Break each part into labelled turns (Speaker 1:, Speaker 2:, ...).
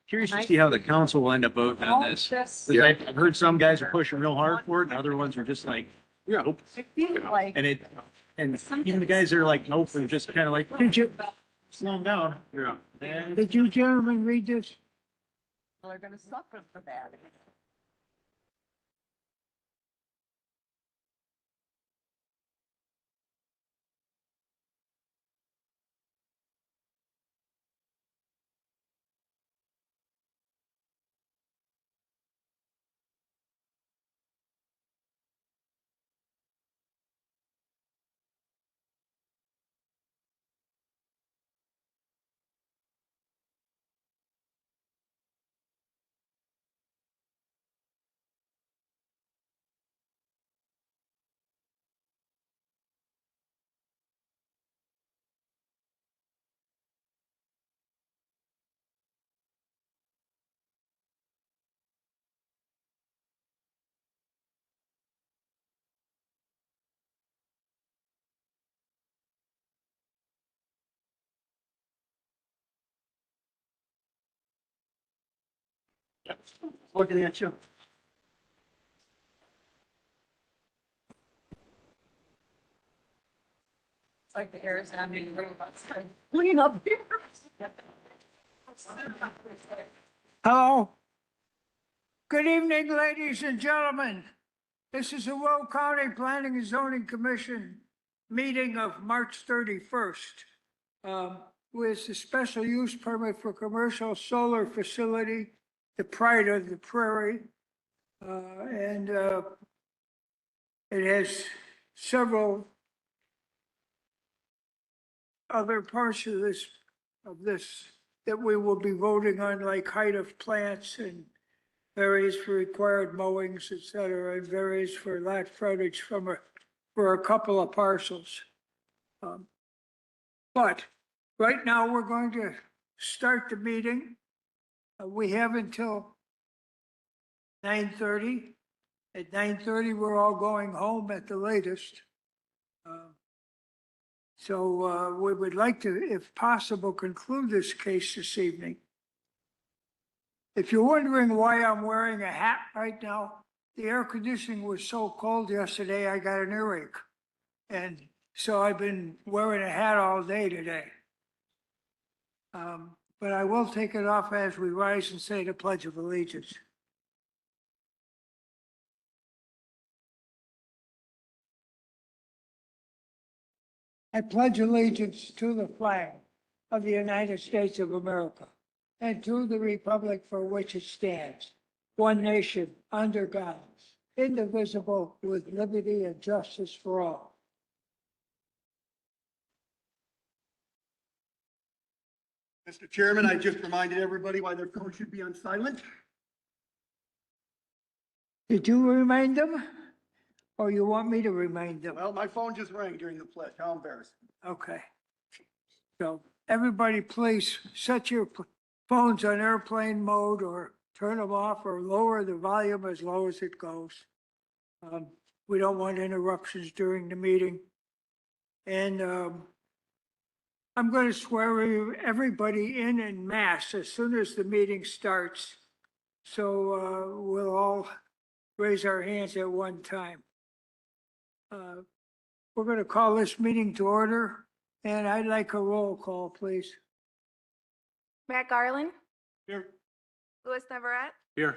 Speaker 1: Curious to see how the council will end up voting on this. 'Cause I've heard some guys are pushing real hard for it and other ones are just like, yeah, nope. And even the guys that are like, nope, are just kind of like,
Speaker 2: Did you,
Speaker 1: slow them down. Yeah. And
Speaker 2: did you gentlemen read this?
Speaker 3: They're gonna suffer for that.
Speaker 1: looking at you.
Speaker 3: It's like the air's not being clean up here.
Speaker 2: Hello? Good evening, ladies and gentlemen. This is the Will County Planning and Zoning Commission meeting of March 31st. With the special use permit for commercial solar facility, the Pride of the Prairie. It has several other parts of this that we will be voting on, like height of plants and varies for required mowings, et cetera, and varies for lot frontage for a couple of parcels. But right now, we're going to start the meeting. We have until 9:30. At 9:30, we're all going home at the latest. So we would like to, if possible, conclude this case this evening. If you're wondering why I'm wearing a hat right now, the air conditioning was so cold yesterday, I got an earache. And so I've been wearing a hat all day today. But I will take it off as we rise and say the Pledge of Allegiance. I pledge allegiance to the flag of the United States of America and to the republic for which it stands, one nation, under God, indivisible, with liberty and justice for all.
Speaker 4: Mr. Chairman, I just reminded everybody why their phone should be on silent.
Speaker 2: Did you remind them? Or you want me to remind them?
Speaker 4: Well, my phone just rang during the pledge. How embarrassing.
Speaker 2: Okay. So everybody, please set your phones on airplane mode or turn them off or lower the volume as low as it goes. We don't want interruptions during the meeting. And I'm going to swear everybody in mass as soon as the meeting starts. So we'll all raise our hands at one time. We're going to call this meeting to order, and I'd like a roll call, please.
Speaker 5: Matt Garland,
Speaker 4: Here.
Speaker 5: Louis Neverett,
Speaker 1: Here.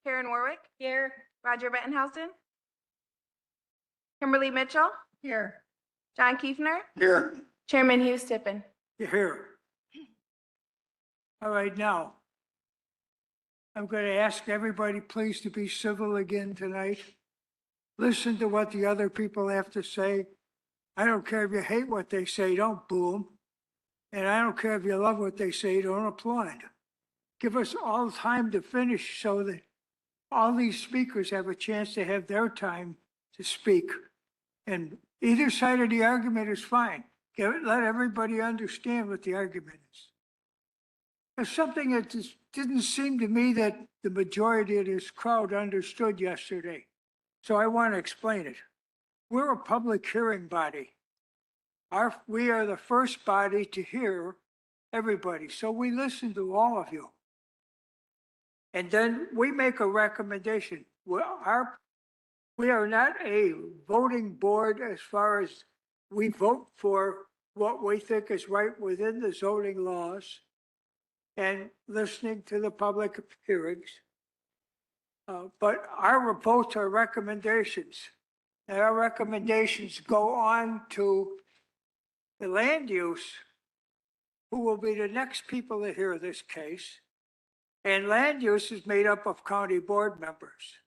Speaker 5: Karen Warwick. Here. Roger Bettenhausen. Kimberly Mitchell.
Speaker 3: Here.
Speaker 5: John Kiefner.
Speaker 4: Here.
Speaker 5: Chairman Hughes Tippin.
Speaker 2: You're here. All right, now, I'm going to ask everybody, please, to be civil again tonight. Listen to what the other people have to say. I don't care if you hate what they say, don't boo them. And I don't care if you love what they say, don't applaud. Give us all time to finish so that all these speakers have a chance to have their time to speak. And either side of the argument is fine. Let everybody understand what the argument is. There's something that just didn't seem to me that the majority of this crowd understood yesterday. So I want to explain it. We're a public hearing body. We are the first body to hear everybody. So we listen to all of you. And then we make a recommendation. We are not a voting board as far as we vote for what we think is right within the zoning laws and listening to the public hearings. But our votes are recommendations. And our recommendations go on to the land use, who will be the next people to hear this case. And land use is made up of county board members.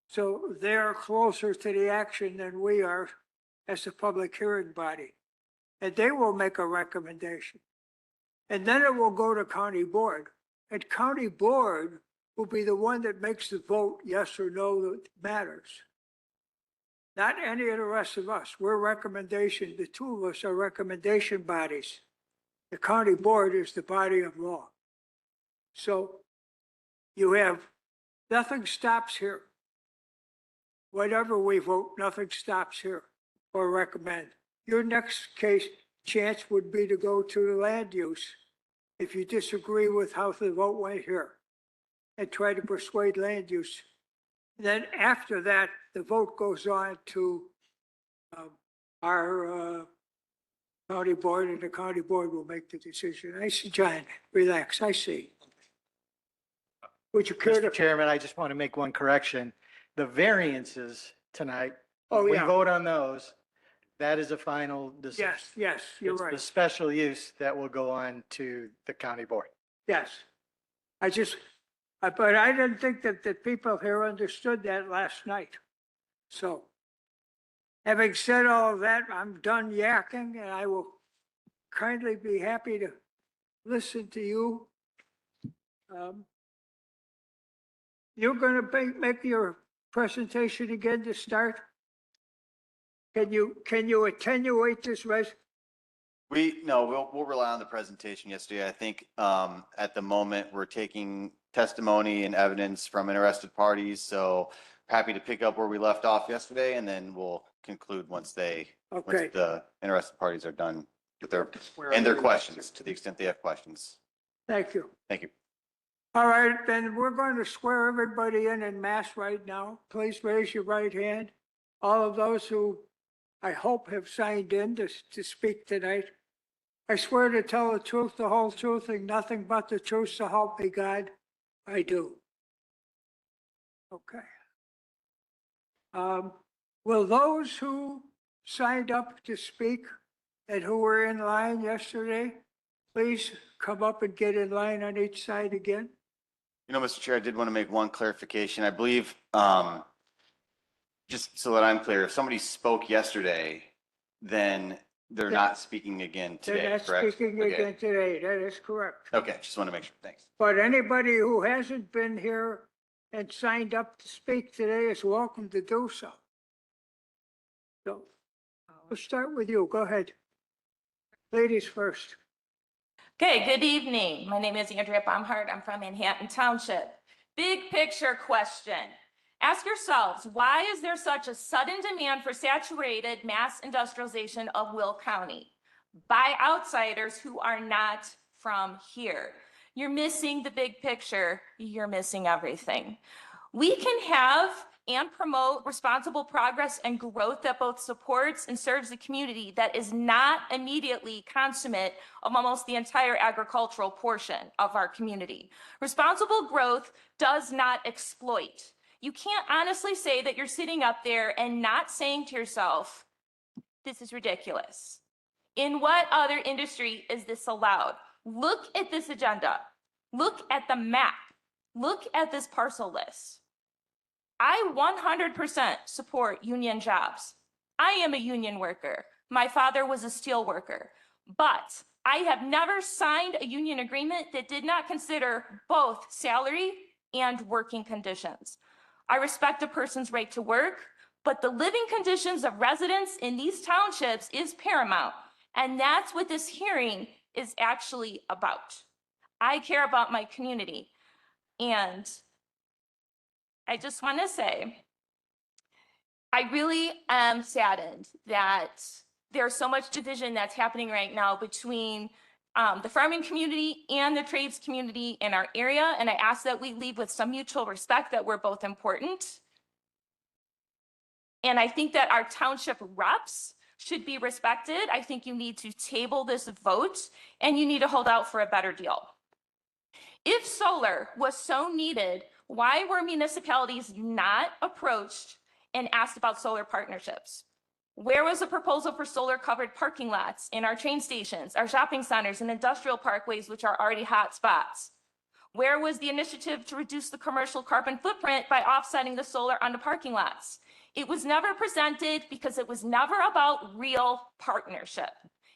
Speaker 2: So they're closer to the action than we are as a public hearing body. And they will make a recommendation. And then it will go to county board. And county board will be the one that makes the vote, yes or no, that matters. Not any of the rest of us. We're recommendation, the two of us are recommendation bodies. The county board is the body of law. So you have, nothing stops here. Whatever we vote, nothing stops here or recommend. Your next chance would be to go to the land use if you disagree with how the vote went here and try to persuade land use. Then after that, the vote goes on to our county board, and the county board will make the decision. I see, John, relax, I see. Would you care to?
Speaker 6: Mr. Chairman, I just want to make one correction. The variances tonight,
Speaker 2: Oh,
Speaker 6: we
Speaker 2: yeah.
Speaker 6: vote on those. That is a final decision.
Speaker 2: Yes, you're
Speaker 6: It's
Speaker 2: right.
Speaker 6: the special use that will go on to the county board.
Speaker 2: Yes. But I didn't think that the people here understood that last night. So, having said all of that, I'm done yakking, and I will kindly be happy to listen to you. You're going to make your presentation again to start? Can you attenuate this
Speaker 7: No, we'll rely on the presentation yesterday. I think at the moment, we're taking testimony and evidence from interested parties. So happy to pick up where we left off yesterday, and then we'll conclude once
Speaker 2: Okay.
Speaker 7: the interested parties are done with their questions, to the extent they have questions.
Speaker 2: Thank you.
Speaker 7: Thank you.
Speaker 2: All right, then we're going to swear everybody in mass right now. Please raise your right hand. All of those who I hope have signed in to speak tonight. I swear to tell the truth, the whole truth, and nothing but the truth, so help me God. I do. Okay. Will those who signed up to speak and who were in line yesterday, please come up and get in line on each side again?
Speaker 7: Mr. Chair, I did want to make one clarification. I believe, just so that I'm clear, if somebody spoke yesterday, then they're not speaking again today,
Speaker 2: They're not
Speaker 7: correct?
Speaker 2: speaking
Speaker 7: Okay.
Speaker 2: again today. That is correct.
Speaker 7: Okay, just want to make sure. Thanks.
Speaker 2: But anybody who hasn't been here and signed up to speak today is welcome to do so. So, we'll start with you. Go ahead. Ladies first.
Speaker 8: Okay, good evening. My name is Andrea Baumhart. I'm from Manhattan Township. Big picture question. Ask yourselves, why is there such a sudden demand for saturated mass industrialization of Will County by outsiders who are not from here? You're missing the big picture. You're missing everything. We can have and promote responsible progress and growth that both supports and serves the community that is not immediately consummate of almost the entire agricultural portion of our community. Responsible growth does not exploit. You can't honestly say that you're sitting up there and not saying to yourself, this is ridiculous. In what other industry is this allowed? Look at this agenda. Look at the map. Look at this parcel list. I 100% support union jobs. I am a union worker. My father was a steel worker, but I have never signed a union agreement that did not consider both salary and working conditions. I respect a person's right to work, but the living conditions of residents in these townships is paramount, and that's what this hearing is actually about. I care about my community, and I just want to say, I really am saddened that there's so much division that's happening right now between the farming community and the trades community in our area. And I ask that we leave with some mutual respect that we're both important. And I think that our township reps should be respected. I think you need to table this vote and you need to hold out for a better deal. If solar was so needed, why were municipalities not approached and asked about solar partnerships? Where was the proposal for solar covered parking lots in our train stations, our shopping centers and industrial parkways, which are already hot spots? Where was the initiative to reduce the commercial carbon footprint by offsetting the solar on the parking lots? It was never presented because it was never about real partnership.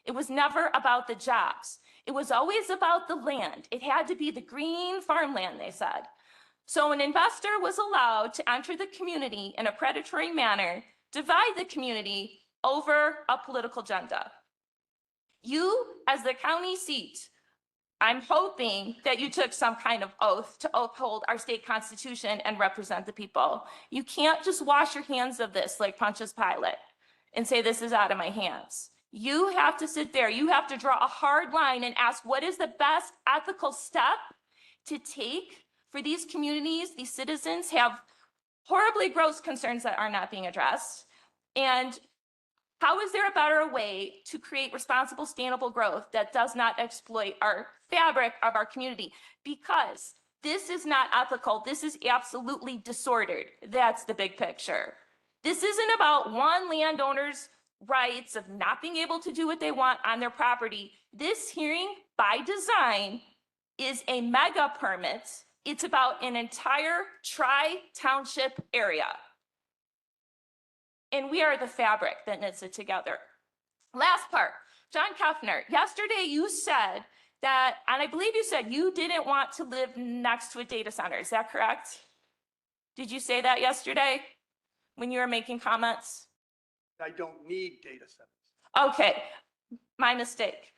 Speaker 8: It was never about the jobs. It was always about the land. It had to be the green farmland, they said. So an investor was allowed to enter the community in a predatory manner, divide the community over a political agenda. You, as the county seat, I'm hoping that you took some kind of oath to uphold our state constitution and represent the people. You can't just wash your hands of this like Pontius Pilate and say, this is out of my hands. You have to sit there. You have to draw a hard line and ask, what is the best ethical step to take for these communities? These citizens have horribly gross concerns that are not being addressed. And how is there a better way to create responsible, sustainable growth that does not exploit our fabric of our community? Because this is not ethical. This is absolutely disordered. That's the big picture. This isn't about one landowner's rights of not being able to do what they want on their property. This hearing, by design, is a mega permit. It's about an entire tri-township area. And we are the fabric that knits it together. Last part, John Kefner, yesterday you said that, and I believe you said you didn't want to live next to a data center. Is that correct? Did you say that yesterday when you were making comments?
Speaker 4: I don't need data centers.
Speaker 8: Okay, my mistake.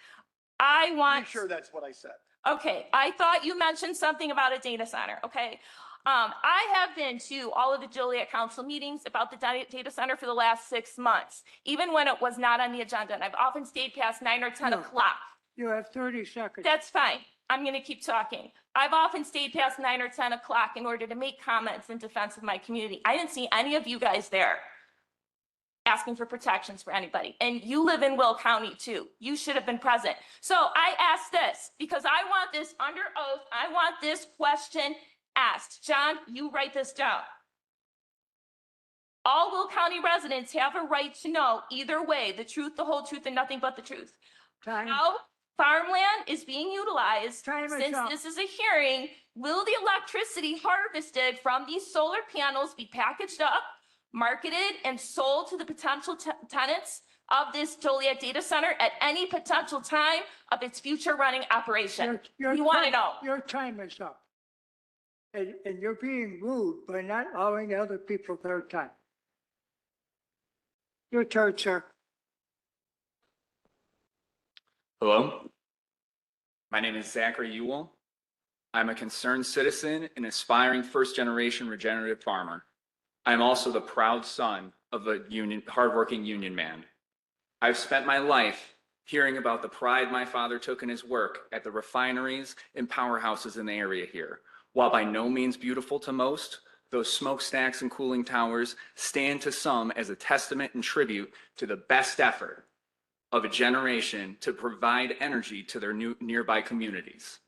Speaker 8: I want.
Speaker 4: Pretty sure that's what I said.
Speaker 8: Okay, I thought you mentioned something about a data center, okay? I have been to all of the Joliet Council meetings about the data center for the last 6 months, even when it was not on the agenda, and I've often stayed past 9 or 10
Speaker 2: No.
Speaker 8: o'clock.
Speaker 2: You have 30 seconds.
Speaker 8: That's fine. I'm going to keep talking. I've often stayed past 9 or 10 o'clock in order to make comments in defense of my community. I didn't see any of you guys there asking for protections for anybody. And you live in Will County too. You should have been present. So I ask this because I want this under oath. I want this question asked. John, you write this down. All Will County residents have a right to know either way, the truth, the whole truth, and nothing but the truth.
Speaker 2: Time.
Speaker 8: How farmland is being utilized,
Speaker 2: Time is
Speaker 8: since
Speaker 2: up.
Speaker 8: this is a hearing, will the electricity harvested from these solar panels be packaged up, marketed, and sold to the potential tenants of this Joliet data center at any potential time of its future running operation?
Speaker 2: Your
Speaker 8: You want to
Speaker 2: time-
Speaker 8: know?
Speaker 2: Your time is up. And you're being rude by not allowing other people their time. Your turn, sir.
Speaker 9: Hello, my name is Zachary Ewell. I'm a concerned citizen and aspiring first-generation regenerative farmer. I am also the proud son of a hardworking union man. I've spent my life hearing about the pride my father took in his work at the refineries and powerhouses in the area here. While by no means beautiful to most, those smokestacks and cooling towers stand to some as a testament and tribute to the best effort of a generation to provide energy to their nearby communities.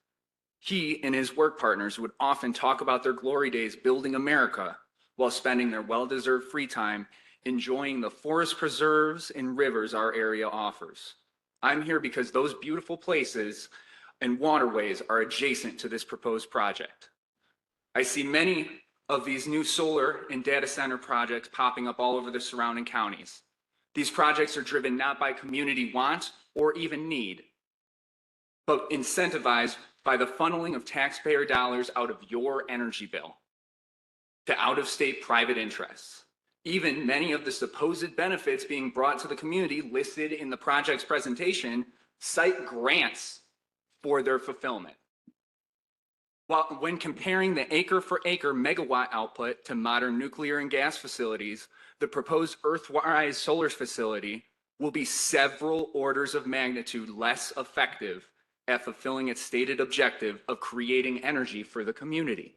Speaker 9: He and his work partners would often talk about their glory days building America while spending their well-deserved free time enjoying the forest preserves and rivers our area offers. I'm here because those beautiful places and waterways are adjacent to this proposed project. I see many of these new solar and data center projects popping up all over the surrounding counties. These projects are driven not by community want or even need, but incentivized by the funneling of taxpayer dollars out of your energy bill to out-of-state private interests. Even many of the supposed benefits being brought to the community listed in the project's presentation cite grants for their fulfillment. When comparing the acre for acre megawatt output to modern nuclear and gas facilities, the proposed Earthrise solar facility will be several orders of magnitude less effective at fulfilling its stated objective of creating energy for the community.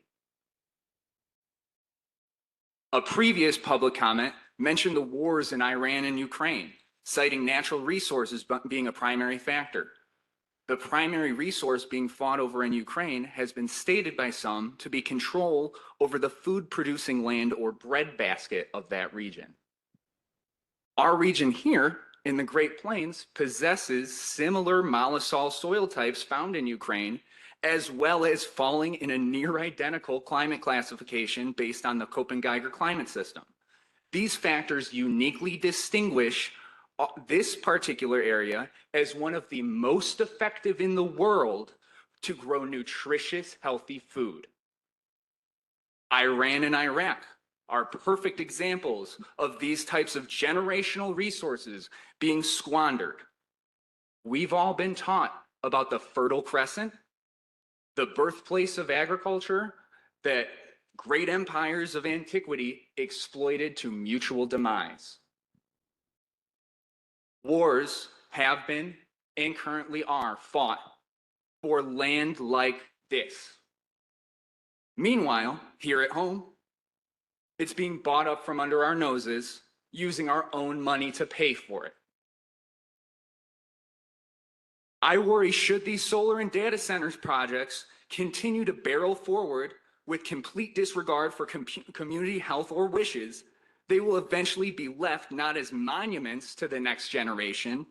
Speaker 9: A previous public comment mentioned the wars in Iran and Ukraine, citing natural resources being a primary factor. The primary resource being fought over in Ukraine has been stated by some to be control over the food producing land or breadbasket of that region. Our region here in the Great Plains possesses similar mollisol soil types found in Ukraine, as well as falling in a near identical climate classification based on the Köppen-Geiger climate system. These factors uniquely distinguish this particular area as one of the most effective in the world to grow nutritious, healthy food. Iran and Iraq are perfect examples of these types of generational resources being squandered. We've all been taught about the Fertile Crescent, the birthplace of agriculture that great empires of antiquity exploited to mutual demise. Wars have been and currently are fought for land like this. Meanwhile, here at home, it's being bought up from under our noses, using our own money to pay for it. I worry, should these solar and data centers projects continue to barrel forward with complete disregard for community health or wishes, they will eventually be left not as monuments to the next generation,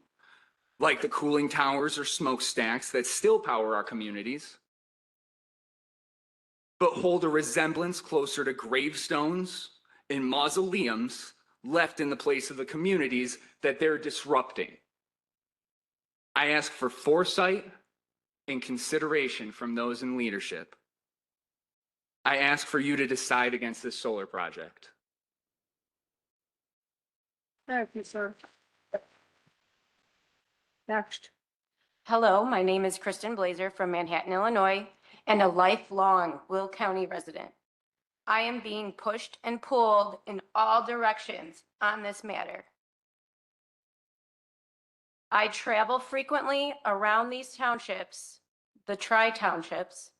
Speaker 9: like the cooling towers or smokestacks that still power our communities, but hold a resemblance closer to gravestones and mausoleums left in the place of the communities that they're disrupting. I ask for foresight and consideration from those in leadership. I ask for you to decide against this solar project.
Speaker 3: Thank you, sir. Next.
Speaker 10: Hello, my name is Kristen Blazer from Manhattan, Illinois, and a lifelong Will County resident. I am being pushed and pulled in all directions on this matter. I travel frequently around these townships, the tri-townships,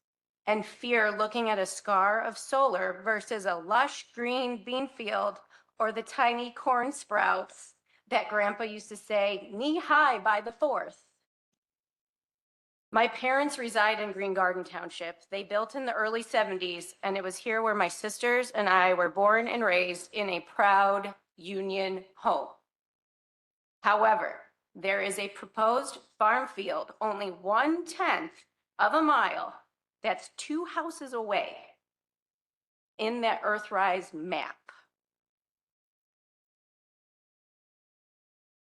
Speaker 10: and fear looking at a scar of solar versus a lush green bean field or the tiny corn sprouts that Grandpa used to say knee-high by the 4th. My parents reside in Green Garden Township. They built in the early 70s, and it was here where my sisters and I were born and raised in a proud Union home. However, there is a proposed farm field only 1/10 of a mile that's 2 houses away in that Earthrise map.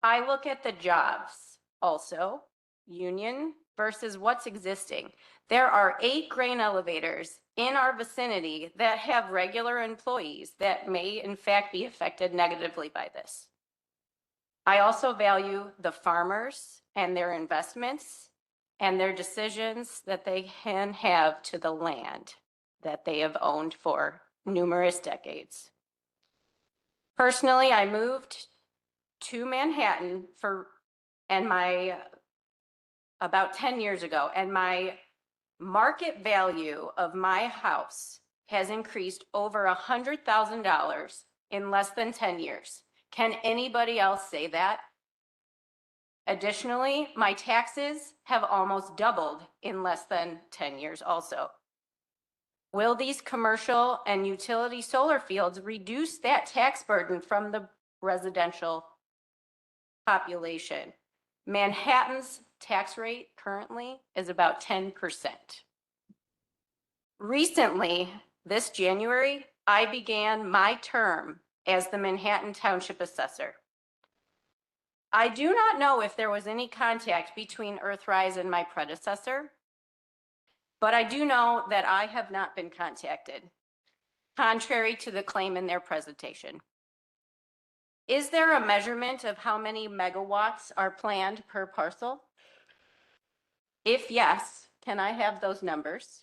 Speaker 10: I look at the jobs also, Union versus what's existing. There are 8 grain elevators in our vicinity that have regular employees that may in fact be affected negatively by this. I also value the farmers and their investments and their decisions that they can have to the land that they have owned for numerous decades. Personally, I moved to Manhattan about 10 years ago, and my market value of my house has increased over $100,000 in less than 10 years. Can anybody else say that? Additionally, my taxes have almost doubled in less than 10 years also. Will these commercial and utility solar fields reduce that tax burden from the residential population? Manhattan's tax rate currently is about 10%. Recently, this January, I began my term as the Manhattan Township Assessor. I do not know if there was any contact between Earthrise and my predecessor, but I do know that I have not been contacted, contrary to the claim in their presentation. Is there a measurement of how many megawatts are planned per parcel? If yes, can I have those numbers?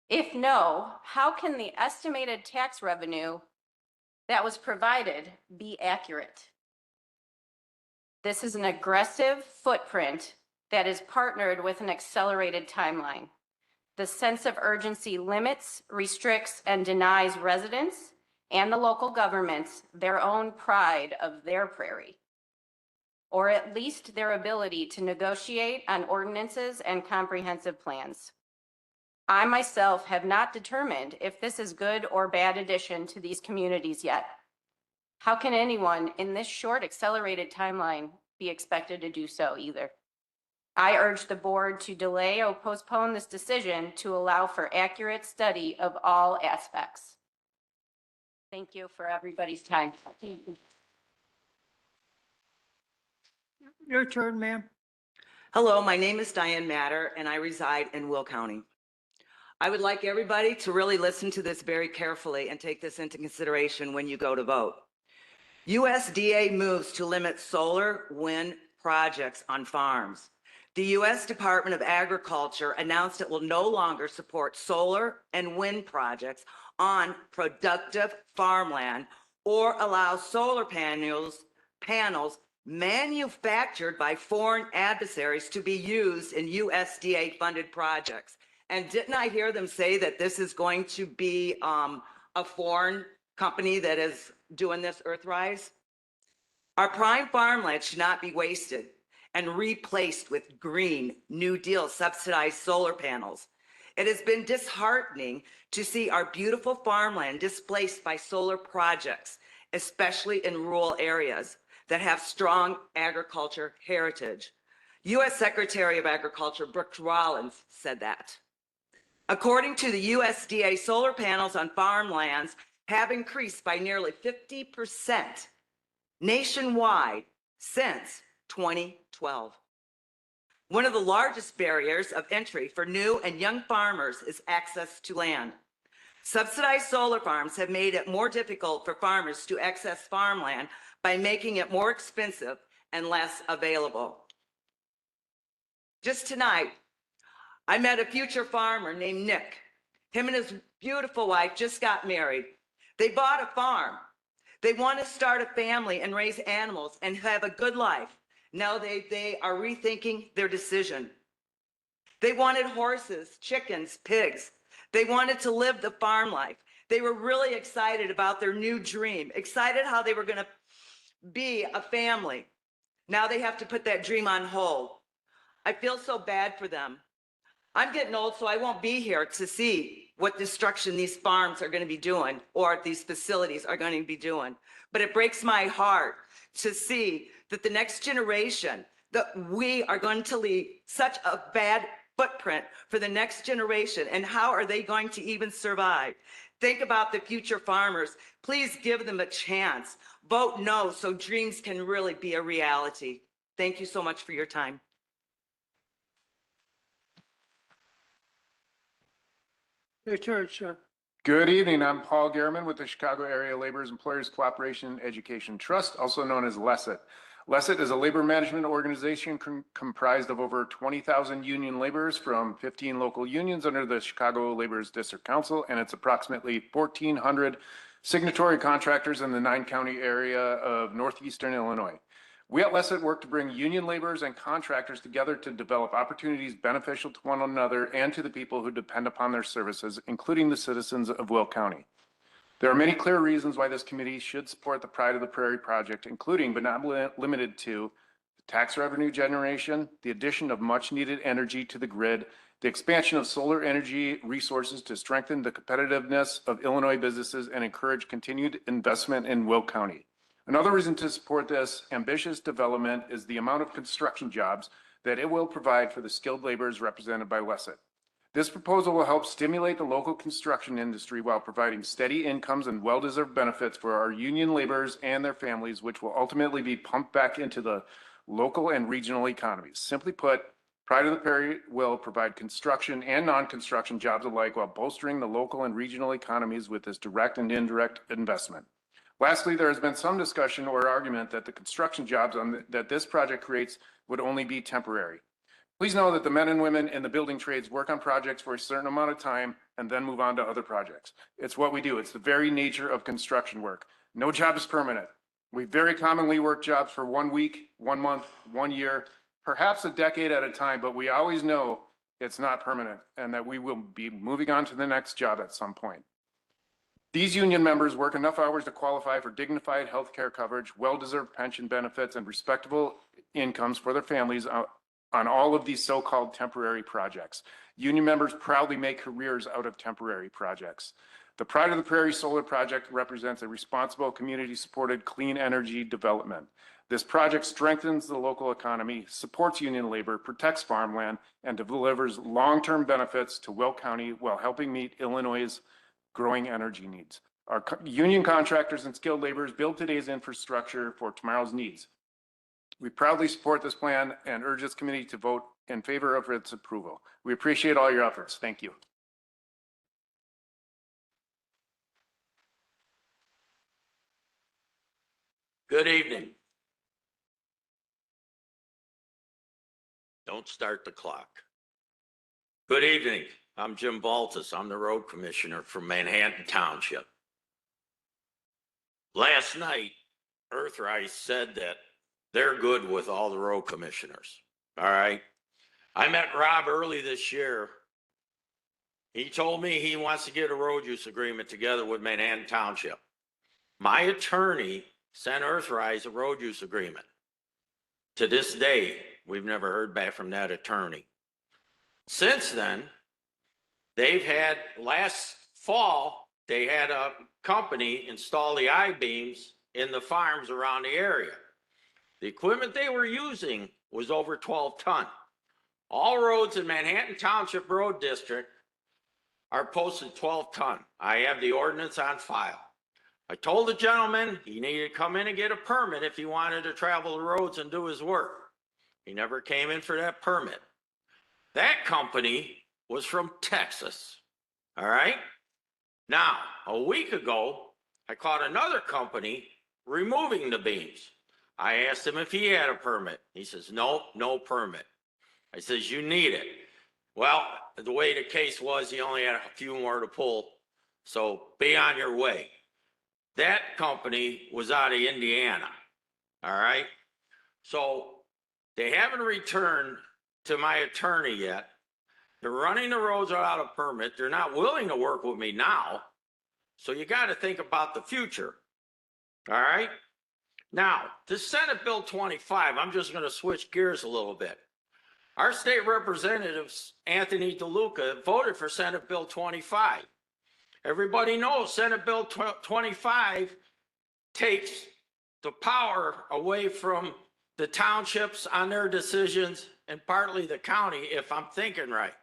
Speaker 10: If no, how can the estimated tax revenue that was provided be accurate? This is an aggressive footprint that is partnered with an accelerated timeline. The sense of urgency limits, restricts, and denies residents and the local governments their own pride of their prairie, or at least their ability to negotiate on ordinances and comprehensive plans. I myself have not determined if this is good or bad addition to these communities yet. How can anyone in this short accelerated timeline be expected to do so either? I urge the board to delay or postpone this decision to allow for accurate study of all aspects. Thank you for everybody's time.
Speaker 2: Your turn, ma'am.
Speaker 11: Hello, my name is Diane Matter, and I reside in Will County. I would like everybody to really listen to this very carefully and take this into consideration when you go to vote. USDA moves to limit solar wind projects on farms. The U.S. Department of Agriculture announced it will no longer support solar and wind projects on productive farmland or allow solar panels manufactured by foreign adversaries to be used in USDA-funded projects. And didn't I hear them say that this is going to be a foreign company that is doing this, Earthrise? Our prime farmland should not be wasted and replaced with green New Deal subsidized solar panels. It has been disheartening to see our beautiful farmland displaced by solar projects, especially in rural areas that have strong agriculture heritage. U.S. Secretary of Agriculture Brooks Rollins said that. According to the USDA, solar panels on farmlands have increased by nearly 50% nationwide since 2012. One of the largest barriers of entry for new and young farmers is access to land. Subsidized solar farms have made it more difficult for farmers to access farmland by making it more expensive and less available. Just tonight, I met a future farmer named Nick. Him and his beautiful wife just got married. They bought a farm. They want to start a family and raise animals and have a good life. Now they are rethinking their decision. They wanted horses, chickens, pigs. They wanted to live the farm life. They were really excited about their new dream, excited how they were going to be a family. Now they have to put that dream on hold. I feel so bad for them. I'm getting old, so I won't be here to see what destruction these farms are going to be doing or these facilities are going to be doing. But it breaks my heart to see that the next generation, that we are going to leave such a bad footprint for the next generation. And how are they going to even survive? Think about the future farmers. Please give them a chance. Vote no so dreams can really be a reality. Thank you so much for your time.
Speaker 2: Your turn, sir.
Speaker 12: Good evening. I'm Paul Gehrman with the Chicago Area Laborers Employers Cooperation Education Trust, also known as LESIT. LESIT is a labor management organization comprised of over 20,000 union laborers from 15 local unions under the Chicago Laborers District Council, and it's approximately 1,400 signatory contractors in the 9-county area of northeastern Illinois. We at LESIT work to bring union laborers and contractors together to develop opportunities beneficial to one another and to the people who depend upon their services, including the citizens of Will County. There are many clear reasons why this committee should support the Pride of the Prairie project, including but not limited to tax revenue generation, the addition of much needed energy to the grid, the expansion of solar energy resources to strengthen the competitiveness of Illinois businesses and encourage continued investment in Will County. Another reason to support this ambitious development is the amount of construction jobs that it will provide for the skilled laborers represented by LESIT. This proposal will help stimulate the local construction industry while providing steady incomes and well-deserved benefits for our union laborers and their families, which will ultimately be pumped back into the local and regional economies. Simply put, Pride of the Prairie will provide construction and non-construction jobs alike while bolstering the local and regional economies with this direct and indirect investment. Lastly, there has been some discussion or argument that the construction jobs that this project creates would only be temporary. Please know that the men and women in the building trades work on projects for a certain amount of time and then move on to other projects. It's what we do. It's the very nature of construction work. No job is permanent. We very commonly work jobs for 1 week, 1 month, 1 year, perhaps a decade at a time, but we always know it's not permanent and that we will be moving on to the next job at some point. These union members work enough hours to qualify for dignified health care coverage, well-deserved pension benefits, and respectable incomes for their families on all of these so-called temporary projects. Union members proudly make careers out of temporary projects. The Pride of the Prairie Solar Project represents a responsible, community-supported clean energy development. This project strengthens the local economy, supports union labor, protects farmland, and delivers long-term benefits to Will County while helping meet Illinois' growing energy needs. Our union contractors and skilled laborers build today's infrastructure for tomorrow's needs. We proudly support this plan and urge this committee to vote in favor of its approval. We appreciate all your efforts. Thank you.
Speaker 13: Good evening. Don't start the clock. Good evening. I'm Jim Baltus. I'm the road commissioner from Manhattan Township. Last night, Earthrise said that they're good with all the road commissioners. All right. I met Rob early this year. He told me he wants to get a road use agreement together with Manhattan Township. My attorney sent Earthrise a road use agreement. To this day, we've never heard back from that attorney. Since then, they've had, last fall, they had a company install the I-beams in the farms around the area. The equipment they were using was over 12 ton. All roads in Manhattan Township Road District are posted 12 ton. I have the ordinance on file. I told the gentleman he needed to come in and get a permit if he wanted to travel the roads and do his work. He never came in for that permit. That company was from Texas. All right. Now, a week ago, I caught another company removing the beams. I asked him if he had a permit. He says, no, no permit. I says, you need it. Well, the way the case was, he only had a few more to pull. So be on your way. That company was out of Indiana. All right. So they haven't returned to my attorney yet. They're running the roads without a permit. They're not willing to work with me now. So you got to think about the future. All right. Now, this Senate Bill 25, I'm just going to switch gears a little bit. Our state representatives, Anthony DeLuca, voted for Senate Bill 25. Everybody knows Senate Bill 25 takes the power away from the townships on their decisions and partly the county, if I'm thinking right.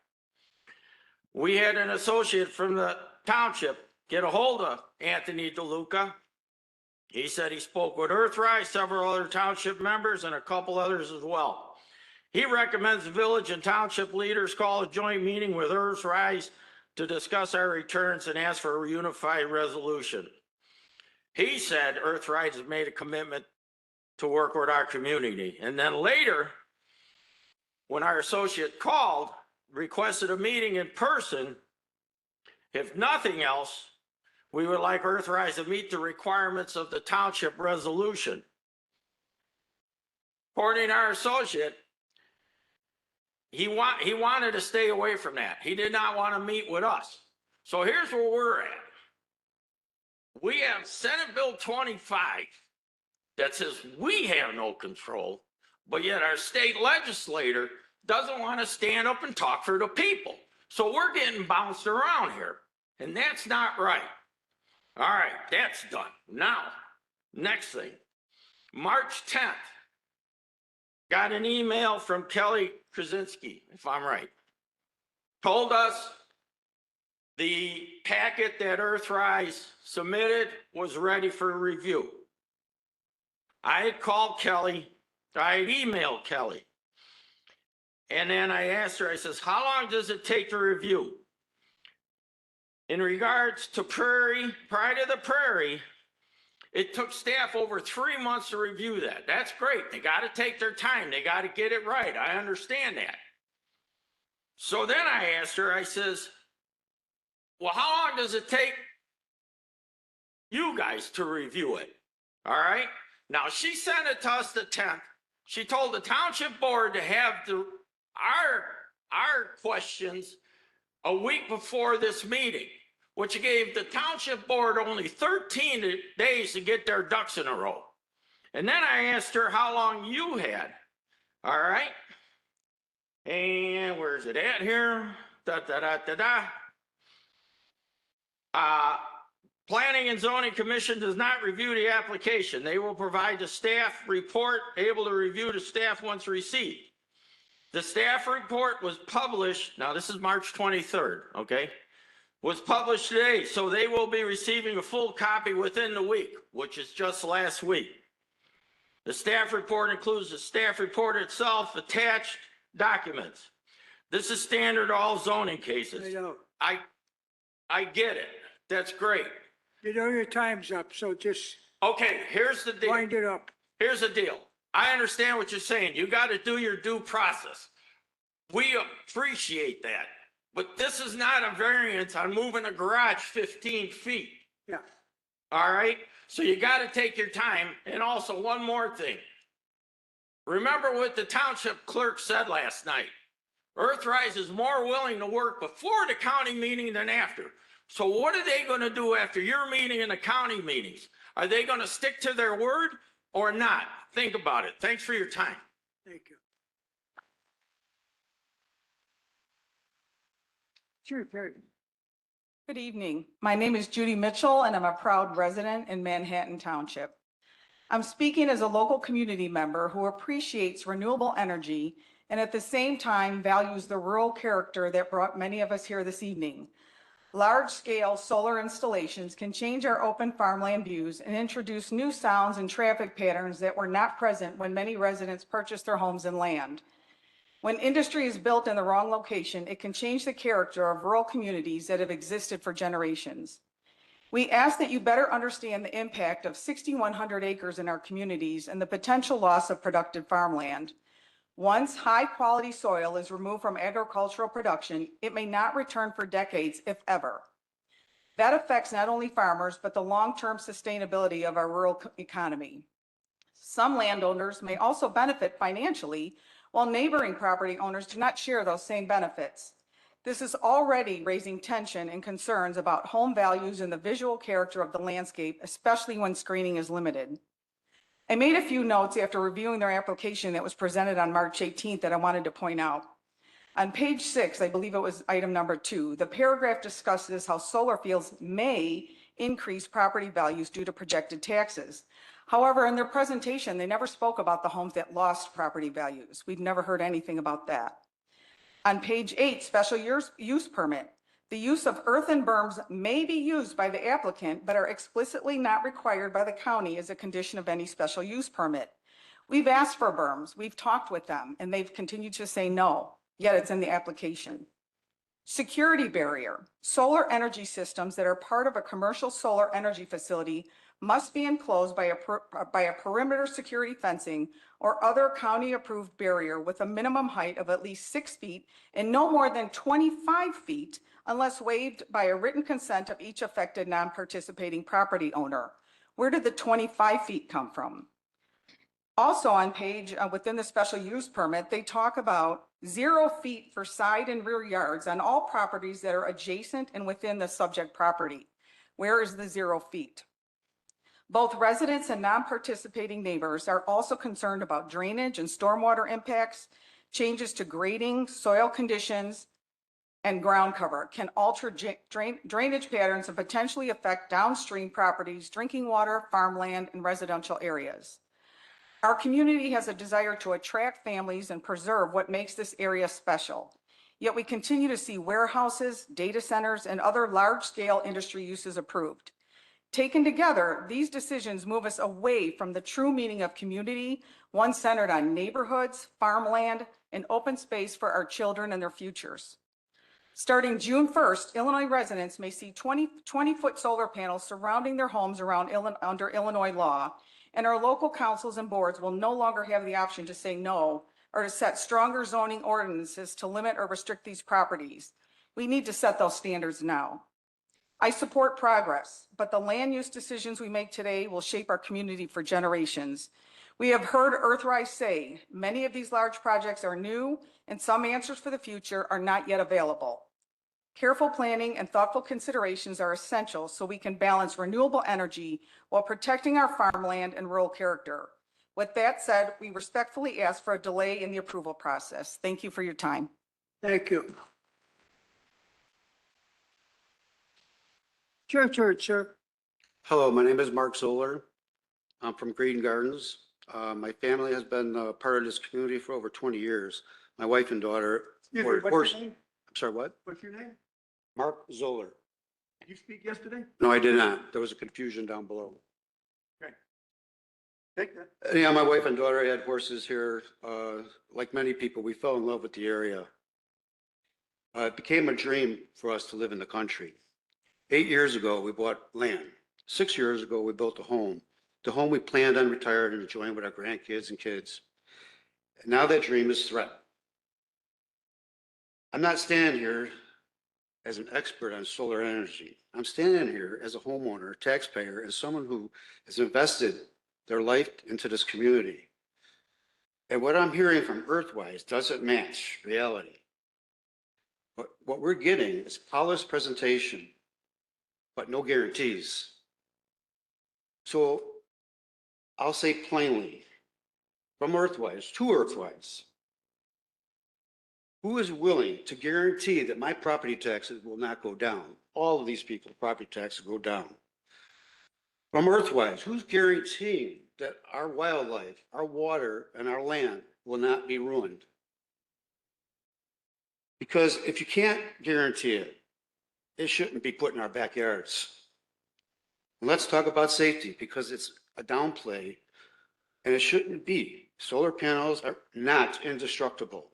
Speaker 13: We had an associate from the township get a hold of Anthony DeLuca. He said he spoke with Earthrise, several other township members, and a couple others as well. He recommends the village and township leaders call a joint meeting with Earthrise to discuss our returns and ask for a unified resolution. He said Earthrise has made a commitment to work with our community. And then later, when our associate called, requested a meeting in person, if nothing else, we would like Earthrise to meet the requirements of the township resolution. According to our associate, he wanted to stay away from that. He did not want to meet with us. So here's where we're at. We have Senate Bill 25 that says we have no control, but yet our state legislator doesn't want to stand up and talk for the people. So we're getting bounced around here, and that's not right. All right, that's done. Now, next thing, March 10th, got an email from Kelly Krasinski, if I'm right, told us the packet that Earthrise submitted was ready for review. I had called Kelly, I had emailed Kelly, and then I asked her, I says, how long does it take to review? In regards to Pride of the Prairie, it took staff over 3 months to review that. That's great. They got to take their time. They got to get it right. I understand that. So then I asked her, I says, well, how long does it take you guys to review it? All right. Now she sent it to us the 10th. She told the township board to have our questions a week before this meeting, which gave the township board only 13 days to get their ducks in a row. And then I asked her how long you had. All right. And where's it at here? Planning and Zoning Commission does not review the application. They will provide the staff report, able to review the staff once received. The staff report was published, now this is March 23rd, okay? Was published today, so they will be receiving a full copy within the week, which is just last week. The staff report includes the staff report itself, attached documents. This is standard all zoning cases. I get it. That's great.
Speaker 2: You know your time's up, so just
Speaker 13: Okay, here's the deal.
Speaker 2: wind it up.
Speaker 13: Here's the deal. I understand what you're saying. You got to do your due process. We appreciate that. But this is not a variance on moving a garage 15 feet.
Speaker 2: Yeah.
Speaker 13: All right? So you got to take your time. And also one more thing. Remember what the township clerk said last night. Earthrise is more willing to work before the county meeting than after. So what are they going to do after your meeting and the county meetings? Are they going to stick to their word or not? Think about it. Thanks for your time.
Speaker 2: Thank you. Sure, Terry.
Speaker 14: Good evening. My name is Judy Mitchell, and I'm a proud resident in Manhattan Township. I'm speaking as a local community member who appreciates renewable energy and at the same time values the rural character that brought many of us here this evening. Large-scale solar installations can change our open farmland views and introduce new sounds and traffic patterns that were not present when many residents purchased their homes and land. When industry is built in the wrong location, it can change the character of rural communities that have existed for generations. We ask that you better understand the impact of 6,100 acres in our communities and the potential loss of productive farmland. Once high-quality soil is removed from agricultural production, it may not return for decades, if ever. That affects not only farmers, but the long-term sustainability of our rural economy. Some landowners may also benefit financially, while neighboring property owners do not share those same benefits. This is already raising tension and concerns about home values and the visual character of the landscape, especially when screening is limited. I made a few notes after reviewing their application that was presented on March 18th that I wanted to point out. On page 6, I believe it was item number 2, the paragraph discusses how solar fields may increase property values due to projected taxes. However, in their presentation, they never spoke about the homes that lost property values. We've never heard anything about that. On page 8, special use permit. The use of earthen berms may be used by the applicant, but are explicitly not required by the county as a condition of any special use permit. We've asked for berms, we've talked with them, and they've continued to say no, yet it's in the application. Security barrier. Solar energy systems that are part of a commercial solar energy facility must be enclosed by a perimeter security fencing or other county-approved barrier with a minimum height of at least 6 feet and no more than 25 feet unless waived by a written consent of each affected non-participating property owner. Where did the 25 feet come from? Also on page, within the special use permit, they talk about 0 feet for side and rear yards on all properties that are adjacent and within the subject property. Where is the 0 feet? Both residents and non-participating neighbors are also concerned about drainage and stormwater impacts, changes to grading, soil conditions, and ground cover can alter drainage patterns and potentially affect downstream properties, drinking water, farmland, and residential areas. Our community has a desire to attract families and preserve what makes this area special. Yet we continue to see warehouses, data centers, and other large-scale industry uses approved. Taken together, these decisions move us away from the true meaning of community, one centered on neighborhoods, farmland, and open space for our children and their futures. Starting June 1st, Illinois residents may see 20-foot solar panels surrounding their homes under Illinois law, and our local councils and boards will no longer have the option to say no or to set stronger zoning ordinances to limit or restrict these properties. We need to set those standards now. I support progress, but the land use decisions we make today will shape our community for generations. We have heard Earthrise say many of these large projects are new and some answers for the future are not yet available. Careful planning and thoughtful considerations are essential so we can balance renewable energy while protecting our farmland and rural character. With that said, we respectfully ask for a delay in the approval process. Thank you for your time.
Speaker 2: Thank you. Your turn, sir.
Speaker 15: Hello, my name is Mark Zoller. I'm from Green Gardens. My family has been part of this community for over 20 years. My wife and daughter
Speaker 4: Excuse me,
Speaker 15: were
Speaker 4: what's your name?
Speaker 15: I'm sorry, what?
Speaker 4: What's your name?
Speaker 15: Mark Zoller.
Speaker 4: Did you speak yesterday?
Speaker 15: No, I did not. There was a confusion down below.
Speaker 4: Okay. Take that.
Speaker 15: Yeah, my wife and daughter had horses here. Like many people, we fell in love with the area. It became a dream for us to live in the country. 8 years ago, we bought land. 6 years ago, we built a home. The home we planned on retiring and enjoying with our grandkids and kids. And now that dream is threatened. I'm not standing here as an expert on solar energy. I'm standing here as a homeowner, taxpayer, and someone who has invested their life into this community. And what I'm hearing from Earthrise doesn't match reality. But what we're getting is polished presentation, but no guarantees. So I'll say plainly, from Earthrise to Earthrise, who is willing to guarantee that my property taxes will not go down? All of these people's property taxes go down. From Earthrise, who's guaranteeing that our wildlife, our water, and our land will not be ruined? Because if you can't guarantee it, it shouldn't be put in our backyards. And let's talk about safety, because it's a downplay, and it shouldn't be. Solar panels are not indestructible.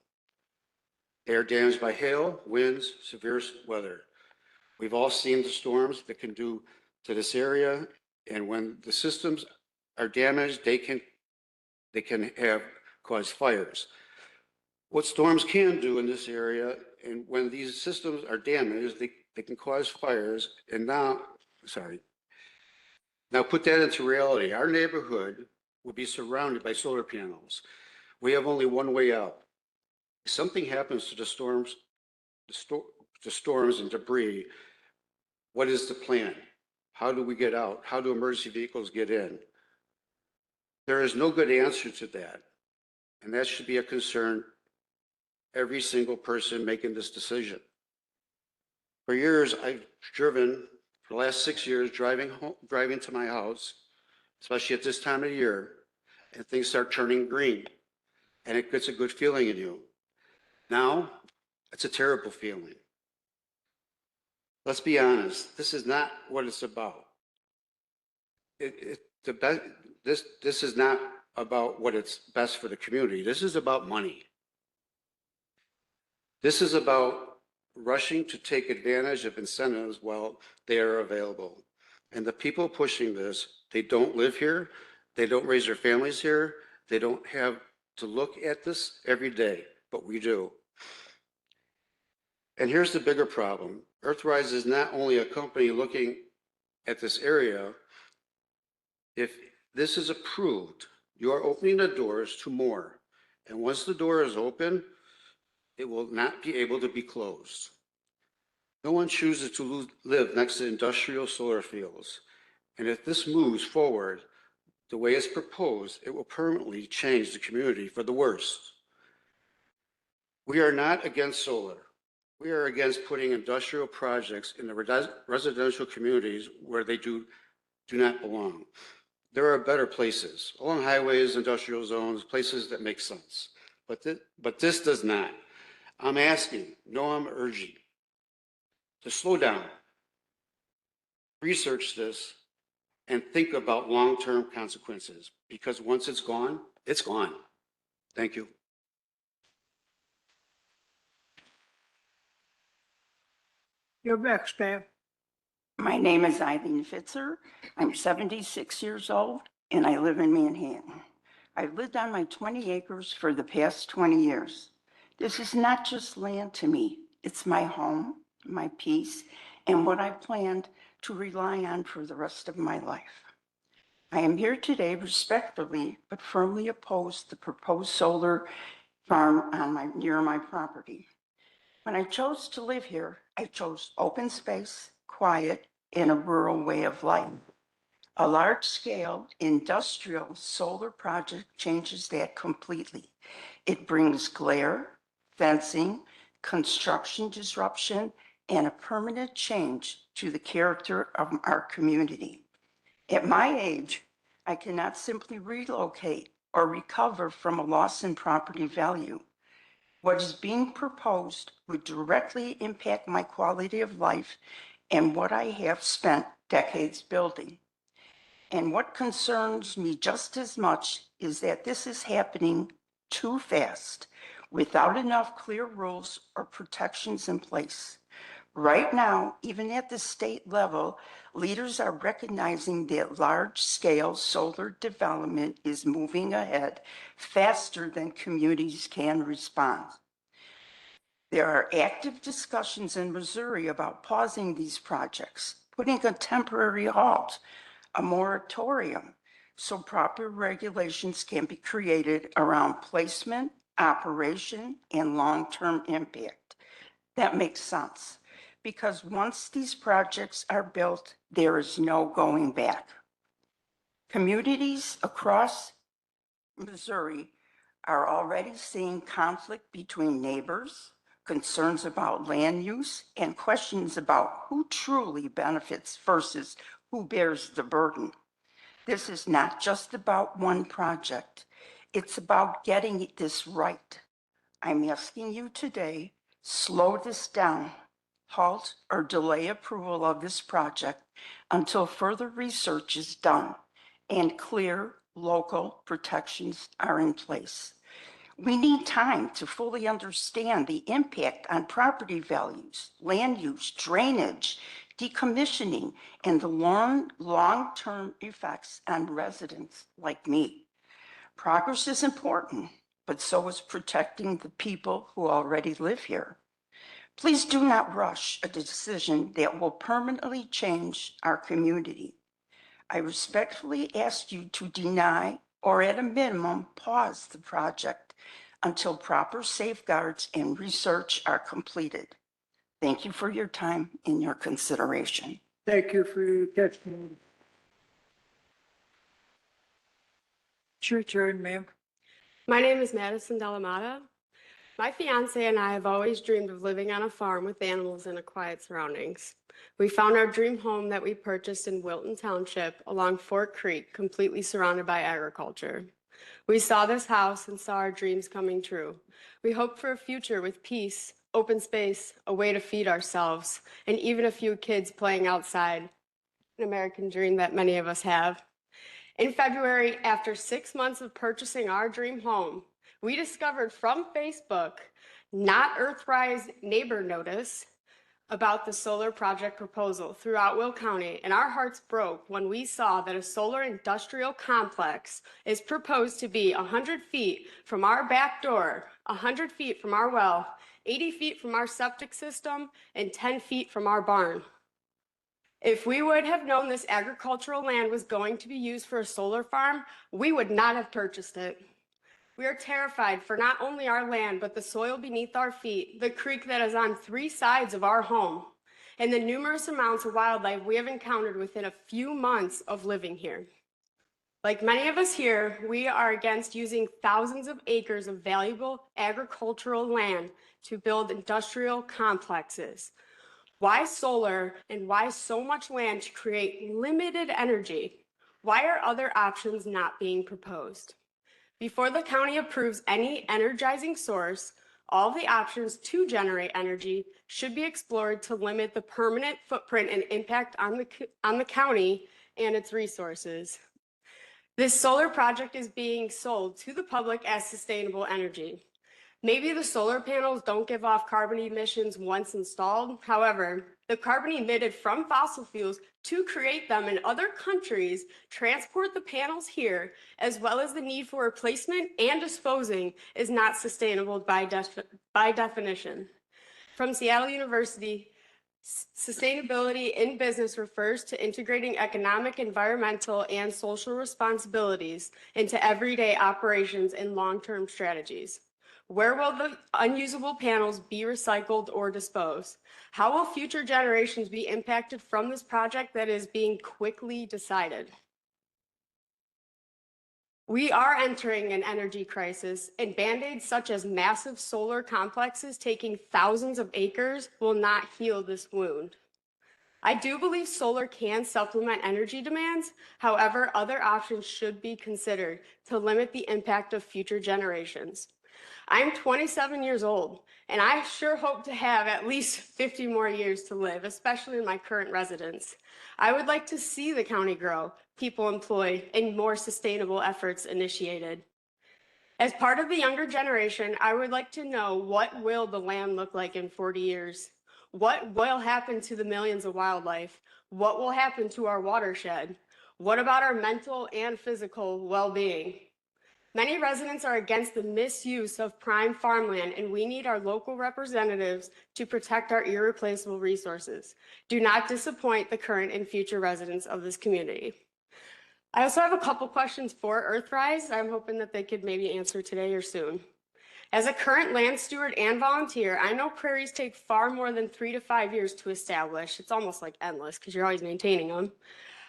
Speaker 15: They are damaged by hail, winds, severe weather. We've all seen the storms that can do to this area, and when the systems are damaged, they can cause fires. What storms can do in this area, and when these systems are damaged, they can cause fires. And now put that into reality. Our neighborhood will be surrounded by solar panels. We have only one way out. If something happens to the storms and debris, what is the plan? How do we get out? How do emergency vehicles get in? There is no good answer to that. And that should be a concern every single person making this decision. For years, I've driven, for the last 6 years, driving to my house, especially at this time of year, and things start turning green. And it gets a good feeling in you. Now, it's a terrible feeling. Let's be honest, this is not what it's about. This is not about what it's best for the community. This is about money. This is about rushing to take advantage of incentives while they are available. And the people pushing this, they don't live here, they don't raise their families here, they don't have to look at this every day, but we do. And here's the bigger problem. Earthrise is not only a company looking at this area. If this is approved, you are opening the doors to more. And once the door is open, it will not be able to be closed. No one chooses to live next to industrial solar fields. And if this moves forward the way it's proposed, it will permanently change the community for the worse. We are not against solar. We are against putting industrial projects in the residential communities where they do not belong. There are better places, along highways, industrial zones, places that make sense. But this does not. I'm asking, no, I'm urging to slow down, research this, and think about long-term consequences, because once it's gone, it's gone. Thank you.
Speaker 2: You're next, ma'am.
Speaker 16: My name is Eileen Fitzer. I'm 76 years old and I live in Manhattan. I've lived on my 20 acres for the past 20 years. This is not just land to me. It's my home, my peace, and what I planned to rely on for the rest of my life. I am here today respectfully but firmly opposed the proposed solar farm near my property. When I chose to live here, I chose open space, quiet, and a rural way of life. A large-scale industrial solar project changes that completely. It brings glare, fencing, construction disruption, and a permanent change to the character of our community. At my age, I cannot simply relocate or recover from a loss in property value. What is being proposed would directly impact my quality of life and what I have spent decades building. And what concerns me just as much is that this is happening too fast, without enough clear rules or protections in place. Right now, even at the state level, leaders are recognizing that large-scale solar development is moving ahead faster than communities can respond. There are active discussions in Missouri about pausing these projects, putting a temporary halt, a moratorium, so proper regulations can be created around placement, operation, and long-term impact. That makes sense, because once these projects are built, there is no going back. Communities across Missouri are already seeing conflict between neighbors, concerns about land use, and questions about who truly benefits versus who bears the burden. This is not just about one project. It's about getting this right. I'm asking you today, slow this down, halt or delay approval of this project until further research is done and clear local protections are in place. We need time to fully understand the impact on property values, land use, drainage, decommissioning, and the long-term effects on residents like me. Progress is important, but so is protecting the people who already live here. Please do not rush a decision that will permanently change our community. I respectfully ask you to deny or at a minimum pause the project until proper safeguards and research are completed. Thank you for your time and your consideration.
Speaker 2: Thank you for your testimony. It's your turn, ma'am.
Speaker 17: My name is Madison Delamata. My fiance and I have always dreamed of living on a farm with animals in a quiet surroundings. We found our dream home that we purchased in Wilton Township along Fort Creek, completely surrounded by agriculture. We saw this house and saw our dreams coming true. We hoped for a future with peace, open space, a way to feed ourselves, and even a few kids playing outside, an American dream that many of us have. In February, after 6 months of purchasing our dream home, we discovered from Facebook, not Earthrise neighbor notice, about the solar project proposal throughout Will County, and our hearts broke when we saw that a solar industrial complex is proposed to be 100 feet from our back door, 100 feet from our well, 80 feet from our septic system, and 10 feet from our barn. If we would have known this agricultural land was going to be used for a solar farm, we would not have purchased it. We are terrified for not only our land, but the soil beneath our feet, the creek that is on 3 sides of our home, and the numerous amounts of wildlife we have encountered within a few months of living here. Like many of us here, we are against using thousands of acres of valuable agricultural land to build industrial complexes. Why solar and why so much land to create limited energy? Why are other options not being proposed? Before the county approves any energizing source, all the options to generate energy should be explored to limit the permanent footprint and impact on the county and its resources. This solar project is being sold to the public as sustainable energy. Maybe the solar panels don't give off carbon emissions once installed. However, the carbon emitted from fossil fuels to create them in other countries, transport the panels here, as well as the need for replacement and disposing is not sustainable by definition. From Seattle University, Sustainability in business refers to integrating economic, environmental, and social responsibilities into everyday operations and long-term strategies. Where will the unusable panels be recycled or disposed? How will future generations be impacted from this project that is being quickly decided? We are entering an energy crisis, and Band-Aids such as massive solar complexes taking thousands of acres will not heal this wound. I do believe solar can supplement energy demands. However, other options should be considered to limit the impact of future generations. I'm 27 years old, and I sure hope to have at least 50 more years to live, especially in my current residence. I would like to see the county grow, people employed, and more sustainable efforts initiated. As part of the younger generation, I would like to know, what will the land look like in 40 years? What will happen to the millions of wildlife? What will happen to our watershed? What about our mental and physical well-being? Many residents are against the misuse of prime farmland, and we need our local representatives to protect our irreplaceable resources. Do not disappoint the current and future residents of this community. I also have a couple questions for Earthrise. I'm hoping that they could maybe answer today or soon. As a current land steward and volunteer, I know prairies take far more than 3 to 5 years to establish. It's almost like endless because you're always maintaining them.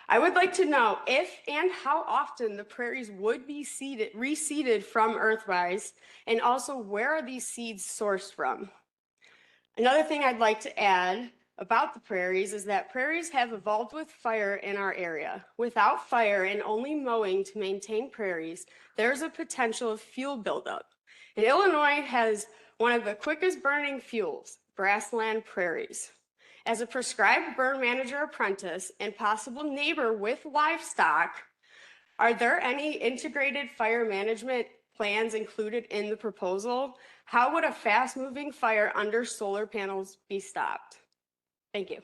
Speaker 17: I would like to know if and how often the prairies would be reseeded from Earthrise, and also where are these seeds sourced from? Another thing I'd like to add about the prairies is that prairies have evolved with fire in our area. Without fire and only mowing to maintain prairies, there's a potential of fuel buildup. And Illinois has one of the quickest burning fuels, grassland prairies. As a prescribed burn manager apprentice and possible neighbor with livestock, are there any integrated fire management plans included in the proposal? How would a fast-moving fire under solar panels be stopped? Thank you.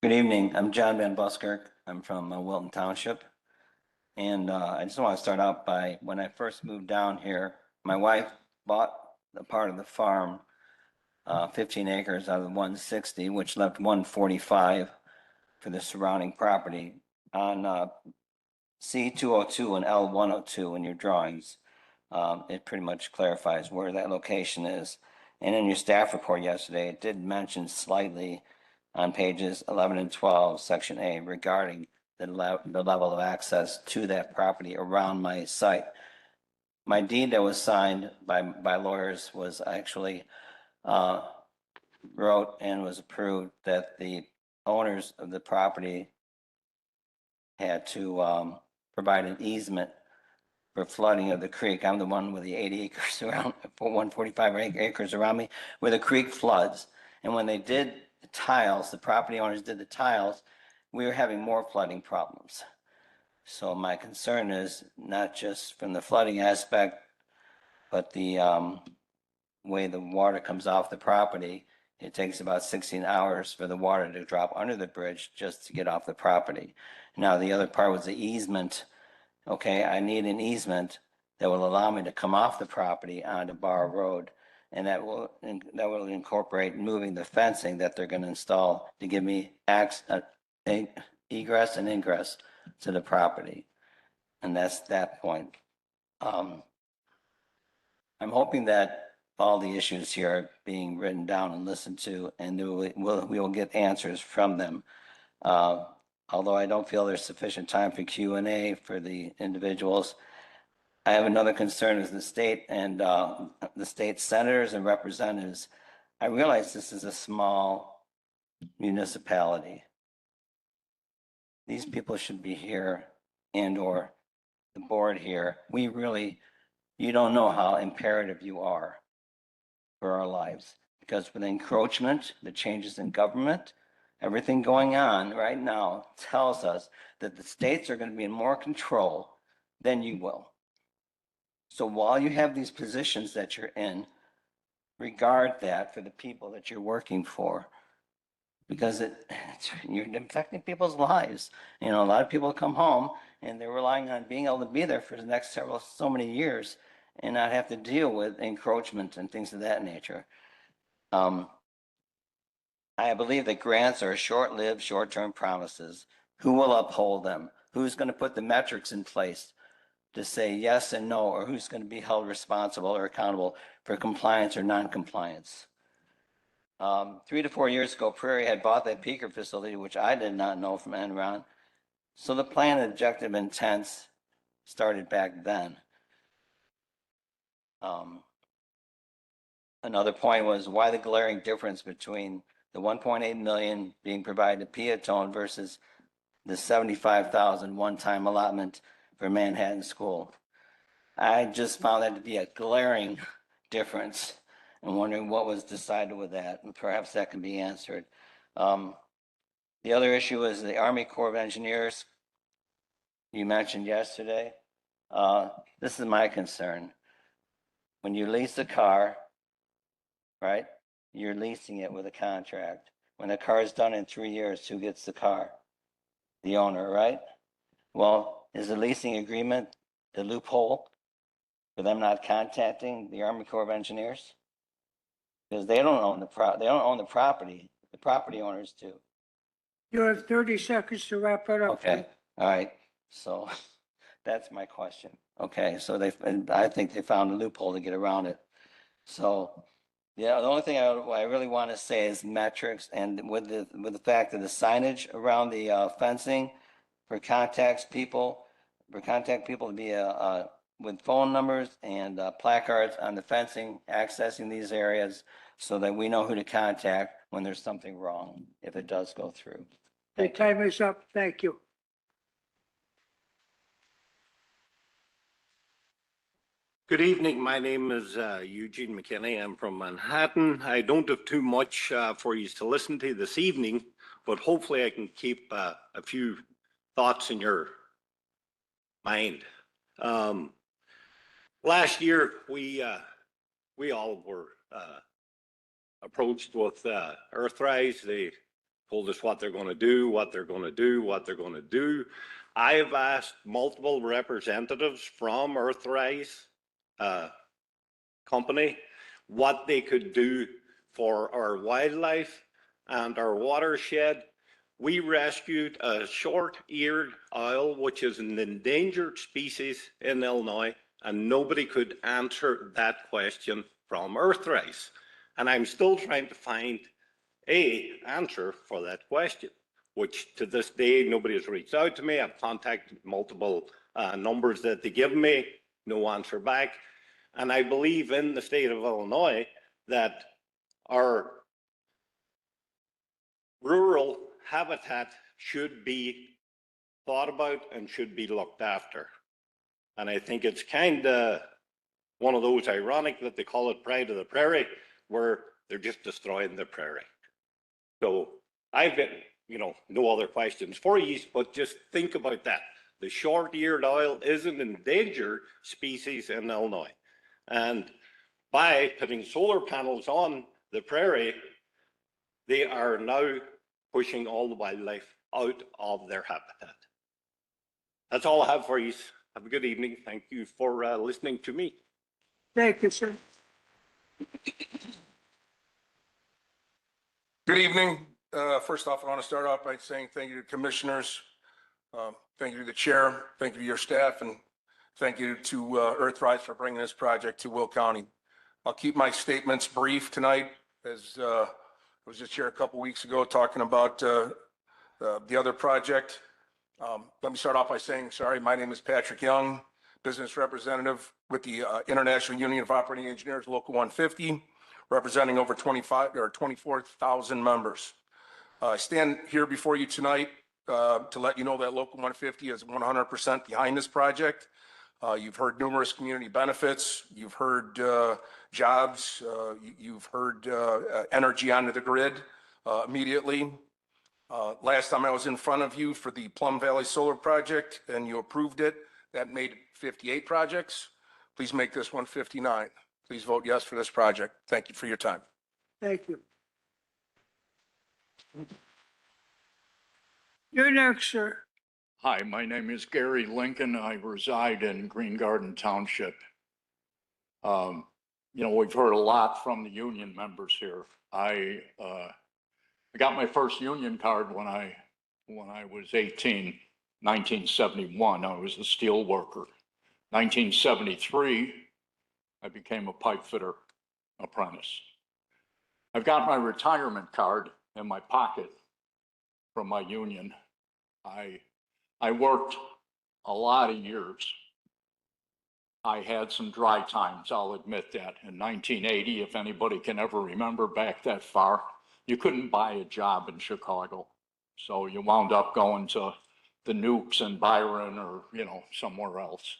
Speaker 18: Good evening. I'm John Van Buskirk. I'm from Wilton Township. And I just want to start out by, when I first moved down here, my wife bought the part of the farm, 15 acres out of the 160, which left 145 for the surrounding property. On C202 and L102 in your drawings, it pretty much clarifies where that location is. And in your staff report yesterday, it did mention slightly on pages 11 and 12, section A, regarding the level of access to that property around my site. My deed that was signed by lawyers was actually wrote and was approved that the owners of the property had to provide an easement for flooding of the creek. I'm the one with the 80 acres around, 145 acres around me, where the creek floods. And when they did the tiles, the property owners did the tiles, we were having more flooding problems. So my concern is not just from the flooding aspect, but the way the water comes off the property. It takes about 16 hours for the water to drop under the bridge just to get off the property. Now, the other part was the easement. Okay, I need an easement that will allow me to come off the property onto Bar Road, and that will incorporate moving the fencing that they're going to install to give me egress and ingress to the property. And that's that point. I'm hoping that all the issues here are being written down and listened to, and we will get answers from them. Although I don't feel there's sufficient time for Q&A for the individuals, I have another concern as the state and the state senators and representatives. I realize this is a small municipality. These people should be here, and or the board here. You don't know how imperative you are for our lives, because with encroachment, the changes in government, everything going on right now tells us that the states are going to be in more control than you will. So while you have these positions that you're in, regard that for the people that you're working for, because you're affecting people's lives. You know, a lot of people come home and they're relying on being able to be there for the next so many years. and not have to deal with encroachment and things of that nature. I believe that grants are short-lived, short-term promises. Who will uphold them? Who's going to put the metrics in place to say yes and no, or who's going to be held responsible or accountable for compliance or non-compliance? 3 to 4 years ago, Prairie had bought that peaker facility, which I did not know from Enron. So the plan, objective, intents started back then. Another point was why the glaring difference between the 1.8 million being provided to Peatone versus the 75,000 one-time allotment for Manhattan School. I just found that to be a glaring difference and wondering what was decided with that, and perhaps that can be answered. The other issue is the Army Corps of Engineers you mentioned yesterday. This is my concern. When you lease a car, right, you're leasing it with a contract. When the car is done in 3 years, who gets the car? The owner, right? Well, is the leasing agreement the loophole for them not contacting the Army Corps of Engineers? Because they don't own they don't own the property. The property owners do.
Speaker 2: You have 30 seconds to wrap it up.
Speaker 18: Okay, all right. So that's my question. Okay, so I think they found a loophole to get around it. So, yeah, the only thing I really want to say is metrics, and with the fact that the signage around the fencing for contact people to be with phone numbers and placards on the fencing accessing these areas so that we know who to contact when there's something wrong, if it does go through.
Speaker 2: The time is up. Thank you.
Speaker 19: Good evening. My name is Eugene McKinney. I'm from Manhattan. I don't have too much for you to listen to this evening, but hopefully I can keep a few thoughts in your mind. Last year, we all were approached with Earthrise. They told us what they're going to do, what they're going to do, what they're going to do. I have asked multiple representatives from Earthrise company what they could do for our wildlife and our watershed. We rescued a short-eared owl, which is an endangered species in Illinois, and nobody could answer that question from Earthrise. And I'm still trying to find an answer for that question, which to this day, nobody has reached out to me. I've contacted multiple numbers that they give me, no answer back. And I believe in the state of Illinois that our rural habitat should be thought about and should be looked after. And I think it's kind of one of those ironic that they call it Pride of the Prairie, where they're just destroying the prairie. So I've got, no other questions for you, but just think about that. The short-eared owl is an endangered species in Illinois. And by putting solar panels on the prairie, they are now pushing all the wildlife out of their habitat. That's all I have for you. Have a good evening. Thank you for listening to me.
Speaker 2: Thank you, sir.
Speaker 12: Good evening. First off, I want to start off by saying thank you to commissioners. Thank you to the chair. Thank you to your staff, and thank you to Earthrise for bringing this project to Will County. I'll keep my statements brief tonight, as I was just here a couple weeks ago talking about the other project. Let me start off by saying, sorry, my name is Patrick Young, business representative with the International Union of Operating Engineers, Local 150, representing over 24,000 members. I stand here before you tonight to let you know that Local 150 is 100% behind this project. You've heard numerous community benefits. You've heard jobs. You've heard energy onto the grid immediately. Last time I was in front of you for the Plum Valley Solar Project and you approved it, that made 58 projects. Please make this one 59. Please vote yes for this project. Thank you for your time.
Speaker 2: Thank you. You're next, sir.
Speaker 20: Hi, my name is Gary Lincoln. I reside in Green Garden Township. You know, we've heard a lot from the union members here. I got my first union card when I was 18, 1971. I was a steel worker. 1973, I became a pipe fitter apprentice. I've got my retirement card in my pocket from my union. I worked a lot of years. I had some dry times, I'll admit that. In 1980, if anybody can ever remember back that far, you couldn't buy a job in Chicago. So you wound up going to the Nukes in Byron or, you know, somewhere else.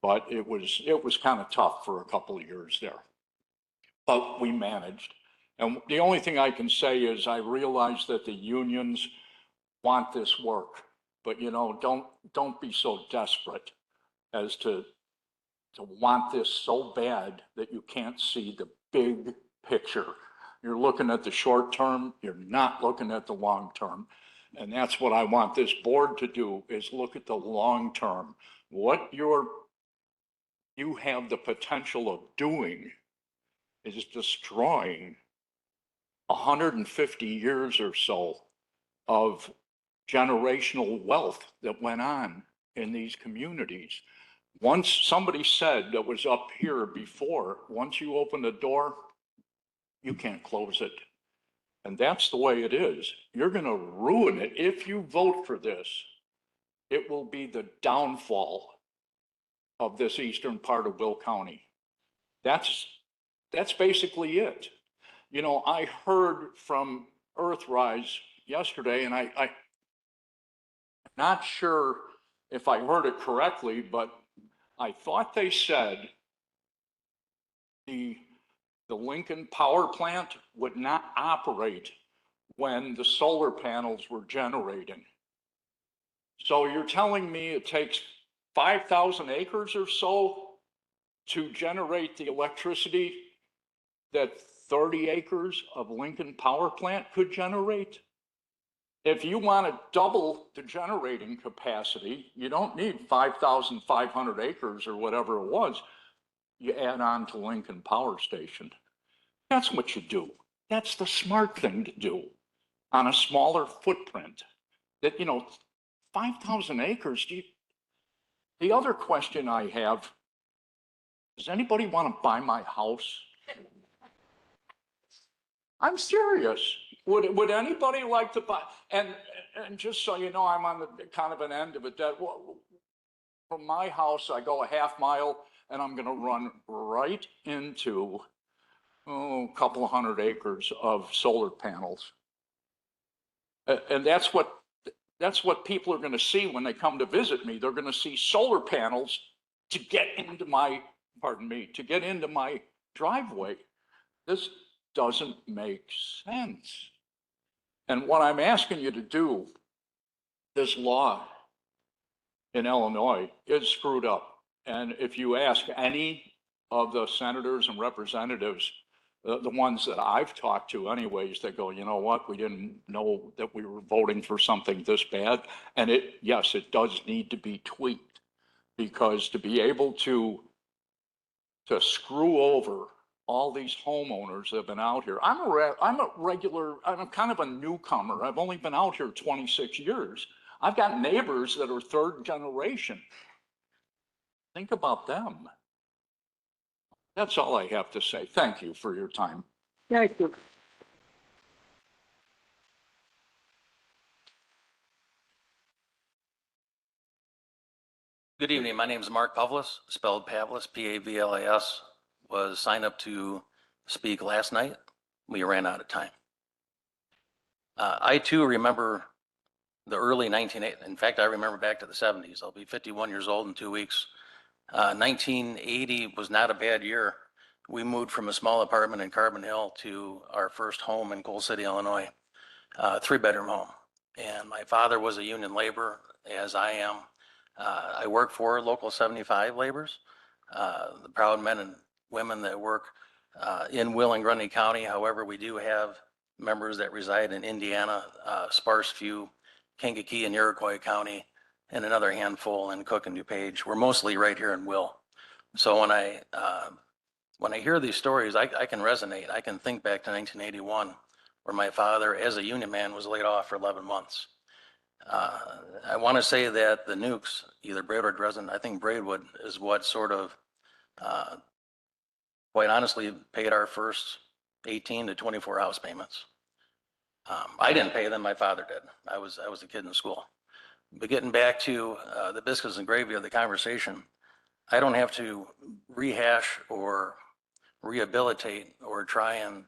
Speaker 20: But it was kind of tough for a couple of years there. But we managed. And the only thing I can say is I realize that the unions want this work, but you know, don't be so desperate as to want this so bad that you can't see the big picture. You're looking at the short term, you're not looking at the long term. And that's what I want this board to do, is look at the long term. What you have the potential of doing is destroying 150 years or so of generational wealth that went on in these communities. Once somebody said that was up here before, once you open the door, you can't close it. And that's the way it is. You're going to ruin it. If you vote for this, it will be the downfall of this eastern part of Will County. That's basically it. You know, I heard from Earthrise yesterday, and I'm not sure if I heard it correctly, but I thought they said the Lincoln Power Plant would not operate when the solar panels were generating. So you're telling me it takes 5,000 acres or so to generate the electricity that 30 acres of Lincoln Power Plant could generate? If you want to double the generating capacity, you don't need 5,500 acres or whatever it was. You add on to Lincoln Power Station. That's what you do. That's the smart thing to do on a smaller footprint. That, you know, 5,000 acres. The other question I have, does anybody want to buy my house? I'm serious. Would anybody like to buy? And just so you know, I'm on the kind of an end of it. That from my house, I go a half mile, and I'm going to run right into a couple of 100 acres of solar panels. And that's what people are going to see when they come to visit me. They're going to see solar panels to get into my, to get into my driveway. This doesn't make sense. And what I'm asking you to do, this law in Illinois is screwed up. And if you ask any of the senators and representatives, the ones that I've talked to anyways, they go, you know what, we didn't know that we were voting for something this bad. And yes, it does need to be tweaked, because to be able to screw over all these homeowners that have been out here. I'm kind of a newcomer. I've only been out here 26 years. I've got neighbors that are third generation. Think about them. That's all I have to say. Thank you for your time.
Speaker 2: Thank you.
Speaker 21: Good evening. My name is Mark Pavlis, spelled Pavlis, P-A-V-L-A-S. Was signed up to speak last night. We ran out of time. I too remember the early 1980s. In fact, I remember back to the 70s. I'll be 51 years old in 2 weeks. 1980 was not a bad year. We moved from a small apartment in Carbon Hill to our first home in Coal City, Illinois, 3-bedroom home. And my father was a union laborer, as I am. I work for Local 75 laborers, the proud men and women that work in Will and Grundy County. However, we do have members that reside in Indiana, sparse few, Kankakee and Iroquois County, and another handful in Cook and DuPage. We're mostly right here in Will. So when I when I hear these stories, I can resonate. I can think back to 1981, where my father, as a union man, was laid off for 11 months. I want to say that the nukes, either Braidwood or Dresden, I think Braidwood is what sort of, quite honestly, paid our first 18 to 24 house payments. I didn't pay them, my father did. I was a kid in school. But getting back to the biscuits and gravy of the conversation, I don't have to rehash or rehabilitate or try and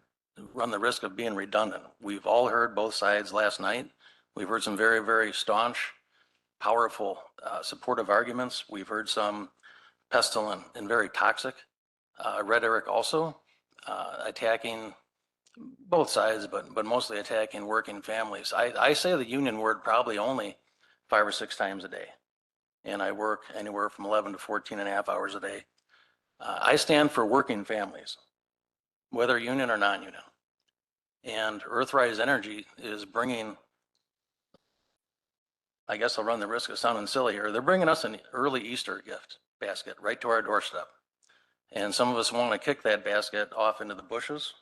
Speaker 21: run the risk of being redundant. We've all heard both sides last night. We've heard some very, very staunch, powerful, supportive arguments. We've heard some pestilent and very toxic rhetoric also, attacking both sides, but mostly attacking working families. I say the union word probably only 5 or 6 times a day. And I work anywhere from 11 to 14 and a half hours a day. I stand for working families, whether union or non-union. And Earthrise Energy is bringing, I guess I'll run the risk of sounding silly here, they're bringing us an early Easter gift basket right to our doorstep. And some of us want to kick that basket off into the bushes.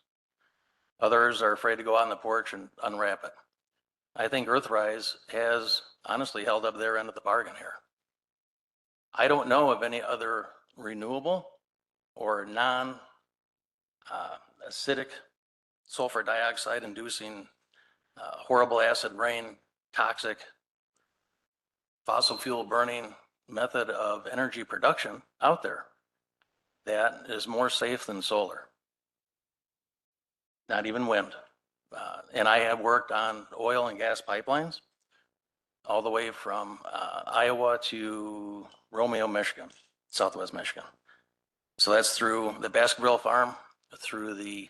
Speaker 21: Others are afraid to go out on the porch and unwrap it. I think Earthrise has honestly held up their end of the bargain here. I don't know of any other renewable or non-acidic sulfur dioxide inducing horrible acid rain, toxic fossil fuel burning method of energy production out there that is more safe than solar. Not even wind. And I have worked on oil and gas pipelines all the way from Iowa to Romeo, Michigan, Southwest Michigan. So that's through the Baskerville farm, through the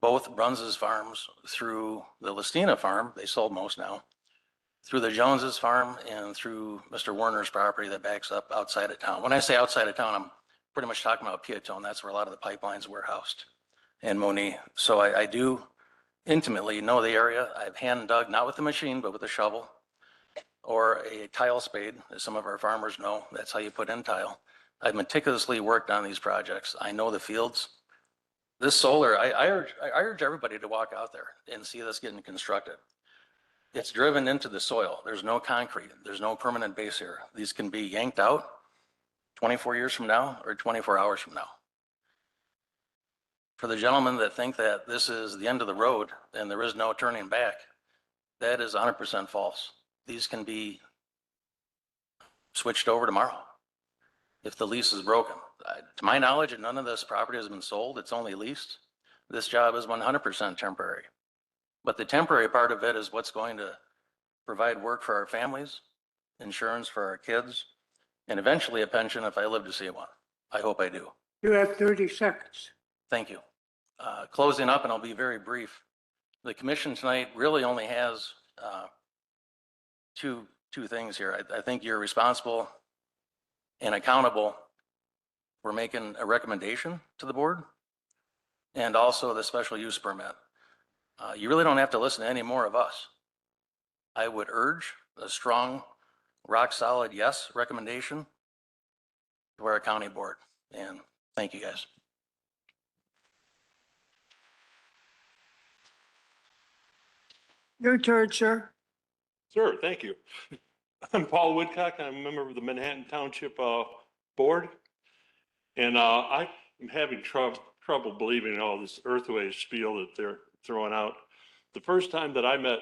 Speaker 21: both Bruns's farms, through the Listina farm, they sold most now, through the Jones's farm, and through Mr. Warner's property that backs up outside of town. When I say outside of town, I'm pretty much talking about Piatone. That's where a lot of the pipelines were housed, and Moni. So I do intimately know the area. I've hand dug, not with the machine, but with a shovel or a tile spade, as some of our farmers know. That's how you put in tile. I've meticulously worked on these projects. I know the fields. This solar, I urge everybody to walk out there and see this getting constructed. It's driven into the soil. There's no concrete. There's no permanent base here. These can be yanked out 24 years from now or 24 hours from now. For the gentlemen that think that this is the end of the road and there is no turning back, that is 100% false. These can be switched over tomorrow if the lease is broken. To my knowledge, none of this property has been sold. It's only leased. This job is 100% temporary. But the temporary part of it is what's going to provide work for our families, insurance for our kids, and eventually a pension if I live to see one. I hope I do.
Speaker 2: You have 30 seconds.
Speaker 21: Thank you. Closing up, and I'll be very brief. The commission tonight really only has two things here. I think you're responsible and accountable for making a recommendation to the board, and also the special use permit. You really don't have to listen to any more of us. I would urge a strong, rock solid yes recommendation to our county board. And thank you guys.
Speaker 2: Your turn, sir.
Speaker 1: Sir, thank you. I'm Paul Woodcock. I'm a member of the Manhattan Township Board. And I'm having trouble believing all this Earthrise spiel that they're throwing out. The first time that I met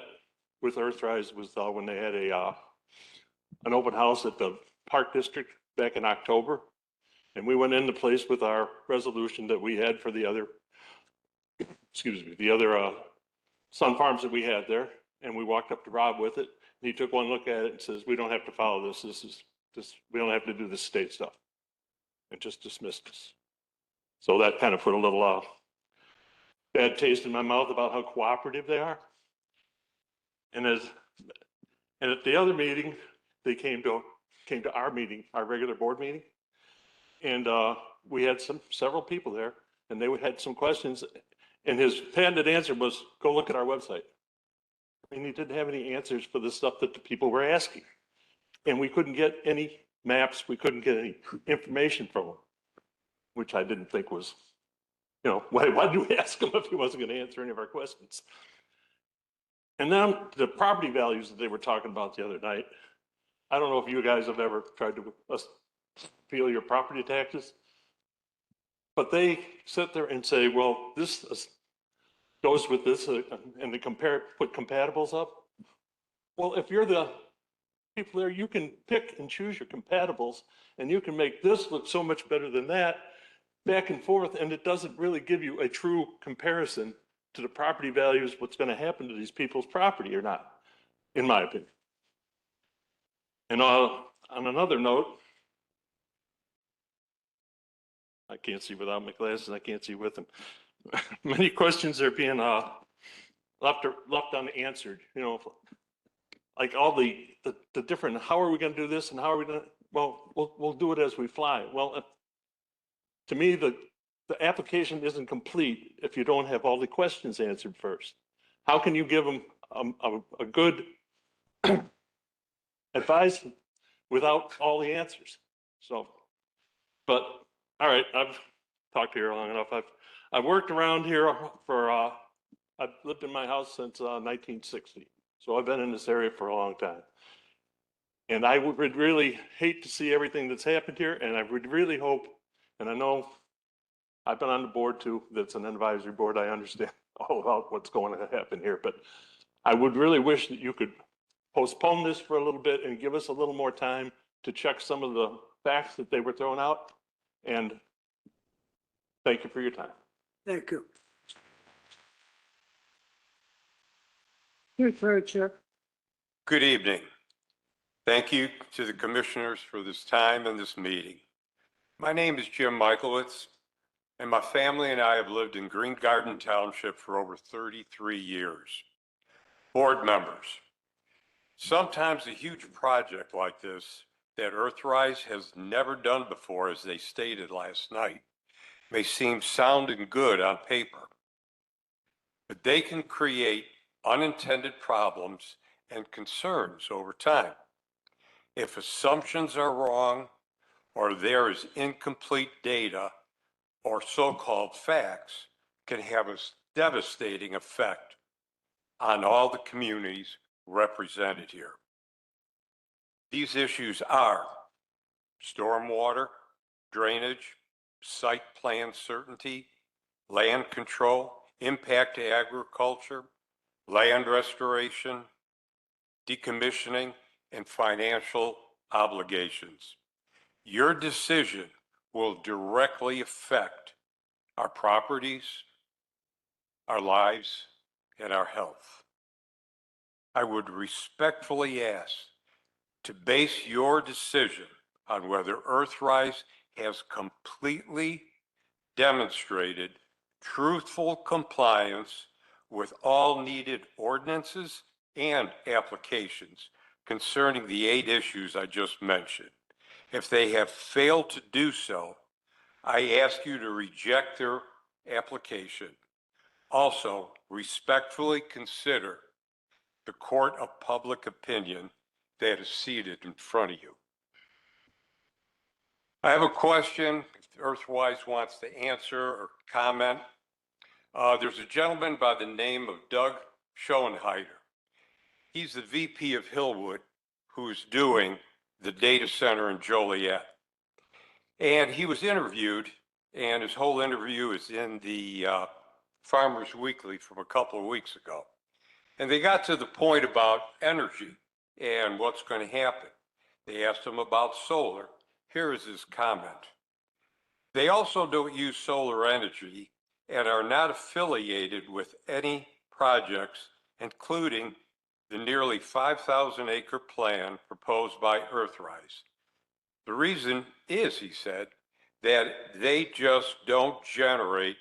Speaker 1: with Earthrise was when they had an open house at the Park District back in October. And we went into place with our resolution that we had for the other, sun farms that we had there. And we walked up to Rob with it. And he took one look at it and says, we don't have to follow this. We don't have to do this state stuff. And just dismissed us. So that kind of put a little bad taste in my mouth about how cooperative they are. And at the other meeting, they came to our meeting, our regular board meeting. And we had several people there, and they had some questions. And his patented answer was, go look at our website. And he didn't have any answers for the stuff that the people were asking. And we couldn't get any maps. We couldn't get any information from them. which I didn't think was, why did we ask him if he wasn't going to answer any of our questions? And then the property values that they were talking about the other night. I don't know if you guys have ever tried to feel your property taxes, but they sit there and say, well, this goes with this, and they put compatibles up. Well, if you're the people there, you can pick and choose your compatibles, and you can make this look so much better than that, back and forth, and it doesn't really give you a true comparison to the property values, what's going to happen to these people's property or not, in my opinion. And on another note, I can't see without my glasses, I can't see with them. Many questions are being left unanswered, like all the different, how are we going to do this and how are we going to, well, we'll do it as we fly. Well, to me, the application isn't complete if you don't have all the questions answered first. How can you give them a good advice without all the answers? So, but all right, I've talked here long enough. I've worked around here for I've lived in my house since 1960, so I've been in this area for a long time. And I would really hate to see everything that's happened here, and I would really hope, and I know I've been on the board too, that's an advisory board, I understand all about what's going to happen here, but I would really wish that you could postpone this for a little bit and give us a little more time to check some of the facts that they were throwing out. And thank you for your time.
Speaker 2: Thank you. Your third, Chair.
Speaker 5: Good evening. Thank you to the commissioners for this time and this meeting. My name is Jim Michaelitz, and my family and I have lived in Green Garden Township for over 33 years. Board members, sometimes a huge project like this that Earthrise has never done before, as they stated last night, may seem sound and good on paper, but they can create unintended problems and concerns over time. If assumptions are wrong, or there is incomplete data, or so-called facts, can have a devastating effect on all the communities represented here. These issues are stormwater, drainage, site plan certainty, land control, impact to agriculture, land restoration, decommissioning, and financial obligations. Your decision will directly affect our properties, our lives, and our health. I would respectfully ask to base your decision on whether Earthrise has completely demonstrated truthful compliance with all needed ordinances and applications concerning the 8 issues I just mentioned. If they have failed to do so, I ask you to reject their application. Also, respectfully consider the court of public opinion that is seated in front of you. I have a question, if Earthrise wants to answer or comment. There's a gentleman by the name of Doug Schoenheider. He's the VP of Hillwood, who's doing the data center in Joliet. And he was interviewed, and his whole interview is in the Farmers Weekly from a couple of weeks ago. And they got to the point about energy and what's going to happen. They asked him about solar. Here is his comment. They also don't use solar energy and are not affiliated with any projects, including the nearly 5,000 acre plan proposed by Earthrise. The reason is, he said, that they just don't generate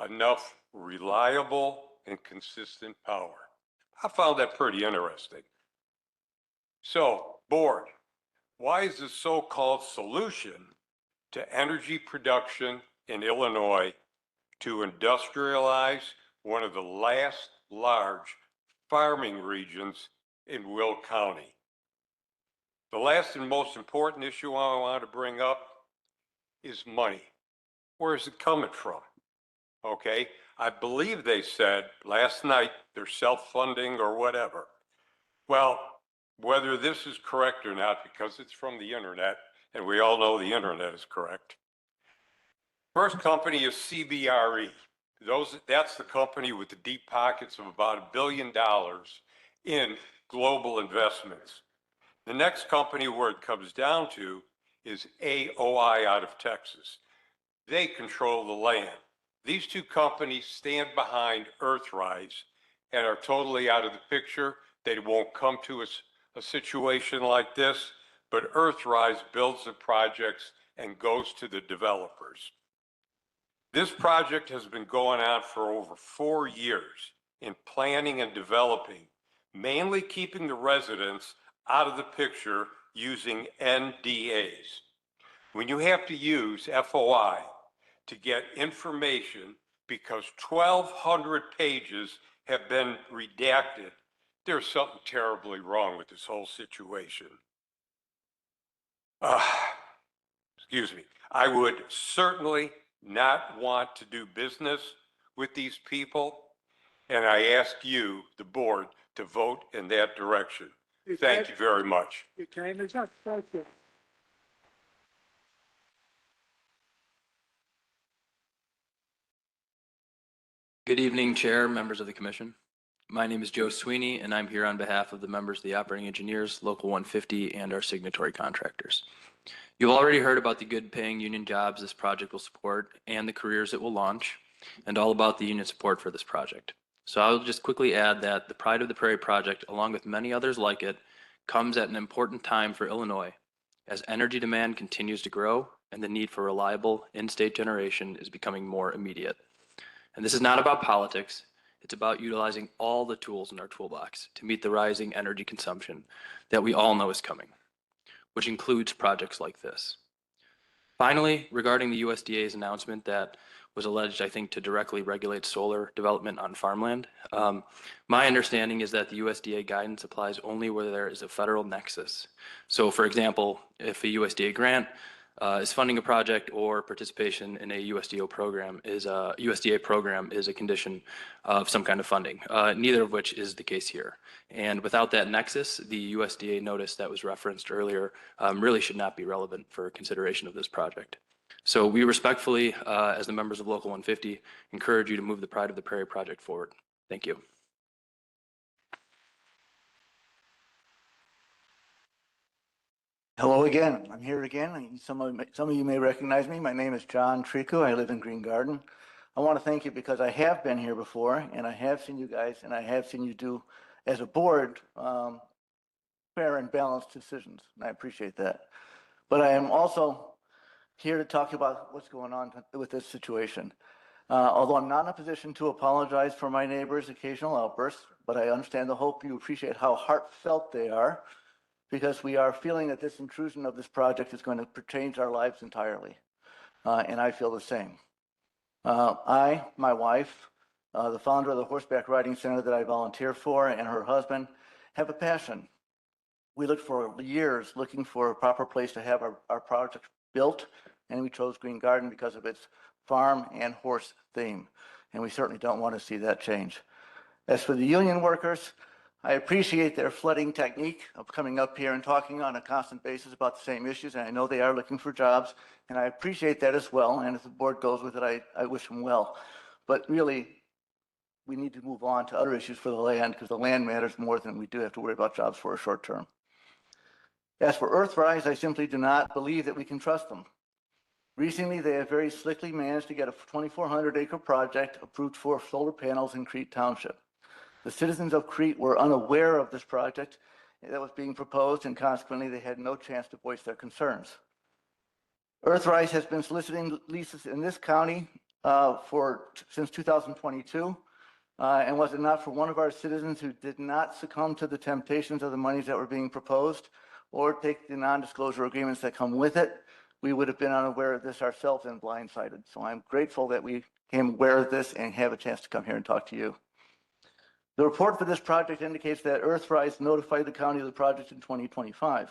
Speaker 5: enough reliable and consistent power. I found that pretty interesting. So, board, why is the so-called solution to energy production in Illinois to industrialize one of the last large farming regions in Will County? The last and most important issue I want to bring up is money. Where's it coming from? Okay, I believe they said last night they're self-funding or whatever. Well, whether this is correct or not, because it's from the internet, and we all know the internet is correct. First company is CBRE. That's the company with the deep pockets of about $1 billion in global investments. The next company where it comes down to is AOI out of Texas. They control the land. These two companies stand behind Earthrise and are totally out of the picture. They won't come to a situation like this, but Earthrise builds the projects and goes to the developers. This project has been going on for over 4 years in planning and developing, mainly keeping the residents out of the picture using NDAs. When you have to use FOI to get information because 1,200 pages have been redacted, there's something terribly wrong with this whole situation. Excuse me. I would certainly not want to do business with these people, and I ask you, the board, to vote in that direction. Thank you very much.
Speaker 2: Your time is up. Thank you.
Speaker 6: Good evening, Chair, members of the Commission. My name is Joe Sweeney, and I'm here on behalf of the members of the operating engineers, Local 150, and our signatory contractors. You've already heard about the good-paying union jobs this project will support and the careers it will launch, and all about the union support for this project. So I'll just quickly add that the Pride of the Prairie project, along with many others like it, comes at an important time for Illinois as energy demand continues to grow and the need for reliable in-state generation is becoming more immediate. And this is not about politics. It's about utilizing all the tools in our toolbox to meet the rising energy consumption that we all know is coming, which includes projects like this. Finally, regarding the USDA's announcement that was alleged, I think, to directly regulate solar development on farmland, my understanding is that the USDA guidance applies only where there is a federal nexus. So, for example, if a USDA grant is funding a project or participation in a USDA program is a condition of some kind of funding, neither of which is the case here. And without that nexus, the USDA notice that was referenced earlier really should not be relevant for consideration of this project. So we respectfully, as the members of Local 150, encourage you to move the Pride of the Prairie project forward. Thank you.
Speaker 22: Hello again. I'm here again. Some of you may recognize me. My name is John Trico. I live in Green Garden. I want to thank you because I have been here before, and I have seen you guys, and I have seen you do, as a board, fair and balanced decisions, and I appreciate that. But I am also here to talk about what's going on with this situation. Although I'm not in a position to apologize for my neighbors' occasional outbursts, but I understand the hope you appreciate how heartfelt they are, because we are feeling that this intrusion of this project is going to change our lives entirely. And I feel the same. I, my wife, the founder of the Horseback Riding Center that I volunteer for, and her husband have a passion. We looked for years looking for a proper place to have our project built, and we chose Green Garden because of its farm and horse theme. And we certainly don't want to see that change. As for the union workers, I appreciate their flooding technique of coming up here and talking on a constant basis about the same issues, and I know they are looking for jobs, and I appreciate that as well, and if the board goes with it, I wish them well. But really, we need to move on to other issues for the land, because the land matters more than we do have to worry about jobs for a short term. As for Earthrise, I simply do not believe that we can trust them. Recently, they have very slickly managed to get a 2,400-acre project approved for solar panels in Crete Township. The citizens of Crete were unaware of this project that was being proposed, and consequently, they had no chance to voice their concerns. Earthrise has been soliciting leases in this county since 2022, and was it not for one of our citizens who did not succumb to the temptations of the monies that were being proposed or take the non-disclosure agreements that come with it, we would have been unaware of this ourselves and blindsided. So I'm grateful that we became aware of this and have a chance to come here and talk to you. The report for this project indicates that Earthrise notified the county of the project in 2025.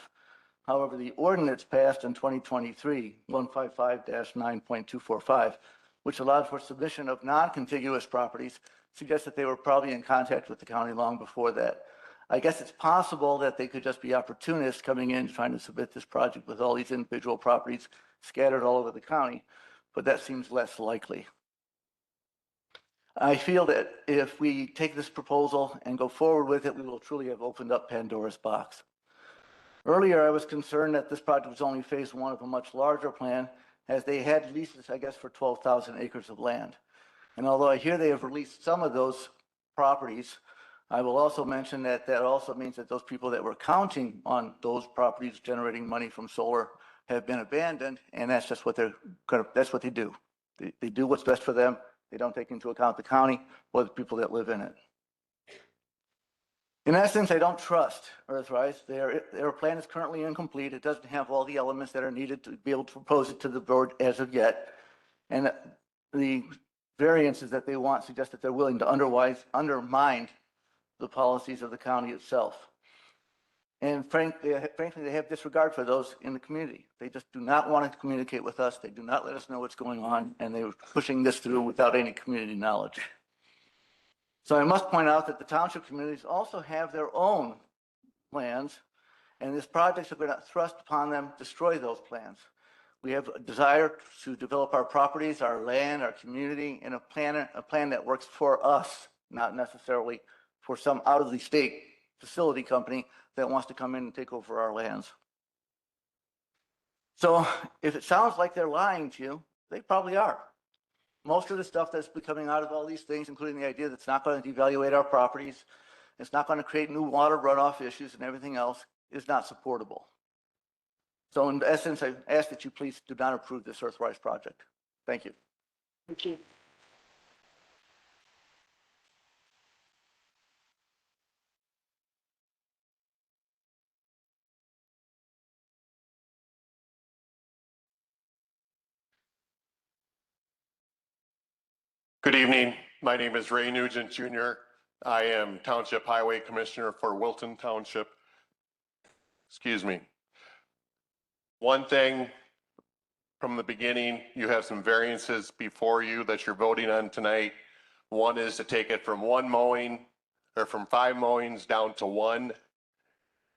Speaker 22: However, the ordinance passed in 2023, 155-9.245, which allowed for submission of non-contiguous properties, suggests that they were probably in contact with the county long before that. I guess it's possible that they could just be opportunists coming in trying to submit this project with all these individual properties scattered all over the county, but that seems less likely. I feel that if we take this proposal and go forward with it, we will truly have opened up Pandora's box. Earlier, I was concerned that this project was only phase one of a much larger plan, as they had leases, I guess, for 12,000 acres of land. And although I hear they have released some of those properties, I will also mention that that also means that those people that were counting on those properties generating money from solar have been abandoned, and that's just what that's what they do. They do what's best for them. They don't take into account the county or the people that live in it. In essence, I don't trust Earthrise. Their plan is currently incomplete. It doesn't have all the elements that are needed to be able to propose it to the board as of yet. And the variances that they want suggest that they're willing to undermine the policies of the county itself. And frankly, they have disregard for those in the community. They just do not want to communicate with us. They do not let us know what's going on, and they're pushing this through without any community knowledge. So I must point out that the township communities also have their own plans, and these projects are going to thrust upon them, destroy those plans. We have a desire to develop our properties, our land, our community, in a plan that works for us, not necessarily for some out-of-the-state facility company that wants to come in and take over our lands. So if it sounds like they're lying to you, they probably are. Most of the stuff that's coming out of all these things, including the idea that it's not going to devaluate our properties, it's not going to create new water runoff issues and everything else, is not supportable. So in essence, I ask that you please do not approve this Earthrise project. Thank you.
Speaker 11: Thank you.
Speaker 1: Good evening. My name is Ray Nugent Jr. I am Township Highway Commissioner for Wilton Township. Excuse me. One thing from the beginning, you have some variances before you that you're voting on tonight. One is to take it from one mowing or from 5 mowings down to 1.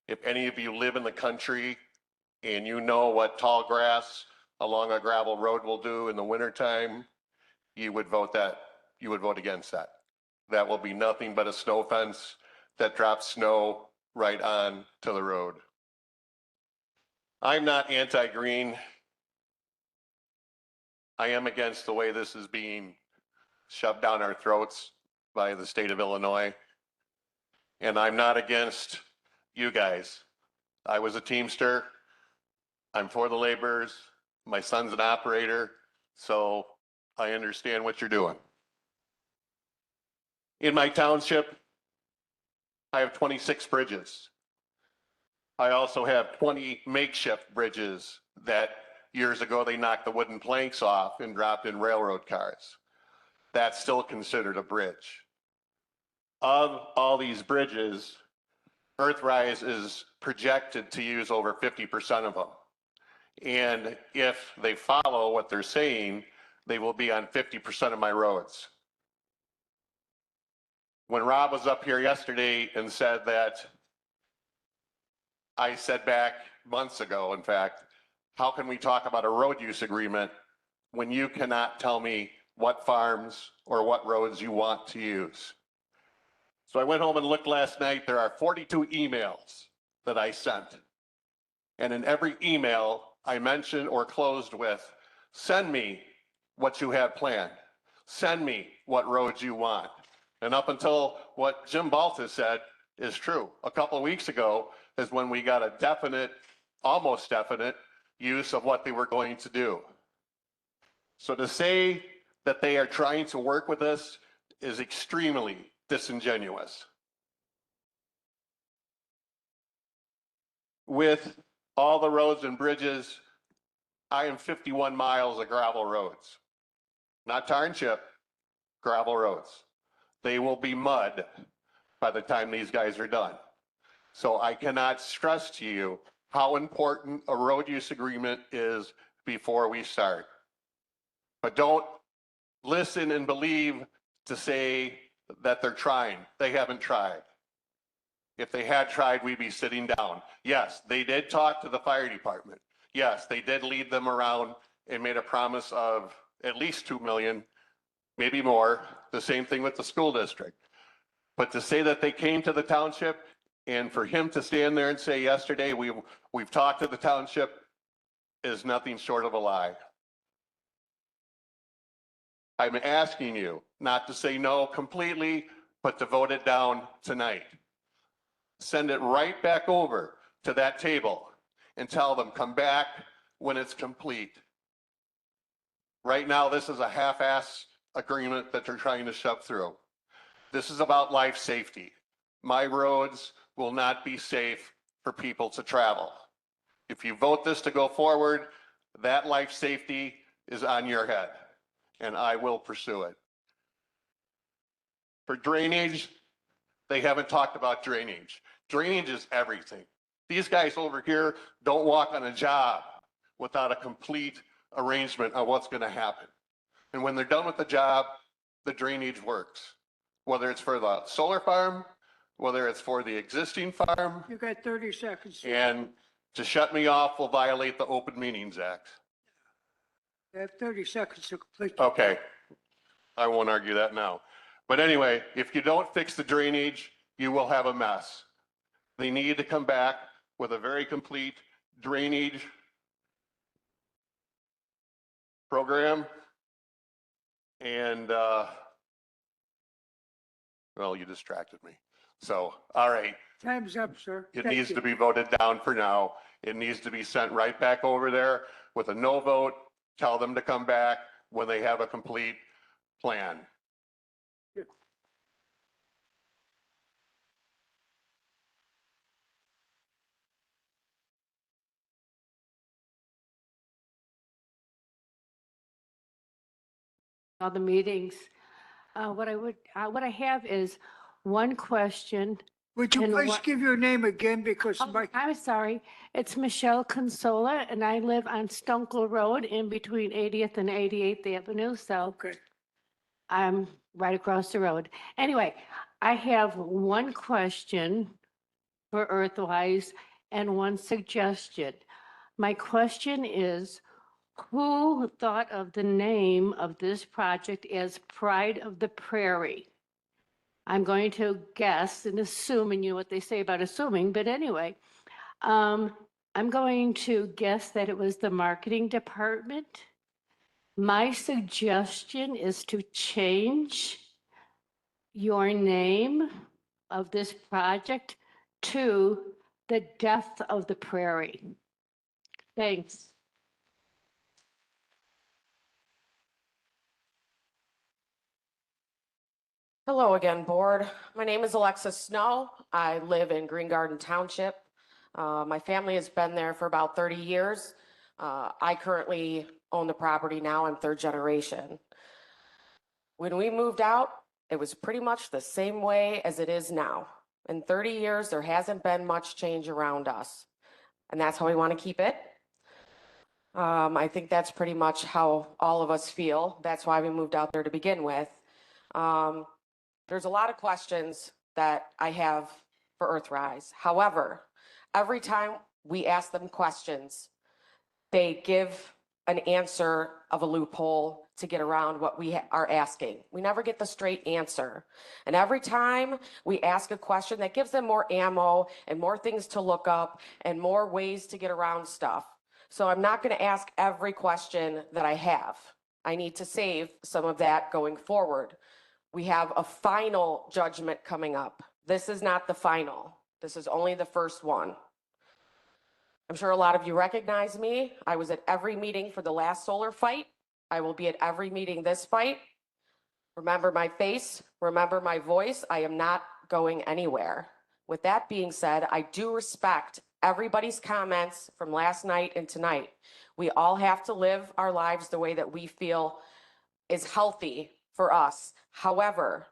Speaker 1: If any of you live in the country and you know what tall grass along a gravel road will do in the wintertime, you would vote against that. That will be nothing but a snow fence that drops snow right on to the road. I'm not anti-green. I am against the way this is being shoved down our throats by the state of Illinois. And I'm not against you guys. I was a Teamster. I'm for the laborers. My son's an operator, so I understand what you're doing. In my township, I have 26 bridges. I also have 20 makeshift bridges that years ago they knocked the wooden planks off and dropped in railroad cars. That's still considered a bridge. Of all these bridges, Earthrise is projected to use over 50% of them. And if they follow what they're saying, they will be on 50% of my roads. When Rob was up here yesterday and said that, I said back months ago, in fact, how can we talk about a road use agreement when you cannot tell me what farms or what roads you want to use? So I went home and looked last night. There are 42 emails that I sent. And in every email I mentioned or closed with, send me what you have planned. Send me what roads you want. And up until what Jim Baltus said is true. A couple of weeks ago is when we got a definite, almost definite use of what they were going to do. So to say that they are trying to work with us is extremely disingenuous. With all the roads and bridges, I am 51 miles of gravel roads. Not tar and chip, gravel roads. They will be mud by the time these guys are done. So I cannot stress to you
Speaker 7: how important a road use agreement is before we start. But don't listen and believe to say that they're trying. They haven't tried. If they had tried, we'd be sitting down. Yes, they did talk to the fire department. Yes, they did lead them around and made a promise of at least 2 million, maybe more. The same thing with the school district. But to say that they came to the township and for him to stand there and say yesterday, we've talked to the township is nothing short of a lie. I'm asking you not to say no completely, but to vote it down tonight. Send it right back over to that table and tell them, come back when it's complete. Right now, this is a half-ass agreement that they're trying to shove through. This is about life safety. My roads will not be safe for people to travel. If you vote this to go forward, that life safety is on your head, and I will pursue it. For drainage, they haven't talked about drainage. Drainage is everything. These guys over here don't walk on a job without a complete arrangement of what's going to happen. And when they're done with the job, the drainage works. Whether it's for the solar farm, whether it's for the existing farm,
Speaker 2: You got 30 seconds.
Speaker 7: and to shut me off will violate the Open Meetings Act.
Speaker 2: You have 30 seconds to complete.
Speaker 7: Okay, I won't argue that now. But anyway, if you don't fix the drainage, you will have a mess. They need to come back with a very complete drainage program. And, well, you distracted me. So, all right,
Speaker 2: Time's up, sir.
Speaker 7: it
Speaker 2: Thank
Speaker 7: needs
Speaker 2: you.
Speaker 7: to be voted down for now. It needs to be sent right back over there with a no vote. Tell them to come back when they have a complete plan.
Speaker 8: All the meetings. What I have is one question.
Speaker 2: Would you
Speaker 8: and
Speaker 2: please
Speaker 8: one-
Speaker 2: give your name again because
Speaker 8: Oh,
Speaker 2: Mike,
Speaker 8: I'm sorry. It's Michelle Consola, and I live on Stunkel Road in between 80th and 88th Avenue, so
Speaker 2: okay.
Speaker 8: I'm right across the road. Anyway, I have one question for Earthwise and one suggestion. My question is, who thought of the name of this project as Pride of the Prairie? I'm going to guess and assume, and you know what they say about assuming, but anyway, I'm going to guess that it was the marketing department. My suggestion is to change your name of this project to the Death of the Prairie. Thanks.
Speaker 23: Hello again, board. My name is Alexis Snow. I live in Green Garden Township. My family has been there for about 30 years. I currently own the property now. I'm third generation. When we moved out, it was pretty much the same way as it is now. In 30 years, there hasn't been much change around us. And that's how we want to keep it. I think that's pretty much how all of us feel. That's why we moved out there to begin with. There's a lot of questions that I have for Earthrise. However, every time we ask them questions, they give an answer of a loophole to get around what we are asking. We never get the straight answer. And every time we ask a question, that gives them more ammo and more things to look up and more ways to get around stuff. So I'm not going to ask every question that I have. I need to save some of that going forward. We have a final judgment coming up. This is not the final. This is only the first one. I'm sure a lot of you recognize me. I was at every meeting for the last solar fight. I will be at every meeting this fight. Remember my face, remember my voice. I am not going anywhere. With that being said, I do respect everybody's comments from last night and tonight. We all have to live our lives the way that we feel is healthy for us. However,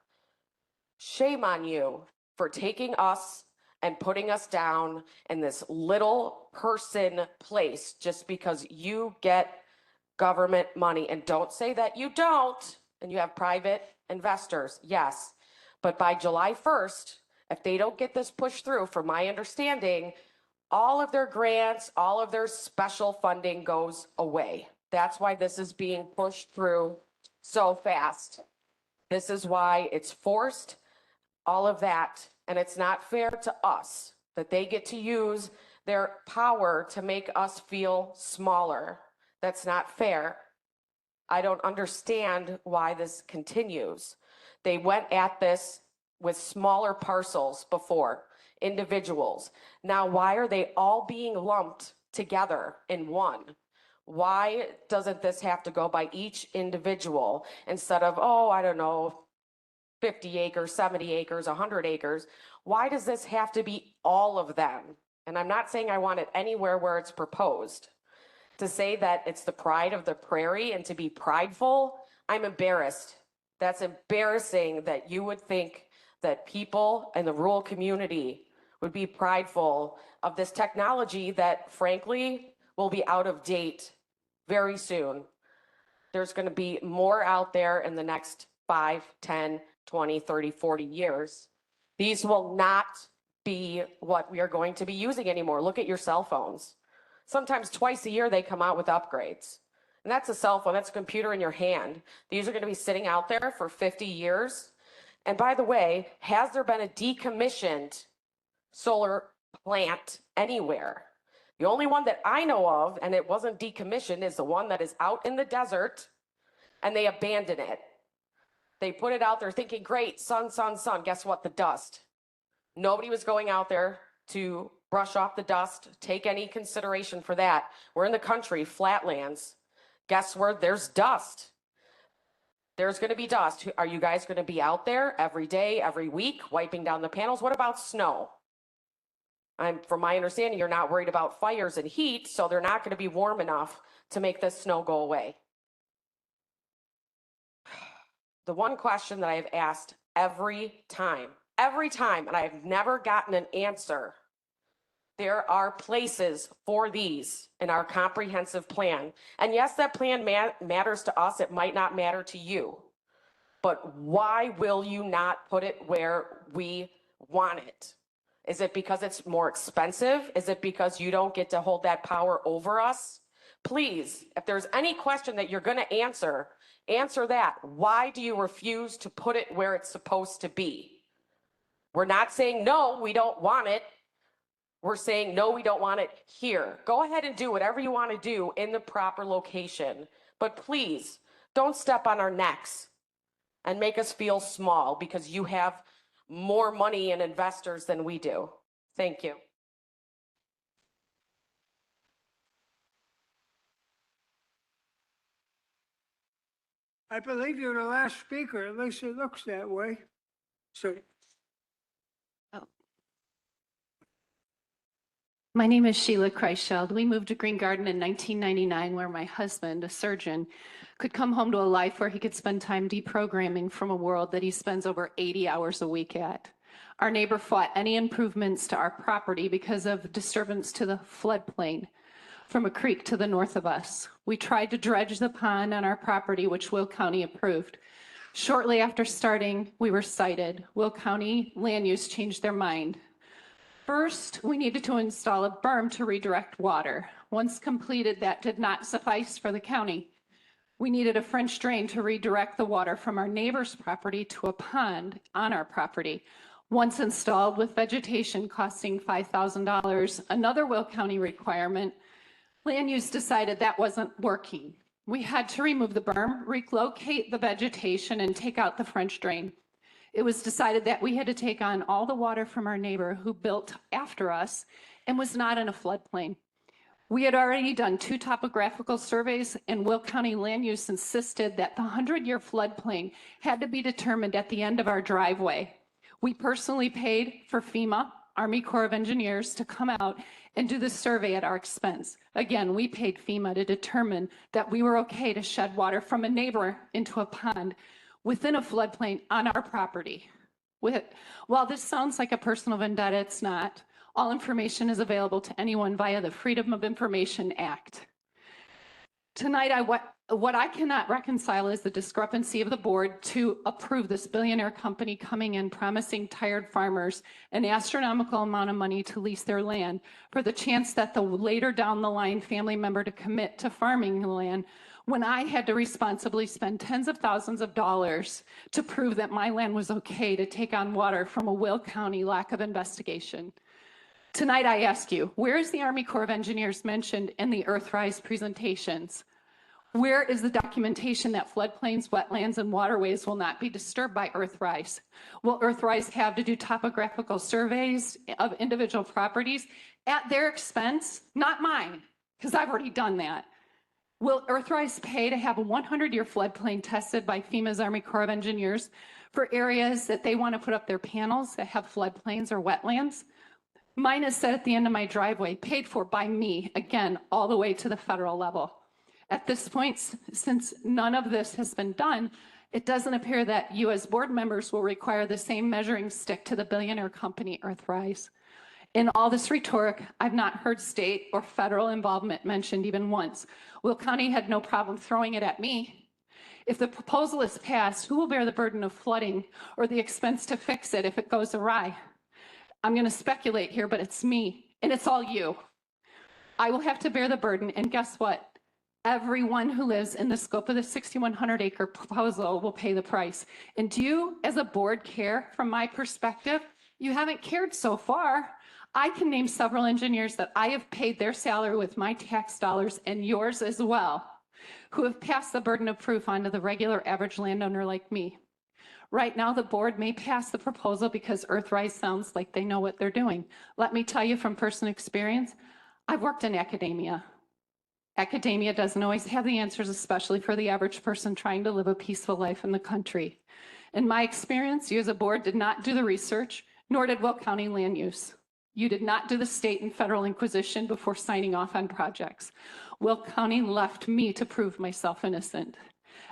Speaker 23: shame on you for taking us and putting us down in this little person place just because you get government money. And don't say that you don't, and you have private investors, yes. But by July 1st, if they don't get this pushed through, from my understanding, all of their grants, all of their special funding goes away. That's why this is being pushed through so fast. This is why it's forced, all of that. And it's not fair to us that they get to use their power to make us feel smaller. That's not fair. I don't understand why this continues. They went at this with smaller parcels before, individuals. Now, why are they all being lumped together in one? Why doesn't this have to go by each individual instead of, oh, I don't know, 50 acres, 70 acres, 100 acres? Why does this have to be all of them? And I'm not saying I want it anywhere where it's proposed. To say that it's the pride of the prairie and to be prideful, I'm embarrassed. That's embarrassing that you would think that people in the rural community would be prideful of this technology that frankly will be out of date very soon. There's going to be more out there in the next 5, 10, 20, 30, 40 years. These will not be what we are going to be using anymore. Look at your cell phones. Sometimes twice a year they come out with upgrades. And that's a cell phone, that's a computer in your hand. These are going to be sitting out there for 50 years. And by the way, has there been a decommissioned solar plant anywhere? The only one that I know of, and it wasn't decommissioned, is the one that is out in the desert, and they abandoned it. They put it out there thinking, great, sun, sun, sun. Guess what? The dust. Nobody was going out there to brush off the dust, take any consideration for that. We're in the country, flatlands. Guess where there's dust? There's going to be dust. Are you guys going to be out there every day, every week, wiping down the panels? What about snow? From my understanding, you're not worried about fires and heat, so they're not going to be warm enough to make this snow go away. The one question that I have asked every time, and I have never gotten an answer. There are places for these in our comprehensive plan. And yes, that plan matters to us. It might not matter to you. But why will you not put it where we want it? Is it because it's more expensive? Is it because you don't get to hold that power over us? Please, if there's any question that you're going to answer that. Why do you refuse to put it where it's supposed to be? We're not saying, no, we don't want it. We're saying, no, we don't want it here. Go ahead and do whatever you want to do in the proper location. But please, don't step on our necks and make us feel small because you have more money and investors than we do. Thank you.
Speaker 2: I believe you're the last speaker, at least it looks that way. So,
Speaker 3: my name is Sheila Kreischild. We moved to Green Garden in 1999, where my husband, a surgeon, could come home to a life where he could spend time deprogramming from a world that he spends over 80 hours a week at. Our neighbor fought any improvements to our property because of disturbance to the floodplain from a creek to the north of us. We tried to dredge the pond on our property, which Will County approved. Shortly after starting, we were cited. Will County land use changed their mind. First, we needed to install a berm to redirect water. Once completed, that did not suffice for the county. We needed a French drain to redirect the water from our neighbor's property to a pond on our property. Once installed with vegetation costing $5,000, another Will County requirement, land use decided that wasn't working. We had to remove the berm, relocate the vegetation, and take out the French drain. It was decided that we had to take on all the water from our neighbor who built after us and was not in a floodplain. We had already done 2 topographical surveys, and Will County Land Use insisted that the 100-year floodplain had to be determined at the end of our driveway. We personally paid for FEMA, Army Corps of Engineers, to come out and do the survey at our expense. Again, we paid FEMA to determine that we were okay to shed water from a neighbor into a pond within a floodplain on our property. While this sounds like a personal vendetta, it's not. All information is available to anyone via the Freedom of Information Act. Tonight, what I cannot reconcile is the discrepancy of the board to approve this billionaire company coming in promising tired farmers an astronomical amount of money to lease their land for the chance that the later down the line family member to commit to farming the land, when I had to responsibly spend tens of thousands of dollars to prove that my land was okay to take on water from a Will County lack of investigation. Tonight, I ask you, where is the Army Corps of Engineers mentioned in the Earthrise presentations? Where is the documentation that floodplains, wetlands, and waterways will not be disturbed by Earthrise? Will Earthrise have to do topographical surveys of individual properties at their expense? Not mine, because I've already done that. Will Earthrise pay to have a 100-year floodplain tested by FEMA's Army Corps of Engineers for areas that they want to put up their panels that have floodplains or wetlands? Mine is set at the end of my driveway, paid for by me, again, all the way to the federal level. At this point, since none of this has been done, it doesn't appear that you as board members will require the same measuring stick to the billionaire company Earthrise. In all this rhetoric, I've not heard state or federal involvement mentioned even once. Will County had no problem throwing it at me. If the proposal is passed, who will bear the burden of flooding or the expense to fix it if it goes awry? I'm going to speculate here, but it's me, and it's all you. I will have to bear the burden, and guess what? Everyone who lives in the scope of the 6,100-acre proposal will pay the price. And do you, as a board, care from my perspective? You haven't cared so far. I can name several engineers that I have paid their salary with my tax dollars and yours as well, who have passed the burden of proof onto the regular average landowner like me. Right now, the board may pass the proposal because Earthrise sounds like they know what they're doing. Let me tell you from personal experience, I've worked in academia. Academia doesn't always have the answers, especially for the average person trying to live a peaceful life in the country. In my experience, you as a board did not do the research, nor did Will County Land Use. You did not do the state and federal inquisition before signing off on projects. Will County left me to prove myself innocent.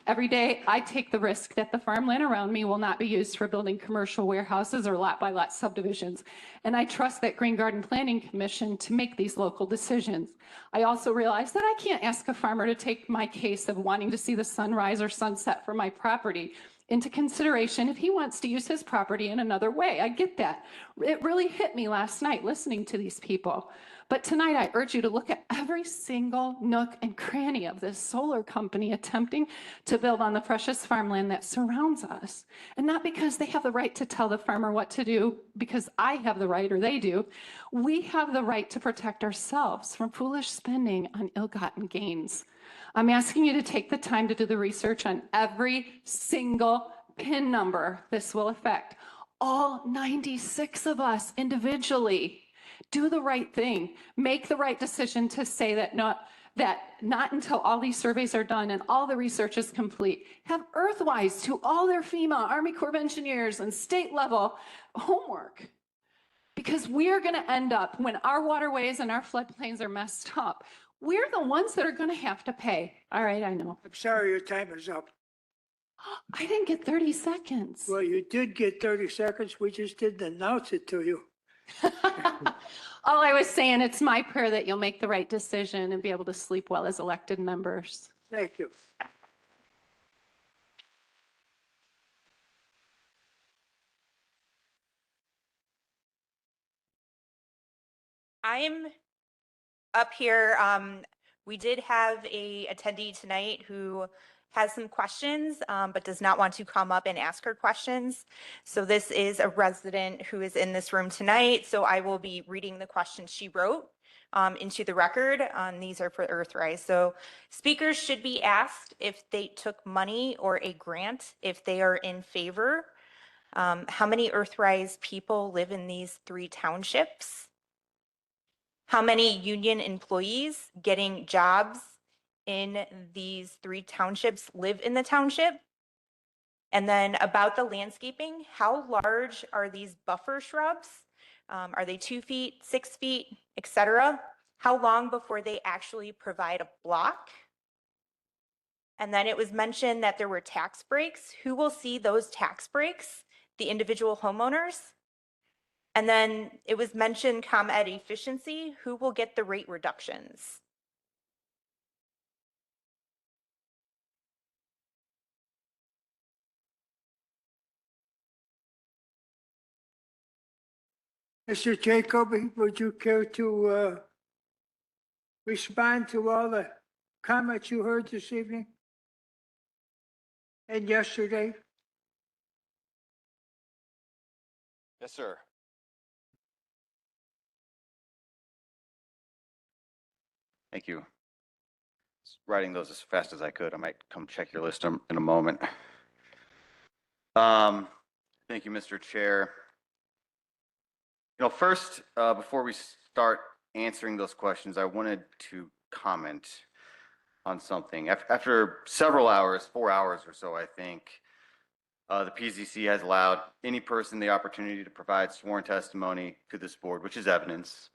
Speaker 3: Every day, I take the risk that the farmland around me will not be used for building commercial warehouses or lot-by-lot subdivisions, and I trust that Green Garden Planning Commission to make these local decisions. I also realize that I can't ask a farmer to take my case of wanting to see the sunrise or sunset from my property into consideration if he wants to use his property in another way. I get that. It really hit me last night listening to these people. But tonight, I urge you to look at every single nook and cranny of this solar company attempting to build on the precious farmland that surrounds us. And not because they have the right to tell the farmer what to do, because I have the right or they do. We have the right to protect ourselves from foolish spending on ill-gotten gains. I'm asking you to take the time to do the research on every single PIN number this will affect. All 96 of us individually. Do the right thing. Make the right decision to say that not until all these surveys are done and all the research is complete. Have Earthwise to all their FEMA, Army Corps of Engineers, and state level homework. Because we're going to end up, when our waterways and our floodplains are messed up, we're the ones that are going to have to pay. All right, I know.
Speaker 2: I'm sorry, your time is up.
Speaker 3: I didn't get 30 seconds.
Speaker 2: Well, you did get 30 seconds. We just didn't announce it to you.
Speaker 3: All I was saying, it's my prayer that you'll make the right decision and be able to sleep well as elected members.
Speaker 2: Thank you.
Speaker 9: I'm up here. We did have a attendee tonight who has some questions, but does not want to come up and ask her questions. So this is a resident who is in this room tonight. So I will be reading the questions she wrote into the record. These are for Earthrise. So speakers should be asked if they took money or a grant, if they are in favor. How many Earthrise people live in these 3 townships? How many union employees getting jobs in these 3 townships live in the township? And then about the landscaping, how large are these buffer shrubs? Are they 2 feet, 6 feet, etc.? How long before they actually provide a block? And then it was mentioned that there were tax breaks. Who will see those tax breaks? the individual homeowners? And then it was mentioned ComEd efficiency, who will get the rate reductions?
Speaker 2: Mr. Jacoby, would you care to respond to all the comments you heard this evening and yesterday?
Speaker 10: Yes, sir. Thank you. Just writing those as fast as I could. I might come check your list in a moment. Thank you, Mr. Chair. First, before we start answering those questions, I wanted to comment on something. After several hours, 4 hours or so, I think, the PZC has allowed any person the opportunity to provide sworn testimony to this board, which is evidence.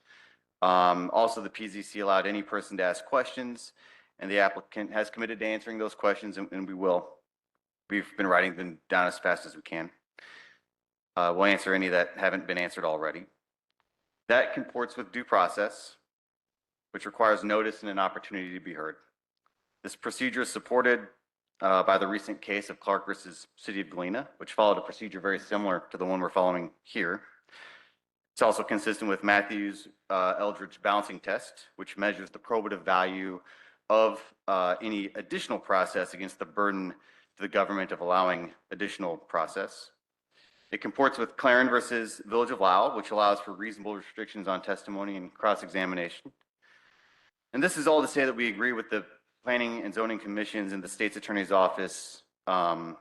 Speaker 10: Also, the PZC allowed any person to ask questions, and the applicant has committed to answering those questions, and we will. We've been writing them down as fast as we can. We'll answer any that haven't been answered already. That comports with due process, which requires notice and an opportunity to be heard. This procedure is supported by the recent case of Clark versus City of Galena, which followed a procedure very similar to the one we're following here. It's also consistent with Matthews Eldridge balancing test, which measures the probative value of any additional process against the burden to the government of allowing additional process. It comports with Claren versus Village of Lowell, which allows for reasonable restrictions on testimony and cross-examination. And this is all to say that we agree with the Planning and Zoning Commissions and the State's Attorney's Office that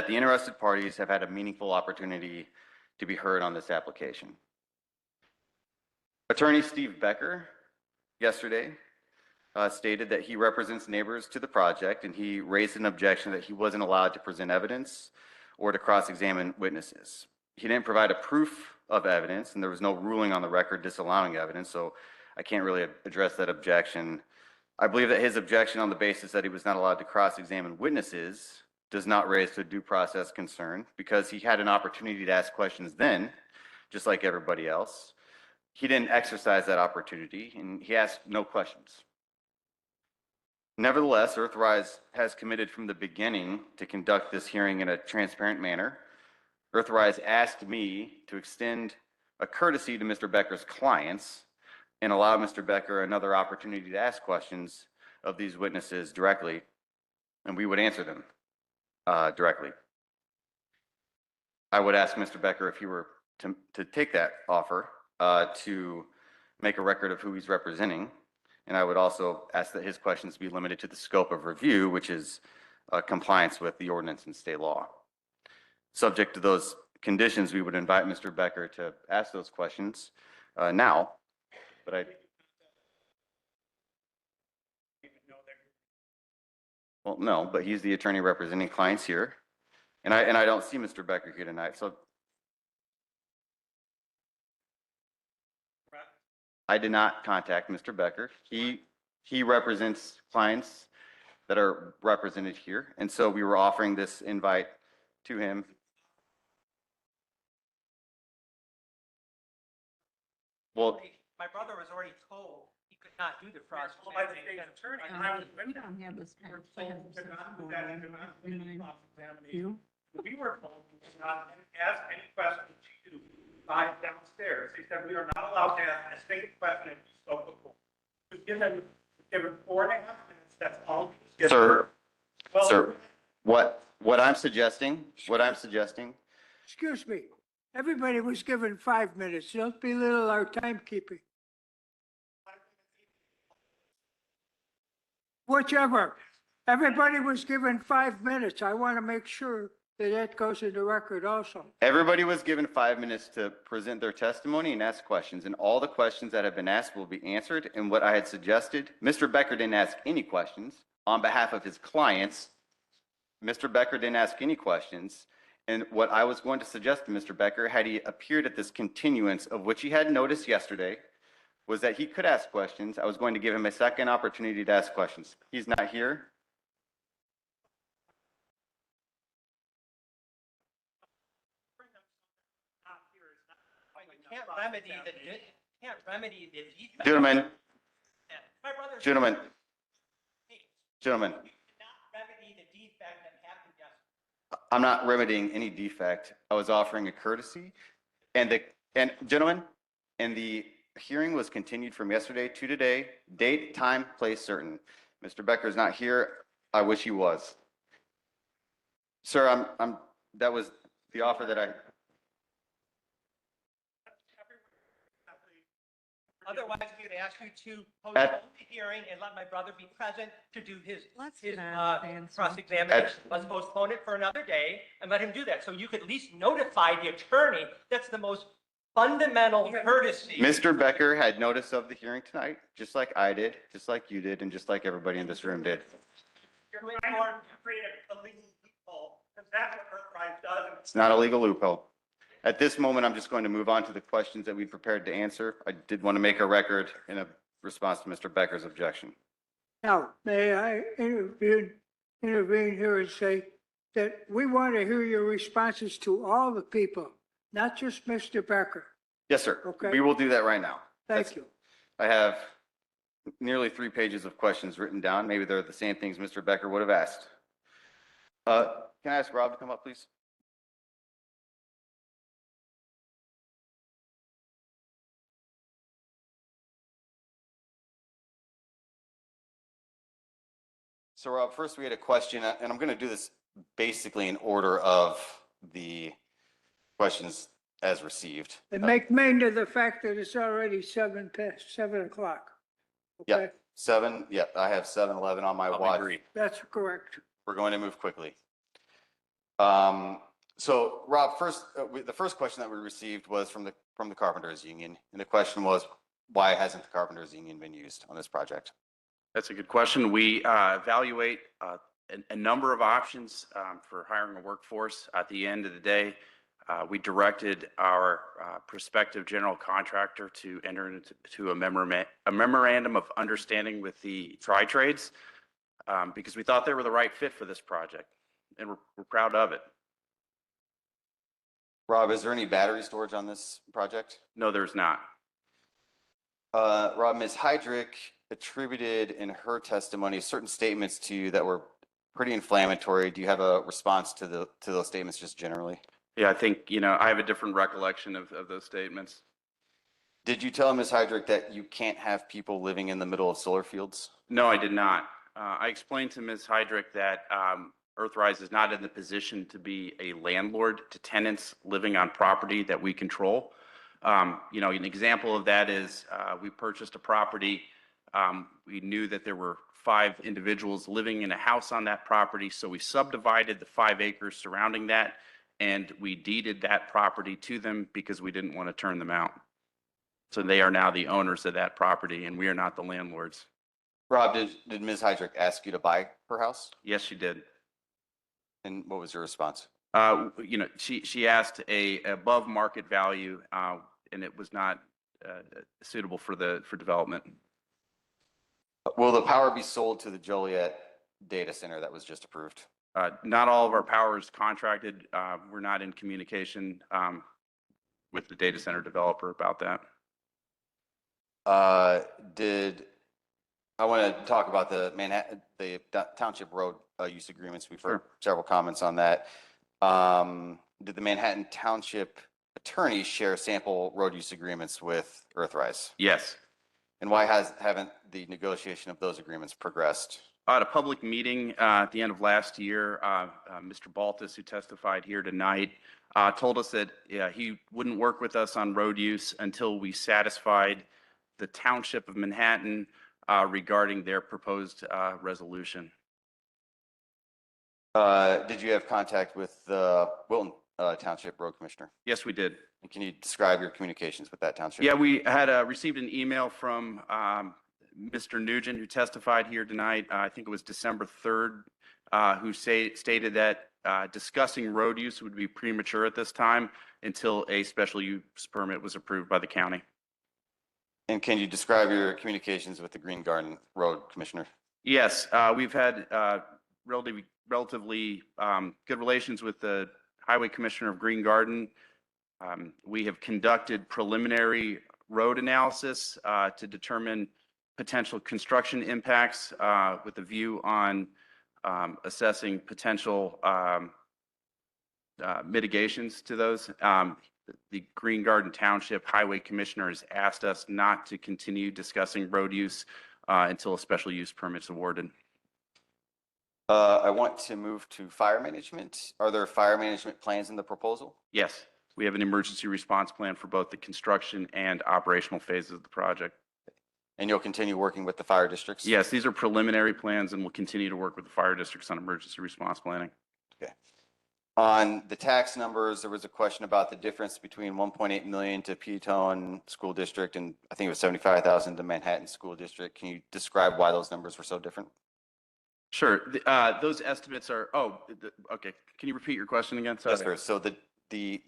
Speaker 10: the interested parties have had a meaningful opportunity to be heard on this application. Attorney Steve Becker yesterday stated that he represents neighbors to the project, and he raised an objection that he wasn't allowed to present evidence or to cross-examine witnesses. He didn't provide a proof of evidence, and there was no ruling on the record disallowing evidence, so I can't really address that objection. I believe that his objection on the basis that he was not allowed to cross-examine witnesses does not raise to a due process concern, because he had an opportunity to ask questions then, just like everybody else. He didn't exercise that opportunity, and he asked no questions. Nevertheless, Earthrise has committed from the beginning to conduct this hearing in a transparent manner. Earthrise asked me to extend a courtesy to Mr. Becker's clients and allow Mr. Becker another opportunity to ask questions of these witnesses directly, and we would answer them directly. I would ask Mr. Becker if he were to take that offer to make a record of who he's representing. And I would also ask that his questions be limited to the scope of review, which is compliance with the ordinance and state law. Subject to those conditions, we would invite Mr. Becker to ask those questions now. But well, no, but he's the attorney representing clients here. And I don't see Mr. Becker here tonight. So I did not contact Mr. Becker. He represents clients that are represented here. And so we were offering this invite to him. Well,
Speaker 13: my brother was already told he could not do the cross.
Speaker 14: We don't have this kind of plan.
Speaker 13: We were told we could not ask any questions to you by downstairs. They said we are not allowed to ask a single question if you spoke before. We've given 4.5 minutes, that's all.
Speaker 10: Sir,
Speaker 13: Well,
Speaker 10: sir, what I'm suggesting.
Speaker 2: Excuse me, everybody was given 5 minutes. Don't belittle our timekeeping. Whichever. Everybody was given 5 minutes. I want to make sure that that goes in the record also.
Speaker 10: Everybody was given 5 minutes to present their testimony and ask questions, and all the questions that have been asked will be answered. And what I had suggested, Mr. Becker didn't ask any questions on behalf of his clients. Mr. Becker didn't ask any questions. And what I was going to suggest to Mr. Becker, had he appeared at this continuance of which he had noticed yesterday, was that he could ask questions. I was going to give him a second opportunity to ask questions. He's not here.
Speaker 13: remedy the, can't remedy the defect.
Speaker 10: Gentlemen,
Speaker 13: My brother's.
Speaker 10: gentlemen, gentlemen,
Speaker 13: Remedy the defect that happened yesterday.
Speaker 10: I'm not remedying any defect. I was offering a courtesy. And gentlemen, and the hearing was continued from yesterday to today, date, time, place certain. Mr. Becker is not here. I wish he was. Sir, that was the offer that I,
Speaker 13: Otherwise, we would ask you to
Speaker 10: At-
Speaker 13: postpone the hearing and let my brother be present to do his
Speaker 14: not answer.
Speaker 13: cross-examination. Let's postpone it for another day and let him do that. So you could at least notify the attorney. That's the most fundamental courtesy.
Speaker 10: Mr. Becker had notice of the hearing tonight, just like I did, just like you did, and just like everybody in this room did.
Speaker 13: You're trying to create a legal loophole, because that's what Earthrise does.
Speaker 10: It's not a legal loophole. At this moment, I'm just going to move on to the questions that we prepared to answer. I did want to make a record in a response to Mr. Becker's objection.
Speaker 2: Now, may I intervene here and say that we want to hear your responses to all the people, not just Mr. Becker.
Speaker 10: Yes, sir.
Speaker 2: Okay.
Speaker 10: We will do that right now.
Speaker 2: Thank you.
Speaker 10: I have nearly 3 pages of questions written down. Maybe they're the same things Mr. Becker would have asked. Can I ask Rob to come up, please? So Rob, first we had a question, and I'm going to do this basically in order of the questions as received.
Speaker 2: And make mention of the fact that it's already 7:07.
Speaker 10: Yeah,
Speaker 2: Okay,
Speaker 10: 7, yeah, I have 7:11 on my watch.
Speaker 2: that's correct.
Speaker 10: We're going to move quickly. So Rob, the first question that we received was from the Carpenters Union. And the question was, why hasn't the Carpenters Union been used on this project?
Speaker 4: That's a good question. We evaluate a number of options for hiring a workforce. At the end of the day, we directed our prospective general contractor to enter into a memorandum of understanding with the tri-trades because we thought they were the right fit for this project, and we're proud of it.
Speaker 10: Rob, is there any battery storage on this project?
Speaker 4: No, there's not.
Speaker 10: Rob, Ms. Heydrich attributed in her testimony certain statements to you that were pretty inflammatory. Do you have a response to those statements just generally?
Speaker 4: Yeah, I think, I have a different recollection of those statements.
Speaker 10: Did you tell Ms. Heydrich that you can't have people living in the middle of solar fields?
Speaker 4: No, I did not. I explained to Ms. Heydrich that Earthrise is not in the position to be a landlord to tenants living on property that we control. An example of that is we purchased a property. We knew that there were 5 individuals living in a house on that property, so we subdivided the 5 acres surrounding that, and we deeded that property to them because we didn't want to turn them out. So they are now the owners of that property, and we are not the landlords.
Speaker 10: Rob, did Ms. Heydrich ask you to buy her house?
Speaker 4: Yes, she did.
Speaker 10: And what was your response?
Speaker 4: She asked a above market value, and it was not suitable for development.
Speaker 10: Will the power be sold to the Joliet data center that was just approved?
Speaker 4: Not all of our power is contracted. We're not in communication with the data center developer about that.
Speaker 10: I want to talk about the Township Road use agreements. We've heard several comments on that. Did the Manhattan Township attorneys share sample road use agreements with Earthrise?
Speaker 4: Yes.
Speaker 10: And why haven't the negotiation of those agreements progressed?
Speaker 4: At a public meeting at the end of last year, Mr. Baltus, who testified here tonight, told us that he wouldn't work with us on road use until we satisfied the Township of Manhattan regarding their proposed resolution.
Speaker 10: Did you have contact with the Wilton Township Road Commissioner?
Speaker 4: Yes, we did.
Speaker 10: And can you describe your communications with that township?
Speaker 4: Yeah, we had received an email from Mr. Nugent, who testified here tonight. I think it was December 3rd, who stated that discussing road use would be premature at this time until a special use permit was approved by the county.
Speaker 10: And can you describe your communications with the Green Garden Road Commissioner?
Speaker 4: Yes, we've had relatively good relations with the Highway Commissioner of Green Garden. We have conducted preliminary road analysis to determine potential construction impacts with a view on assessing potential mitigations to those. The Green Garden Township Highway Commissioner has asked us not to continue discussing road use until a special use permit is awarded.
Speaker 10: I want to move to fire management. Are there fire management plans in the proposal?
Speaker 4: Yes, we have an emergency response plan for both the construction and operational phases of the project.
Speaker 10: And you'll continue working with the fire districts?
Speaker 4: Yes, these are preliminary plans and we'll continue to work with the fire districts on emergency response planning.
Speaker 10: Okay. On the tax numbers, there was a question about the difference between 1.8 million to Peatone School District and I think it was 75,000 to Manhattan School District. Can you describe why those numbers were so different?
Speaker 4: Sure. Those estimates are, okay. Can you repeat your question again? Sorry.
Speaker 10: Yes, sir. So the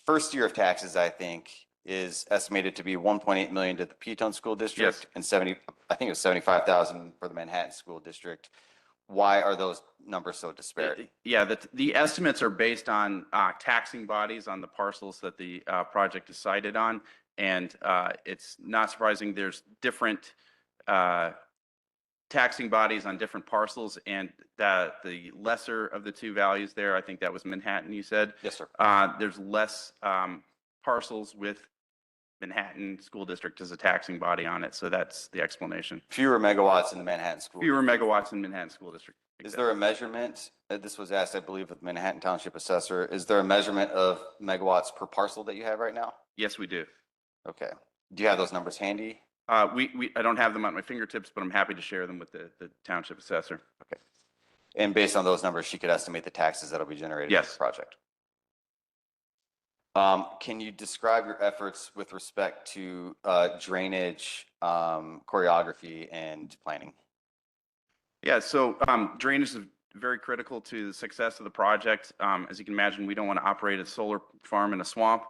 Speaker 10: first year of taxes, I think, is estimated to be 1.8 million to the Peatone School District and I think it was 75,000 for the Manhattan School District. Why are those numbers so disparate?
Speaker 4: Yeah, the estimates are based on taxing bodies on the parcels that the project is sited on. And it's not surprising there's different taxing bodies on different parcels, and that the lesser of the two values there, I think that was Manhattan, you said?
Speaker 10: Yes, sir.
Speaker 4: There's less parcels with Manhattan School District as a taxing body on it, so that's the explanation.
Speaker 10: Fewer megawatts in the Manhattan School
Speaker 4: Fewer megawatts in Manhattan School District.
Speaker 10: Is there a measurement? This was asked, I believe, with Manhattan Township Assessor. Is there a measurement of megawatts per parcel that you have right now?
Speaker 4: Yes, we do.
Speaker 10: Okay. Do you have those numbers handy?
Speaker 4: I don't have them at my fingertips, but I'm happy to share them with the Township Assessor.
Speaker 10: Okay. And based on those numbers, she could estimate the taxes that'll be generated in this project. Can you describe your efforts with respect to drainage, choreography, and planning?
Speaker 4: Yeah, so drainage is very critical to the success of the project. As you can imagine, we don't want to operate a solar farm in a swamp.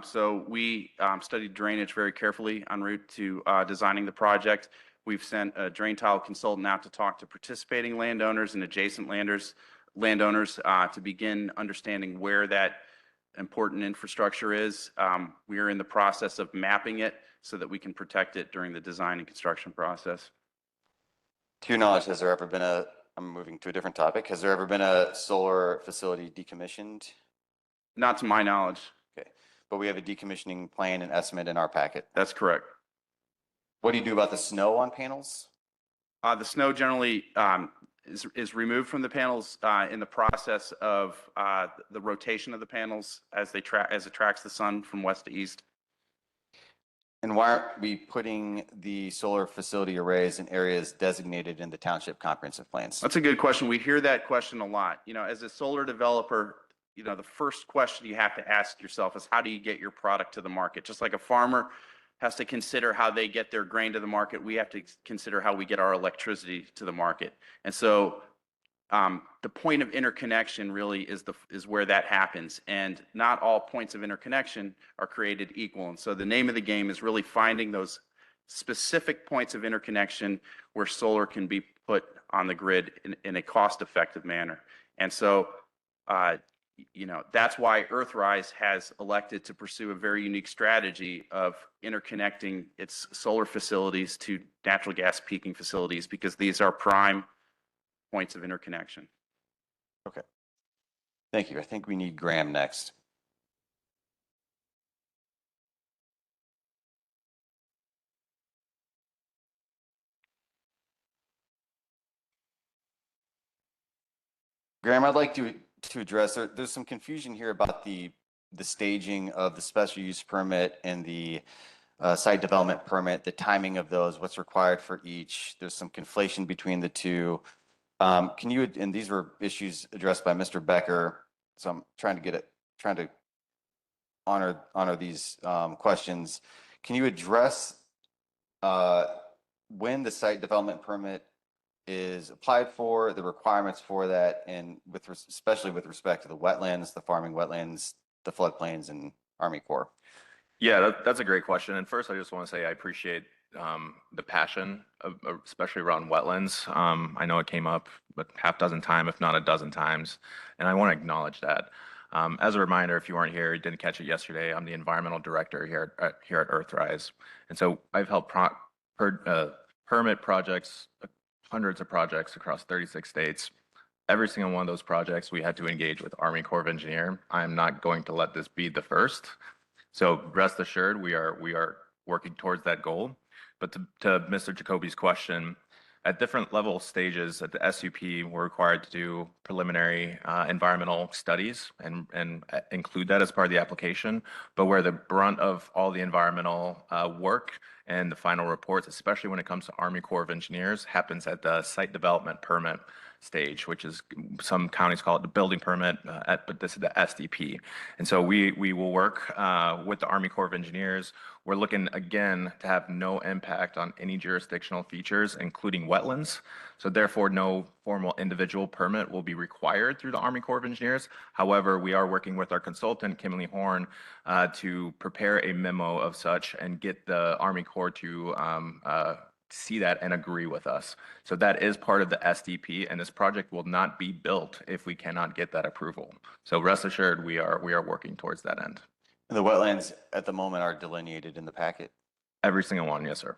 Speaker 4: So we studied drainage very carefully en route to designing the project. We've sent a drain tile consultant out to talk to participating landowners and adjacent landowners to begin understanding where that important infrastructure is. We are in the process of mapping it so that we can protect it during the design and construction process.
Speaker 10: To your knowledge, has there ever been I'm moving to a different topic, has there ever been a solar facility decommissioned?
Speaker 4: Not to my knowledge.
Speaker 10: Okay, but we have a decommissioning plan and estimate in our packet.
Speaker 4: That's correct.
Speaker 10: What do you do about the snow on panels?
Speaker 4: The snow generally is removed from the panels in the process of the rotation of the panels as it tracks the sun from west to east.
Speaker 10: And why aren't we putting the solar facility arrays in areas designated in the township comprehensive plans?
Speaker 4: That's a good question. We hear that question a lot. You know, as a solar developer, you know, the first question you have to ask yourself is how do you get your product to the market? Just like a farmer has to consider how they get their grain to the market, we have to consider how we get our electricity to the market. And so the point of interconnection really is where that happens. And not all points of interconnection are created equal. And so the name of the game is really finding those specific points of interconnection where solar can be put on the grid in a cost-effective manner. And so, you know, that's why Earthrise has elected to pursue a very unique strategy of interconnecting its solar facilities to natural gas peaking facilities, because these are prime points of interconnection.
Speaker 10: Okay. Thank you. I think we need Graham next. Graham, I'd like to address, there's some confusion here about the staging of the special use permit and the site development permit, the timing of those, what's required for each. There's some conflation between the two. Can you, and these were issues addressed by Mr. Becker, so I'm trying to honor these questions. Can you address when the site development permit is applied for, the requirements for that, and especially with respect to the wetlands, the farming wetlands, the floodplains, and Army Corps?
Speaker 15: Yeah, that's a great question. And first, I just want to say I appreciate the passion, especially around wetlands. I know it came up a half dozen times, if not a dozen times, and I want to acknowledge that. As a reminder, if you weren't here, you didn't catch it yesterday, I'm the environmental director here at Earthrise. And so I've helped permit projects, hundreds of projects across 36 states. Every single one of those projects, we had to engage with Army Corps of Engineer. I'm not going to let this be the first. So rest assured, we are working towards that goal. But to Mr. Jacoby's question, at different level stages at the SUP, we're required to do preliminary environmental studies and include that as part of the application. But where the brunt of all the environmental work and the final reports, especially when it comes to Army Corps of Engineers, happens at the site development permit stage, which is some counties call it the building permit, but this is the SDP. And so we will work with the Army Corps of Engineers. We're looking again to have no impact on any jurisdictional features, including wetlands. So therefore, no formal individual permit will be required through the Army Corps of Engineers. However, we are working with our consultant, Kimberly Horn, to prepare a memo of such and get the Army Corps to see that and agree with us. So that is part of the SDP, and this project will not be built if we cannot get that approval. So rest assured, we are working towards that end.
Speaker 10: And the wetlands at the moment are delineated in the packet?
Speaker 15: Every single one, yes, sir.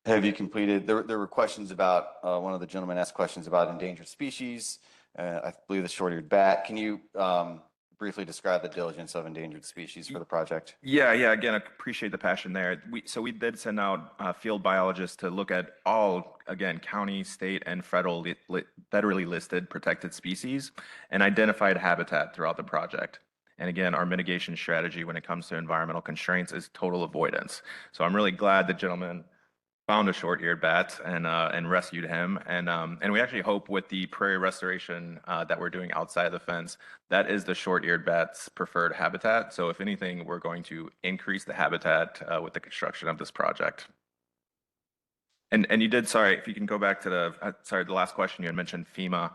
Speaker 10: Have you completed, there were questions about, one of the gentlemen asked questions about endangered species. I believe the short-eared bat. Can you briefly describe the diligence of endangered species for the project?
Speaker 15: Yeah. Again, I appreciate the passion there. We did send out field biologists to look at all, again, county, state, and federally listed protected species and identified habitat throughout the project. And again, our mitigation strategy when it comes to environmental constraints is total avoidance. So I'm really glad the gentleman found a short-eared bat and rescued him. And we actually hope with the prairie restoration that we're doing outside of the fence, that is the short-eared bat's preferred habitat. So if anything, we're going to increase the habitat with the construction of this project. And you did, sorry, if you can go back to the last question you had mentioned, FEMA.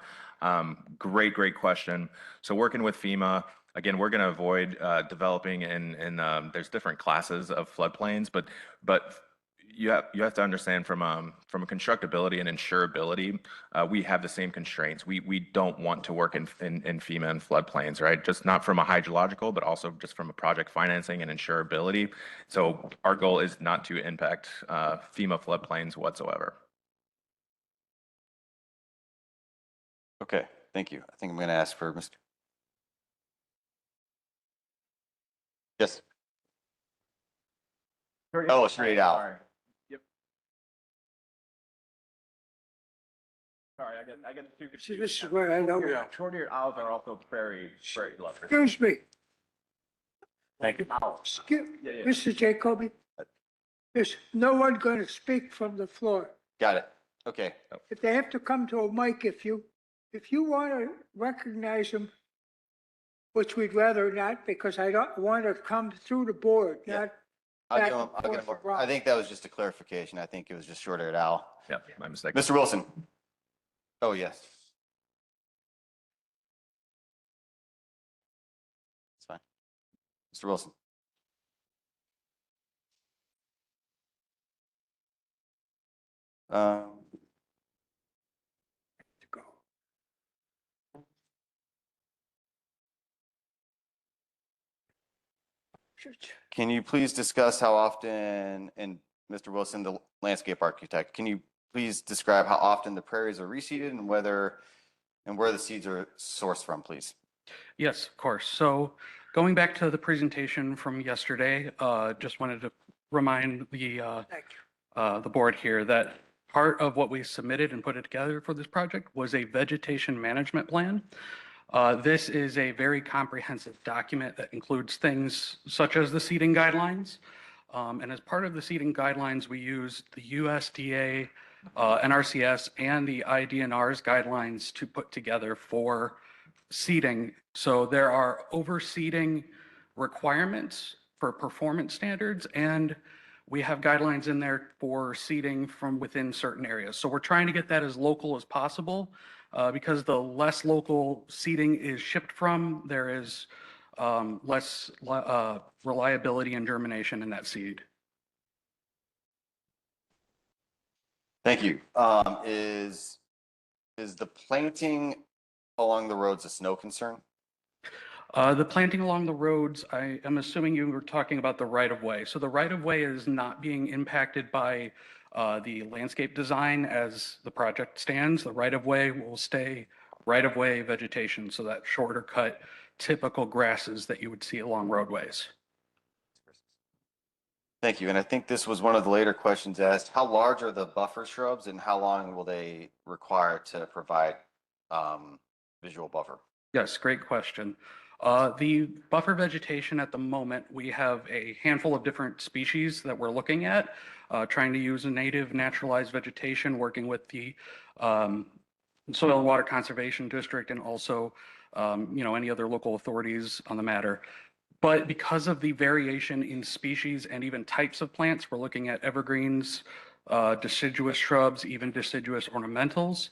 Speaker 15: Great question. So working with FEMA, again, we're going to avoid developing in there's different classes of floodplains, but you have to understand from a constructability and insurability, we have the same constraints. We don't want to work in FEMA and floodplains, right? Just not from a hydrological, but also just from a project financing and insurability. So our goal is not to impact FEMA floodplains whatsoever.
Speaker 10: Okay, thank you. I think I'm going to ask for Mr. Yes. Oh, straight out.
Speaker 16: Sorry, I get two.
Speaker 2: See, this is where I know.
Speaker 16: Short-eared owls are also prairie lovers.
Speaker 2: Excuse me.
Speaker 16: Thank you.
Speaker 2: Mr. Jacoby, there's no one going to speak from the floor.
Speaker 10: Got it. Okay.
Speaker 2: If they have to come to a mic, if you want to recognize them, which we'd rather not, because I don't want to come through the board, not.
Speaker 10: I'll give him I think that was just a clarification. I think it was just short-eared owl.
Speaker 15: Yeah, my mistake.
Speaker 10: Mr. Wilson. Oh, yes. It's fine. Mr. Wilson. Can you please discuss how often, and Mr. Wilson, the landscape architect, can you please describe how often the prairies are reseeded and where the seeds are sourced from, please?
Speaker 17: Yes, of course. So going back to the presentation from yesterday, just wanted to remind the board here that part of what we submitted and put it together for this project was a vegetation management plan. This is a very comprehensive document that includes things such as the seeding guidelines. And as part of the seeding guidelines, we use the USDA, NRCS, and the IDNR's guidelines to put together for seeding. So there are overseeding requirements for performance standards, and we have guidelines in there for seeding from within certain areas. So we're trying to get that as local as possible because the less local seeding is shipped from, there is less reliability and germination in that seed.
Speaker 10: Thank you. Is the planting along the roads a snow concern?
Speaker 17: The planting along the roads, I am assuming you were talking about the right of way. So the right of way is not being impacted by the landscape design as the project stands. The right of way will stay right of way vegetation, so that shorter cut typical grasses that you would see along roadways.
Speaker 10: Thank you. And I think this was one of the later questions asked. How large are the buffer shrubs and how long will they require to provide visual buffer?
Speaker 17: Yes, great question. The buffer vegetation at the moment, we have a handful of different species that we're looking at, trying to use a native naturalized vegetation, working with the Soil and Water Conservation District and also, any other local authorities on the matter. But because of the variation in species and even types of plants, we're looking at evergreens, deciduous shrubs, even deciduous ornamentals.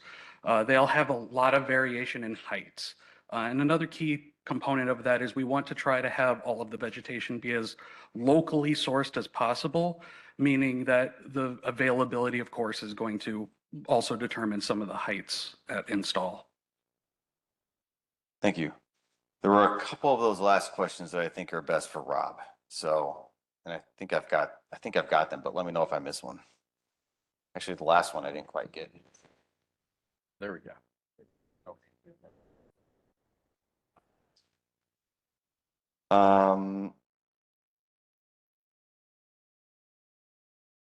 Speaker 17: They all have a lot of variation in heights. And another key component of that is we want to try to have all of the vegetation be as locally sourced as possible, meaning that the availability, of course, is going to also determine some of the heights at install.
Speaker 10: Thank you. There were a couple of those last questions that I think are best for Rob. So, and I think I've got them, but let me know if I miss one. Actually, the last one I didn't quite get.
Speaker 4: There we go.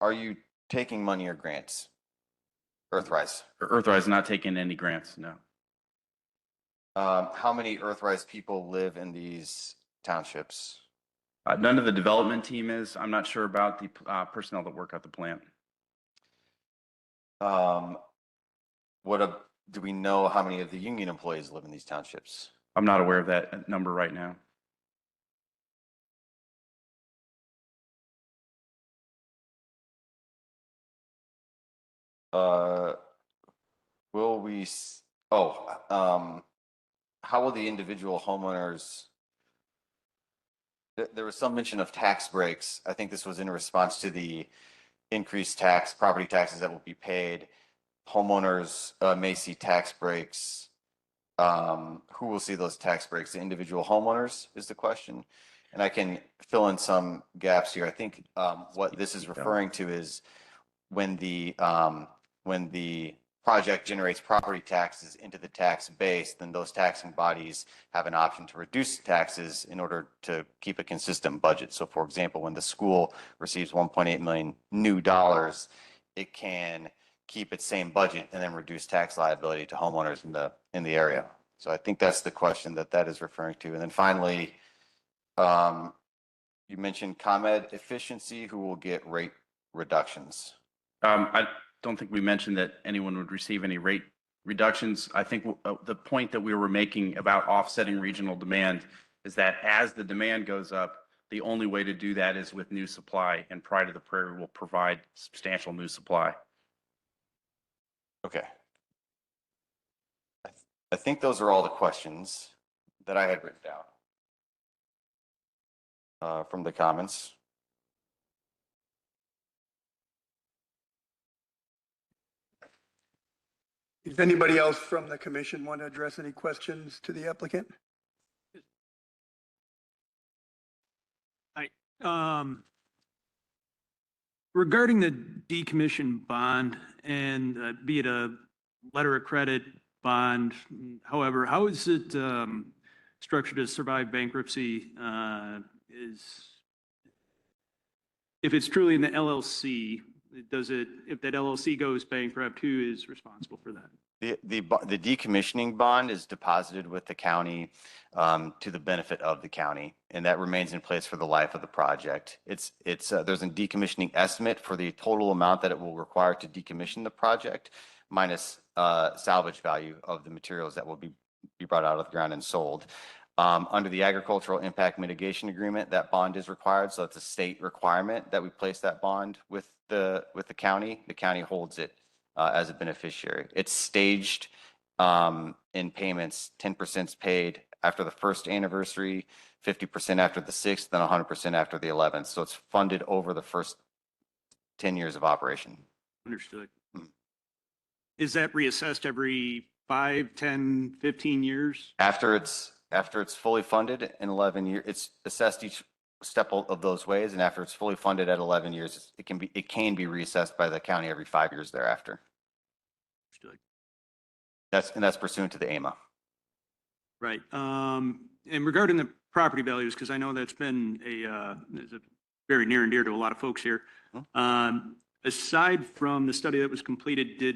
Speaker 10: Are you taking money or grants? Earthrise.
Speaker 4: Earthrise is not taking any grants, no.
Speaker 10: How many Earthrise people live in these townships?
Speaker 4: None of the development team is. I'm not sure about the personnel that work at the plant.
Speaker 10: Do we know how many of the union employees live in these townships?
Speaker 4: I'm not aware of that number right now.
Speaker 10: How will the individual homeowners, there was some mention of tax breaks. I think this was in response to the increased property taxes that will be paid. Homeowners may see tax breaks. Who will see those tax breaks? The individual homeowners is the question. And I can fill in some gaps here. I think what this is referring to is when the project generates property taxes into the tax base, then those taxing bodies have an option to reduce taxes in order to keep a consistent budget. So for example, when the school receives 1.8 million new dollars, it can keep its same budget and then reduce tax liability to homeowners in the area. So I think that's the question that is referring to. And then finally, you mentioned ComEd efficiency, who will get rate reductions.
Speaker 4: I don't think we mentioned that anyone would receive any rate reductions. I think the point that we were making about offsetting regional demand is that as the demand goes up, the only way to do that is with new supply, and Pride of the Prairie will provide substantial new supply.
Speaker 10: Okay. I think those are all the questions that I had written down from the comments.
Speaker 12: Does anybody else from the commission want to address any questions to the applicant?
Speaker 18: Regarding the decommission bond and be it a letter of credit bond, however, how is it structured to survive bankruptcy? If it's truly in the LLC, if that LLC goes bankrupt, who is responsible for that?
Speaker 10: The decommissioning bond is deposited with the county to the benefit of the county, and that remains in place for the life of the project. There's a decommissioning estimate for the total amount that it will require to decommission the project, minus salvage value of the materials that will be brought out of the ground and sold. Under the Agricultural Impact Mitigation Agreement, that bond is required, so it's a state requirement that we place that bond with the county. The county holds it as a beneficiary. It's staged in payments. 10% is paid after the first anniversary, 50% after the 6th, then 100% after the 11th. So it's funded over the first 10 years of operation.
Speaker 18: Understood. is that reassessed every 5, 10, 15 years?
Speaker 10: After it's fully funded in 11 years, it's assessed each step of those ways. And after it's fully funded at 11 years, it can be reassessed by the county every 5 years thereafter.
Speaker 18: Understood.
Speaker 10: That's pursuant to the AMA.
Speaker 18: Right. And regarding the property values, because I know that's been is a very near and dear to a lot of folks here. Aside from the study that was completed,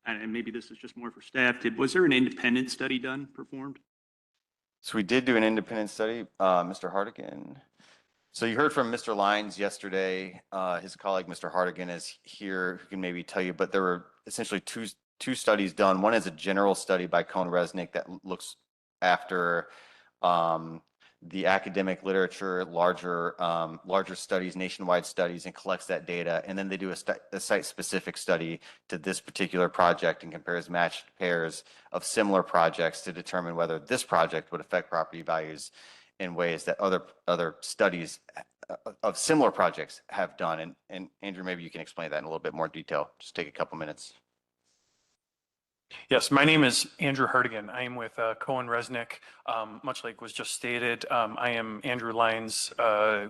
Speaker 18: and maybe this is just more for staff, was there an independent study performed?
Speaker 10: So we did do an independent study, Mr. Hardigan. So you heard from Mr. Lyons yesterday. His colleague, Mr. Hardigan, is here who can maybe tell you, but there were essentially two studies done. One is a general study by Cohn-Resnick that looks after the academic literature, larger studies, nationwide studies, and collects that data. And then they do a site-specific study to this particular project and compares matched pairs of similar projects to determine whether this project would affect property values in ways that other studies of similar projects have done. And Andrew, maybe you can explain that in a little bit more detail. Just take a couple minutes.
Speaker 19: Yes, my name is Andrew Hardigan. I am with Cohn-Resnick. Much like was just stated, I am Andrew Lyons'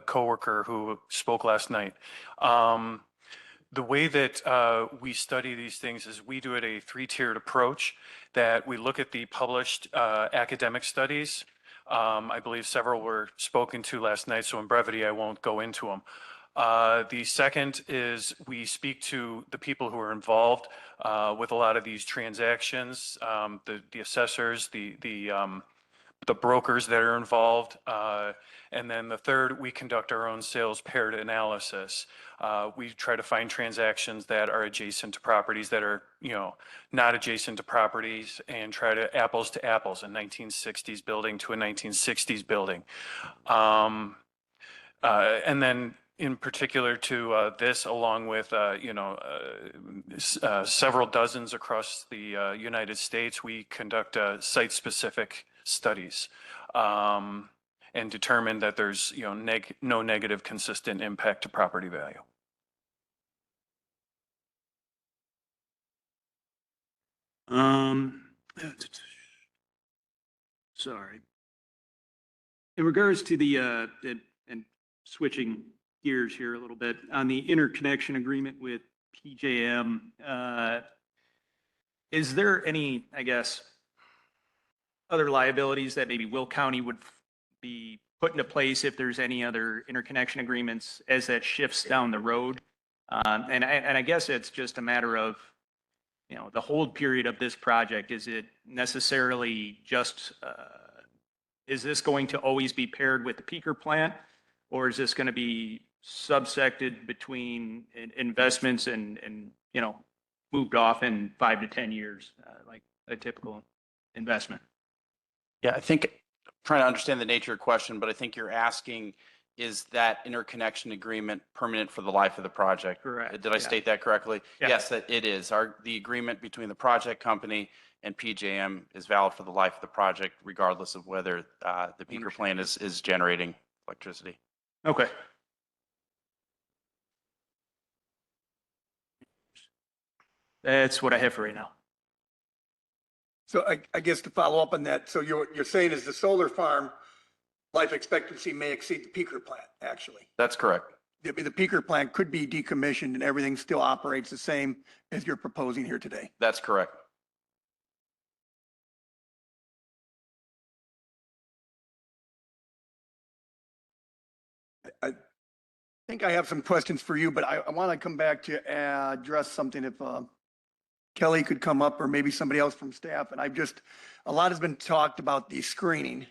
Speaker 19: coworker who spoke last night. The way that we study these things is we do it a three-tiered approach, that we look at the published academic studies. I believe several were spoken to last night, so in brevity, I won't go into them. The second is we speak to the people who are involved with a lot of these transactions, the assessors, the brokers that are involved. And then the third, we conduct our own sales paired analysis. We try to find transactions that are adjacent to properties that are, not adjacent to properties, and try to apples, a 1960s building to a 1960s building. And then in particular to this, along with, several dozens across the United States, we conduct site-specific studies and determine that there's, no negative consistent impact to property value.
Speaker 18: Sorry. In regards to the, and switching gears here a little bit, on the interconnection agreement with PJM, is there any, I guess, other liabilities that maybe Will County would be put into place if there's any other interconnection agreements as that shifts down the road? And I guess it's just a matter of, the hold period of this project. Is it necessarily just, is this going to always be paired with the peaker plant? Or is this going to be subsected between investments and moved off in 5 to 10 years, like a typical investment?
Speaker 4: Yeah, I think, trying to understand the nature of your question, but I think you're asking, is that interconnection agreement permanent for the life of the project?
Speaker 18: Correct.
Speaker 4: Did I state that correctly?
Speaker 18: Yeah.
Speaker 4: Yes, that it is. The agreement between the project company and PJM is valid for the life of the project, regardless of whether the peaker plant is generating electricity.
Speaker 18: Okay. That's what I have for right now.
Speaker 12: So I guess to follow up on that, so you're saying is the solar farm life expectancy may exceed the peaker plant, actually?
Speaker 4: That's correct.
Speaker 12: The peaker plant could be decommissioned and everything still operates the same as you're proposing here today?
Speaker 4: That's correct.
Speaker 12: I think I have some questions for you, but I want to come back to address something if Kelly could come up, or maybe somebody else from staff. And a lot has been talked about the screening.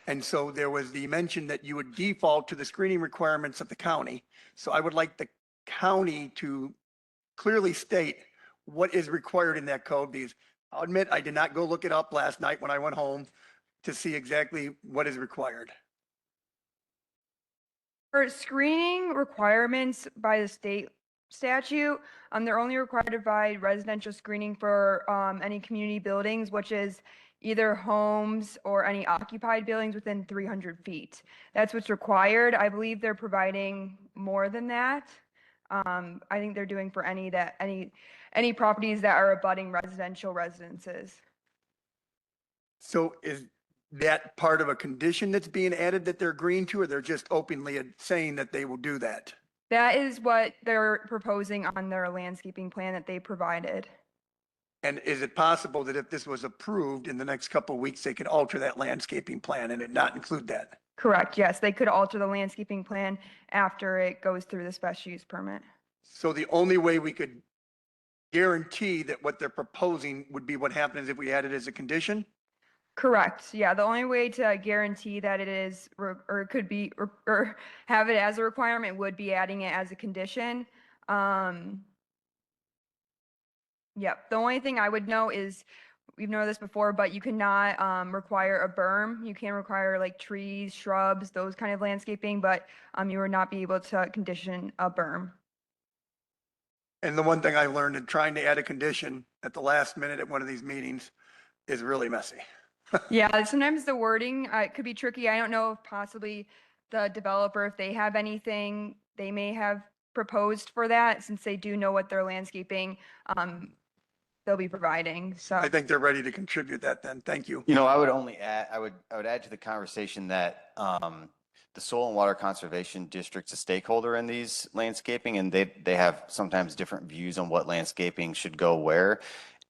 Speaker 12: And so there was the mention that you would default to the screening requirements of the county. So I would like the county to clearly state what is required in that code, because I'll admit I did not go look it up last night when I went home to see exactly what is required.
Speaker 20: For screening requirements by the state statute, they're only required to provide residential screening for any community buildings, which is either homes or any occupied buildings within 300 feet. That's what's required. I believe they're providing more than that. I think they're doing for any any properties that are abutting residential residences.
Speaker 12: So is that part of a condition that's being added that they're agreeing to, or they're just openly saying that they will do that?
Speaker 20: That is what they're proposing on their landscaping plan that they provided.
Speaker 12: And is it possible that if this was approved in the next couple of weeks, they could alter that landscaping plan and it not include that?
Speaker 20: Correct, yes. They could alter the landscaping plan after it goes through the special use permit.
Speaker 12: So the only way we could guarantee that what they're proposing would be what happens if we add it as a condition?
Speaker 20: Correct, yeah. The only way to guarantee that it is, or it could be, or have it as a requirement would be adding it as a condition. Yep, the only thing I would know is, we've known this before, but you cannot require a berm. You can require like trees, shrubs, those kind of landscaping, but you would not be able to condition a berm.
Speaker 12: And the one thing I learned in trying to add a condition at the last minute at one of these meetings is really messy.
Speaker 20: Yeah, sometimes the wording it could be tricky. I don't know if possibly the developer, if they have anything they may have proposed for that, since they do know what their landscaping they'll be providing. So
Speaker 12: I think they're ready to contribute that then. Thank you.
Speaker 10: You know, I would only add, I would add to the conversation that the Soil and Water Conservation District's a stakeholder in these landscaping, and they have sometimes different views on what landscaping should go where.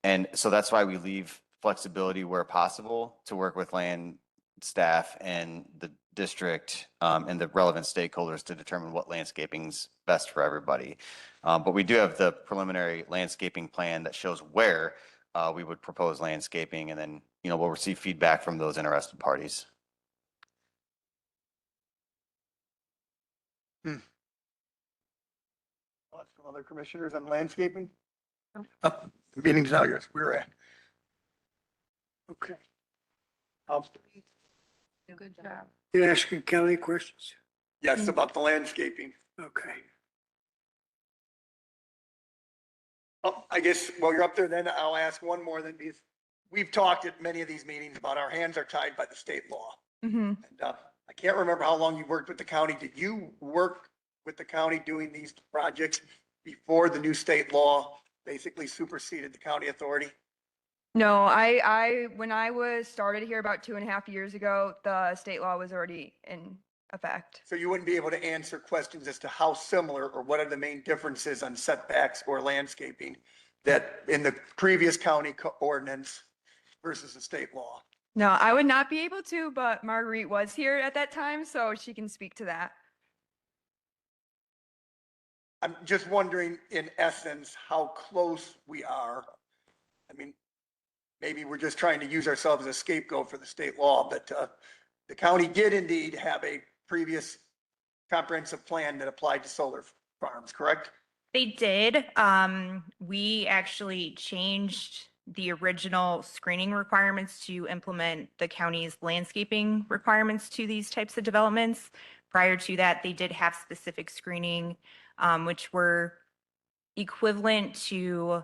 Speaker 10: And so that's why we leave flexibility where possible to work with land staff and the district and the relevant stakeholders to determine what landscaping's best for everybody. But we do have the preliminary landscaping plan that shows where we would propose landscaping, and then, you know, we'll receive feedback from those interested parties.
Speaker 12: Thoughts from other commissioners on landscaping? The meeting's now yours. We're at. Okay.
Speaker 14: Good job.
Speaker 2: You asking Kelly questions?
Speaker 12: Yes, about the landscaping.
Speaker 2: Okay.
Speaker 12: Oh, I guess while you're up there, then I'll ask one more then, because we've talked at many of these meetings about our hands are tied by the state law.
Speaker 20: Mhm.
Speaker 12: And I can't remember how long you worked with the county. Did you work with the county doing these projects before the new state law basically superseded the county authority?
Speaker 20: No, when I was started here about 2.5 years ago, the state law was already in effect.
Speaker 12: So you wouldn't be able to answer questions as to how similar or what are the main differences on setbacks or landscaping that in the previous county ordinance versus the state law?
Speaker 20: No, I would not be able to, but Marguerite was here at that time, so she can speak to that.
Speaker 12: I'm just wondering, in essence, how close we are. I mean, maybe we're just trying to use ourselves as a scapegoat for the state law, but the county did indeed have a previous comprehensive plan that applied to solar farms, correct?
Speaker 9: They did. We actually changed the original screening requirements to implement the county's landscaping requirements to these types of developments. Prior to that, they did have specific screening, which were equivalent to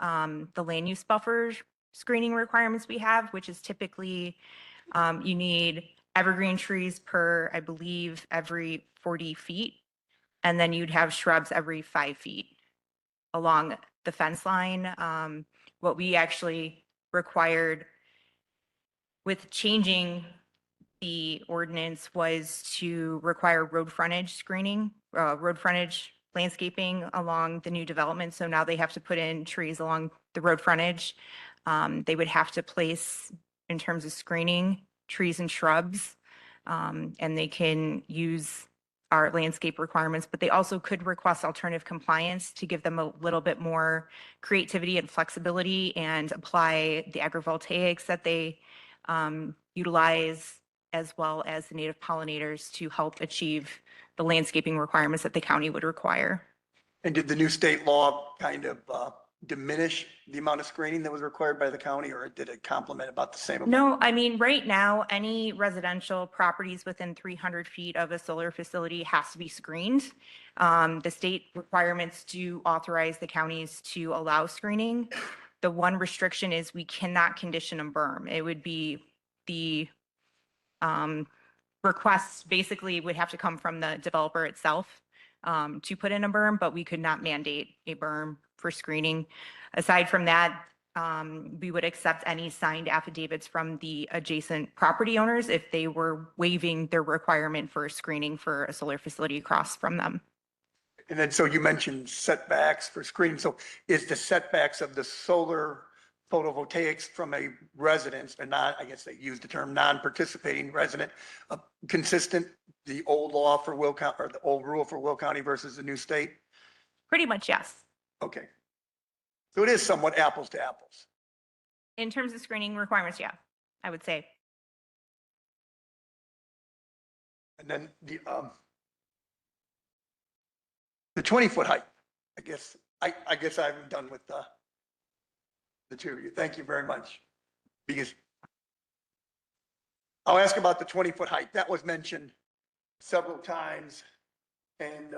Speaker 9: the land use buffer screening requirements we have, which is typically you need evergreen trees per, I believe, every 40 feet. And then you'd have shrubs every 5 feet along the fence line. What we actually required with changing the ordinance was to require road frontage screening, road frontage landscaping along the new development. So now they have to put in trees along the road frontage. They would have to place, in terms of screening, trees and shrubs, and they can use our landscape requirements, but they also could request alternative compliance to give them a little bit more creativity and flexibility and apply the agrivoltaics that they utilize, as well as the native pollinators to help achieve the landscaping requirements that the county would require.
Speaker 12: And did the new state law kind of diminish the amount of screening that was required by the county, or did it complement about the same amount?
Speaker 9: No, I mean, right now, any residential properties within 300 feet of a solar facility has to be screened. The state requirements do authorize the counties to allow screening. The one restriction is we cannot condition a berm. It would be the requests basically would have to come from the developer itself. to put in a berm, but we could not mandate a berm for screening. Aside from that, we would accept any signed affidavits from the adjacent property owners if they were waiving their requirement for screening for a solar facility across from them.
Speaker 12: And then, so you mentioned setbacks for screening. So is the setbacks of the solar photovoltaics from a residence, and not, I guess they use the term non-participating resident, consistent, the old law for Will County, or the old rule for Will County versus the new state?
Speaker 9: Pretty much, yes.
Speaker 12: Okay. So it is somewhat apples to apples.
Speaker 9: In terms of screening requirements, yeah, I would say.
Speaker 12: And then the 20-foot height, I guess I'm done with the two of you. Thank you very much. Because I'll ask about the 20-foot height. That was mentioned several times. And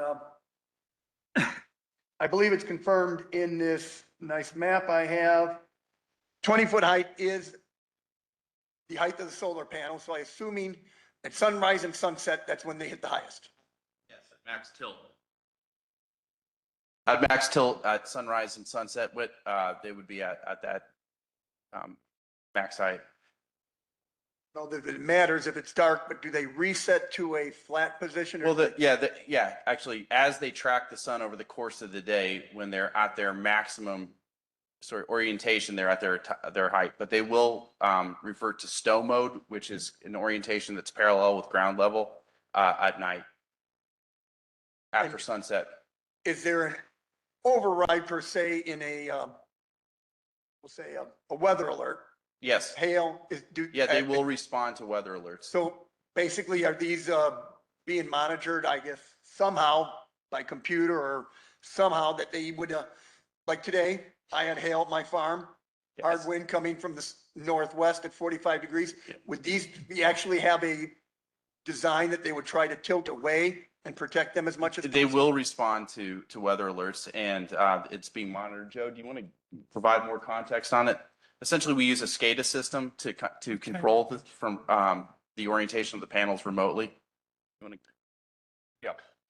Speaker 12: I believe it's confirmed in this nice map I have. 20-foot height is the height of the solar panel. So I assuming at sunrise and sunset, that's when they hit the highest.
Speaker 4: Yes, at max tilt. At max tilt at sunrise and sunset, they would be at that max height.
Speaker 12: No, that it matters if it's dark, but do they reset to a flat position? Or
Speaker 4: Well, actually, as they track the sun over the course of the day, when they're at their maximum orientation, they're at their height, but they will revert to stow mode, which is an orientation that's parallel with ground level at night after sunset.
Speaker 12: Is there an override per se in a, we'll say a weather alert?
Speaker 4: Yes.
Speaker 12: Hail is
Speaker 4: Yeah, they will respond to weather alerts.
Speaker 12: So basically, are these being monitored, I guess, somehow by computer or somehow that they would, like today, I had hail at my farm, hard wind coming from the northwest at 45 degrees. Would these actually have a design that they would try to tilt away and protect them as much as
Speaker 4: They
Speaker 12: possible?
Speaker 4: will respond to weather alerts, and it's being monitored. Joe, do you want to provide more context on it? Essentially, we use a SCADA system to control from the orientation of the panels remotely. You wanna-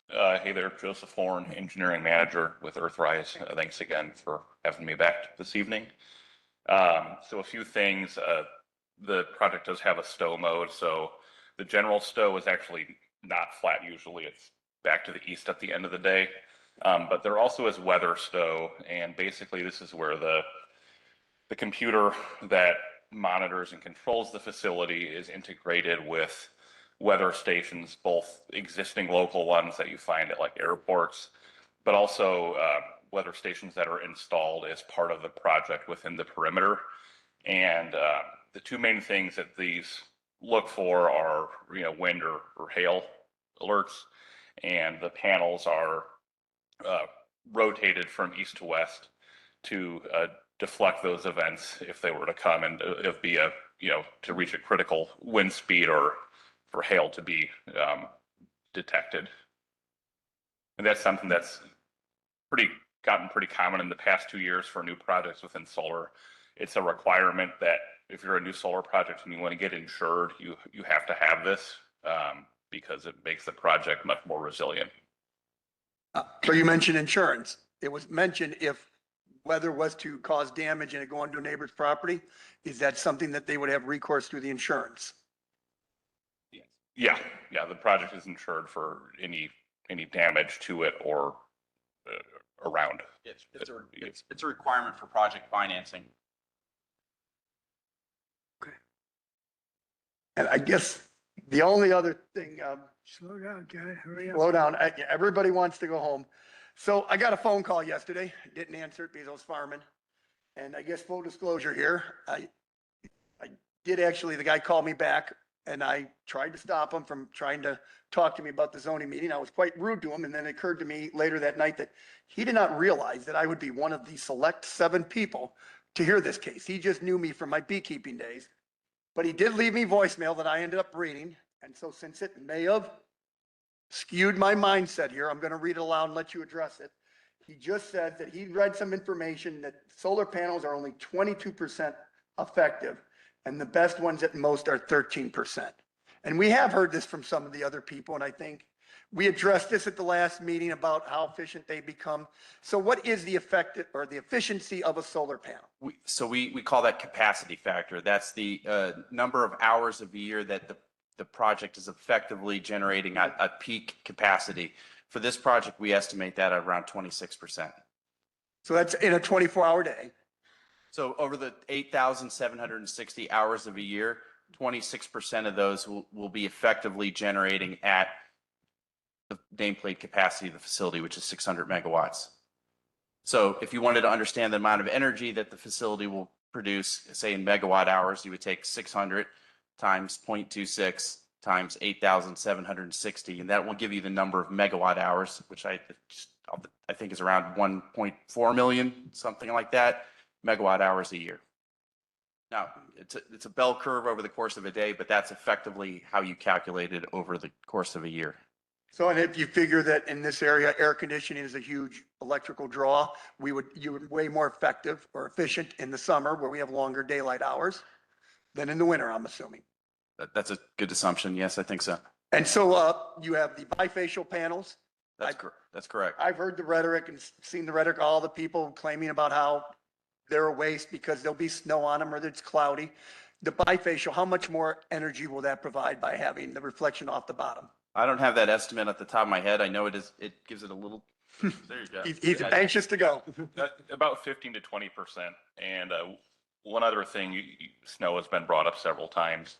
Speaker 5: Hey there, Joseph Horn, Engineering Manager with Earthrise. Thanks again for having me back this evening. So a few things. The project does have a stow mode, so the general stow is actually not flat usually. It's back to the east at the end of the day. But there also is weather stow, and basically this is where the computer that monitors and controls the facility is integrated with weather stations, both existing local ones that you find at like airports, but also weather stations that are installed as part of the project within the perimeter. And the two main things that these look for are, wind or hail alerts, and the panels are rotated from east to west to deflect those events if they were to come, and if be to reach a critical wind speed or for hail to be detected. And that's something that's gotten pretty common in the past 2 years for new projects within solar. It's a requirement that if you're a new solar project and you want to get insured, you have to have this because it makes the project much more resilient.
Speaker 12: So you mentioned insurance. It was mentioned if weather was to cause damage and it go onto a neighbor's property, is that something that they would have recourse through the insurance?
Speaker 5: Yeah, the project is insured for any damage to it or around.
Speaker 4: It's a requirement for project financing.
Speaker 12: And I guess the only other thing,
Speaker 2: Slow down, guy, hurry up.
Speaker 12: slow down, everybody wants to go home. So I got a phone call yesterday, didn't answer it because I was farming. And I guess full disclosure here, I did actually, the guy called me back and I tried to stop him from trying to talk to me about the zoning meeting. I was quite rude to him. And then it occurred to me later that night that he did not realize that I would be one of the select 7 people to hear this case. He just knew me from my beekeeping days. But he did leave me voicemail that I ended up reading. And so since it may have skewed my mindset here, I'm going to read it aloud and let you address it. He just said that he read some information that solar panels are only 22% effective, and the best ones at most are 13%. And we have heard this from some of the other people, and I think We addressed this at the last meeting about how efficient they become. So what is the effect or the efficiency of a solar panel?
Speaker 4: So we call that capacity factor. That's the number of hours of the year that the project is effectively generating at peak capacity. For this project, we estimate that at around 26%.
Speaker 12: So that's in a 24-hour day.
Speaker 4: So over the 8,760 hours of a year, 26% of those will be effectively generating at the nameplate capacity of the facility, which is 600 megawatts. So if you wanted to understand the amount of energy that the facility will produce, say in megawatt hours, you would take 600 times 0.26 times 8,760, and that will give you the number of megawatt hours, which I think is around 1.4 million, something like that, megawatt hours a year. Now, it's a bell curve over the course of a day, but that's effectively how you calculate it over the course of a year.
Speaker 12: So, and if you figure that in this area, air conditioning is a huge electrical draw, you would way more effective or efficient in the summer where we have longer daylight hours than in the winter, I'm assuming.
Speaker 4: That's a good assumption. Yes, I think so.
Speaker 12: And so you have the bifacial panels.
Speaker 4: That's correct.
Speaker 12: I've heard the rhetoric and seen the rhetoric, all the people claiming about how they're a waste because there'll be snow on them or it's cloudy. The bifacial, how much more energy will that provide by having the reflection off the bottom?
Speaker 4: I don't have that estimate at the top of my head. I know it gives it a little. There you go.
Speaker 12: He's anxious to go.
Speaker 5: About 15 to 20%. And one other thing, snow has been brought up several times.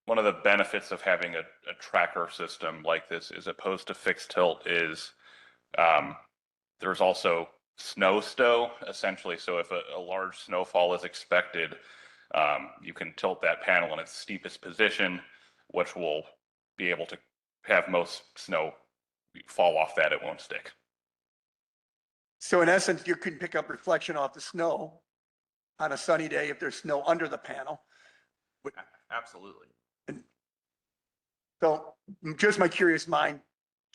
Speaker 5: One of the benefits of having a tracker system like this, as opposed to fixed tilt, is there's also snow stow, essentially. So if a large snowfall is expected, you can tilt that panel in its steepest position, which will be able to have most snow fall off that. It won't stick.
Speaker 12: So in essence, you can pick up reflection off the snow on a sunny day if there's snow under the panel.
Speaker 4: Absolutely.
Speaker 12: So just my curious mind,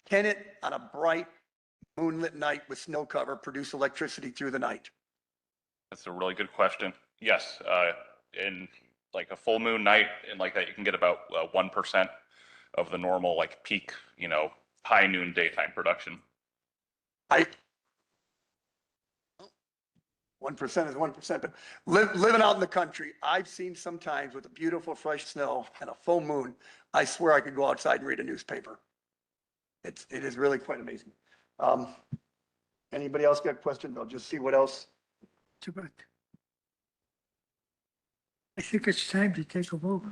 Speaker 12: can it on a bright moonlit night with snow cover produce electricity through the night?
Speaker 5: That's a really good question. Yes, in like a full moon night and like that, you can get about 1% of the normal like peak, high noon daytime production.
Speaker 12: 1% is 1%, but living out in the country, I've seen sometimes with a beautiful fresh snow and a full moon, I swear I could go outside and read a newspaper. It is really quite amazing. Anybody else got questions? I'll just see what else.
Speaker 2: I think it's time to take a vote.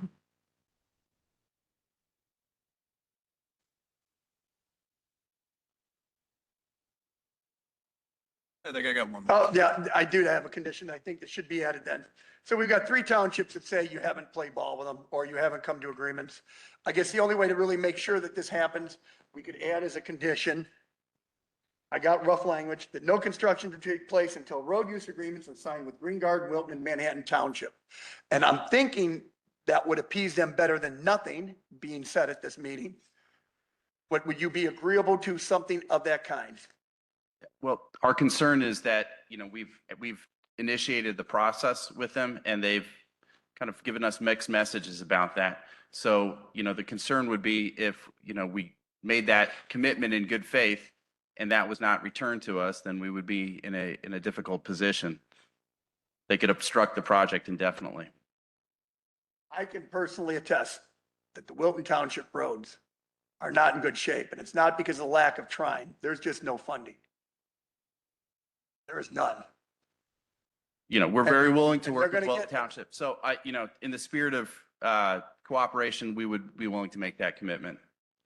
Speaker 12: I think I got one. Oh, yeah, I do have a condition. I think that should be added then. So we've got 3 townships that say you haven't played ball with them or you haven't come to agreements. I guess the only way to really make sure that this happens, we could add as a condition. I got rough language that no construction to take place until road use agreements are signed with Green Garden, Wilton, and Manhattan Township. And I'm thinking that would appease them better than nothing being said at this meeting. But would you be agreeable to something of that kind?
Speaker 4: Well, our concern is that, we've initiated the process with them and they've kind of given us mixed messages about that. So, the concern would be if, we made that commitment in good faith and that was not returned to us, then we would be in a difficult position. They could obstruct the project indefinitely.
Speaker 12: I can personally attest that the Wilton Township roads are not in good shape, and it's not because of lack of trying. There's just no funding. There is none.
Speaker 4: We're very willing to
Speaker 12: and
Speaker 4: work
Speaker 12: they're
Speaker 4: with
Speaker 12: gonna
Speaker 4: Wilton
Speaker 12: get-
Speaker 4: Township. So in the spirit of cooperation, we would be willing to make that commitment.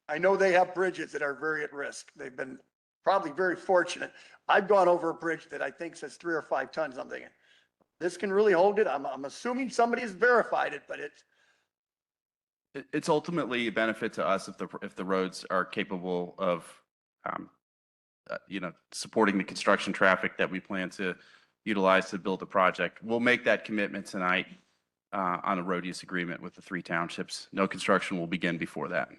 Speaker 12: I know they have bridges that are very at risk. They've been probably very fortunate. I've gone over a bridge that I think says 3 or 5 tons. I'm thinking, this can really hold it. I'm assuming somebody's verified it, but
Speaker 4: It's ultimately a benefit to us if the roads are capable of, supporting the construction traffic that we plan to utilize to build the project. We'll make that commitment tonight on a road use agreement with the 3 townships. No construction will begin before that.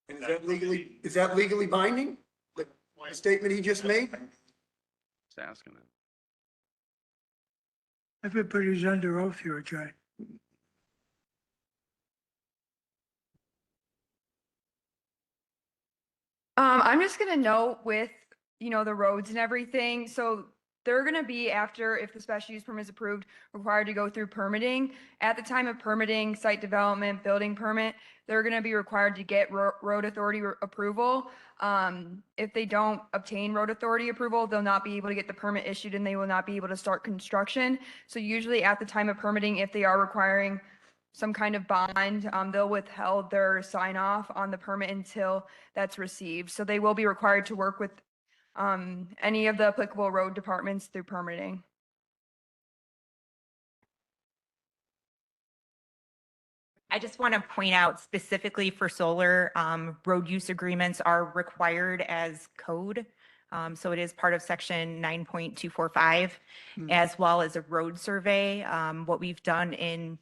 Speaker 12: is that legally binding? The statement he just made?
Speaker 4: Just asking it.
Speaker 2: Everybody's under oath here, John.
Speaker 20: I'm just gonna note with, the roads and everything, so they're gonna be after, if the special use permit is approved, required to go through permitting. At the time of permitting, site development, building permit, they're gonna be required to get road authority approval. If they don't obtain road authority approval, they'll not be able to get the permit issued and they will not be able to start construction. So usually at the time of permitting, if they are requiring some kind of bond, they'll withhold their sign off on the permit until that's received. So they will be required to work with any of the applicable road departments through permitting.
Speaker 9: I just want to point out specifically for solar, road use agreements are required as code. So it is part of section 9.245, as well as a road survey. What we've done in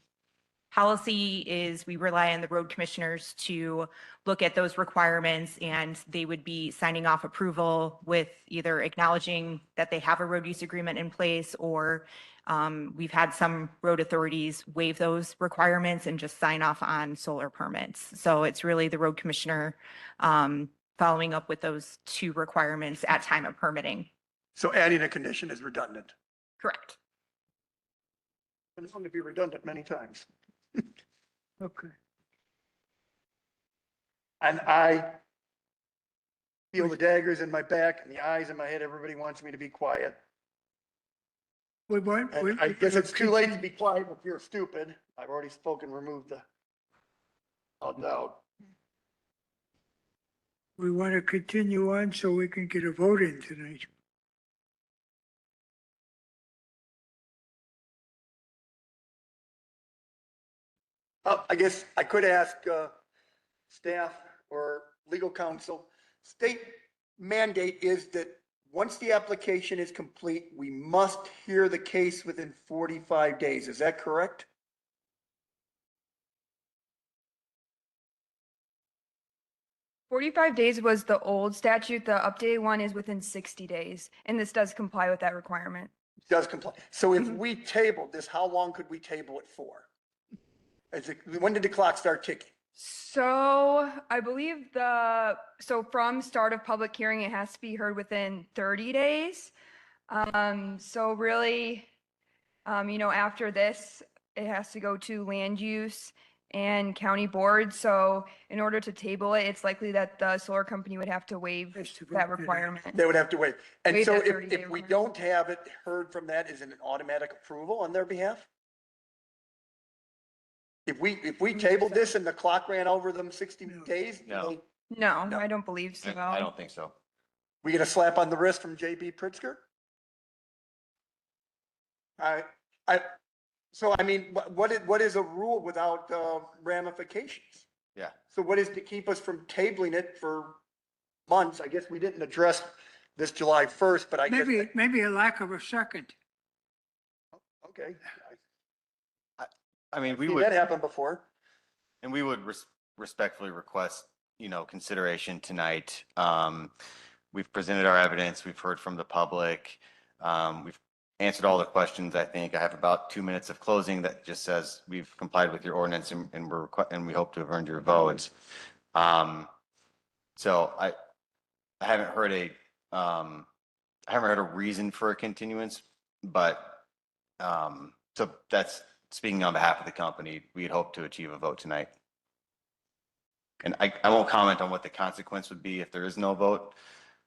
Speaker 9: policy is we rely on the road commissioners to look at those requirements, and they would be signing off approval with either acknowledging that they have a road use agreement in place, or we've had some road authorities waive those requirements and just sign off on solar permits. So it's really the road commissioner following up with those two requirements at time of permitting.
Speaker 12: So adding a condition is redundant.
Speaker 9: Correct.
Speaker 12: And it's going to be redundant many times.
Speaker 2: Okay.
Speaker 12: And I feel the daggers in my back and the eyes in my head. Everybody wants me to be quiet. And I guess it's too late to be quiet if you're stupid. I've already spoken, remove the, oh, no.
Speaker 2: We want to continue on so we can get a vote in tonight.
Speaker 12: I guess I could ask staff or legal counsel. State mandate is that once the application is complete, we must hear the case within 45 days. Is that correct?
Speaker 20: "45 days was the old statute. The updated one is within 60 days, and this does comply with that requirement.
Speaker 12: Does comply. So if we tabled this, how long could we table it for? When did the clock start ticking?
Speaker 20: So I believe from start of public hearing, it has to be heard within 30 days. So really, after this, it has to go to land use and county board. So in order to table it, it's likely that the solar company would have to waive that requirement.
Speaker 12: They would have to wait. And
Speaker 20: Waive
Speaker 12: so
Speaker 20: that
Speaker 12: if
Speaker 20: 30-day
Speaker 12: we don't have it heard from that, is it an automatic approval on their behalf? If we tabled this and the clock ran over them 60 days?
Speaker 10: No.
Speaker 20: No, I don't believe so.
Speaker 10: I don't think so.
Speaker 12: We get a slap on the wrist from JB Pritzker? So I mean, what is a rule without ramifications?
Speaker 10: Yeah.
Speaker 12: So what is to keep us from tabling it for months? I guess we didn't address this July 1st, but I guess.
Speaker 2: Maybe a lack of a second.
Speaker 12: Okay.
Speaker 10: I mean, we
Speaker 12: Seen
Speaker 10: would,
Speaker 12: that happen before.
Speaker 10: and we would respectfully request, consideration tonight. We've presented our evidence. We've heard from the public. We've answered all the questions. I think I have about 2 minutes of closing that just says we've complied with your ordinance and we hope to have earned your votes. So I haven't heard a reason for a continuance, but so that's speaking on behalf of the company. We'd hope to achieve a vote tonight. And I won't comment on what the consequence would be if there is no vote.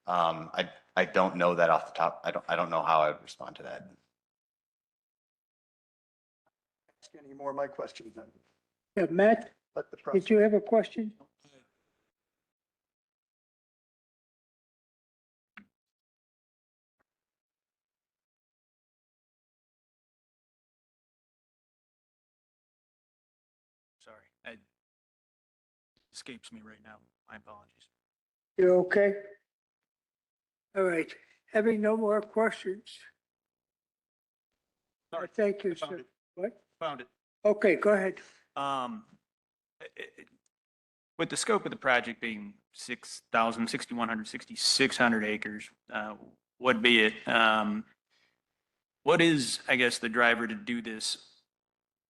Speaker 10: I don't know that off the top. I don't know how I would respond to that.
Speaker 12: Ask any more of my questions then.
Speaker 2: Yeah, Matt,
Speaker 12: Let the
Speaker 2: did
Speaker 12: process.
Speaker 2: you have a question?
Speaker 16: Sorry, it escapes me right now. My apologies.
Speaker 2: You okay? All right, having no more questions.
Speaker 16: Sorry,
Speaker 2: Thank you,
Speaker 16: found
Speaker 2: sir.
Speaker 16: it.
Speaker 2: What?
Speaker 16: Found it.
Speaker 2: Okay, go ahead.
Speaker 16: With the scope of the project being 6,000, 6,100, 6,600 acres, what be it, what is, I guess, the driver to do this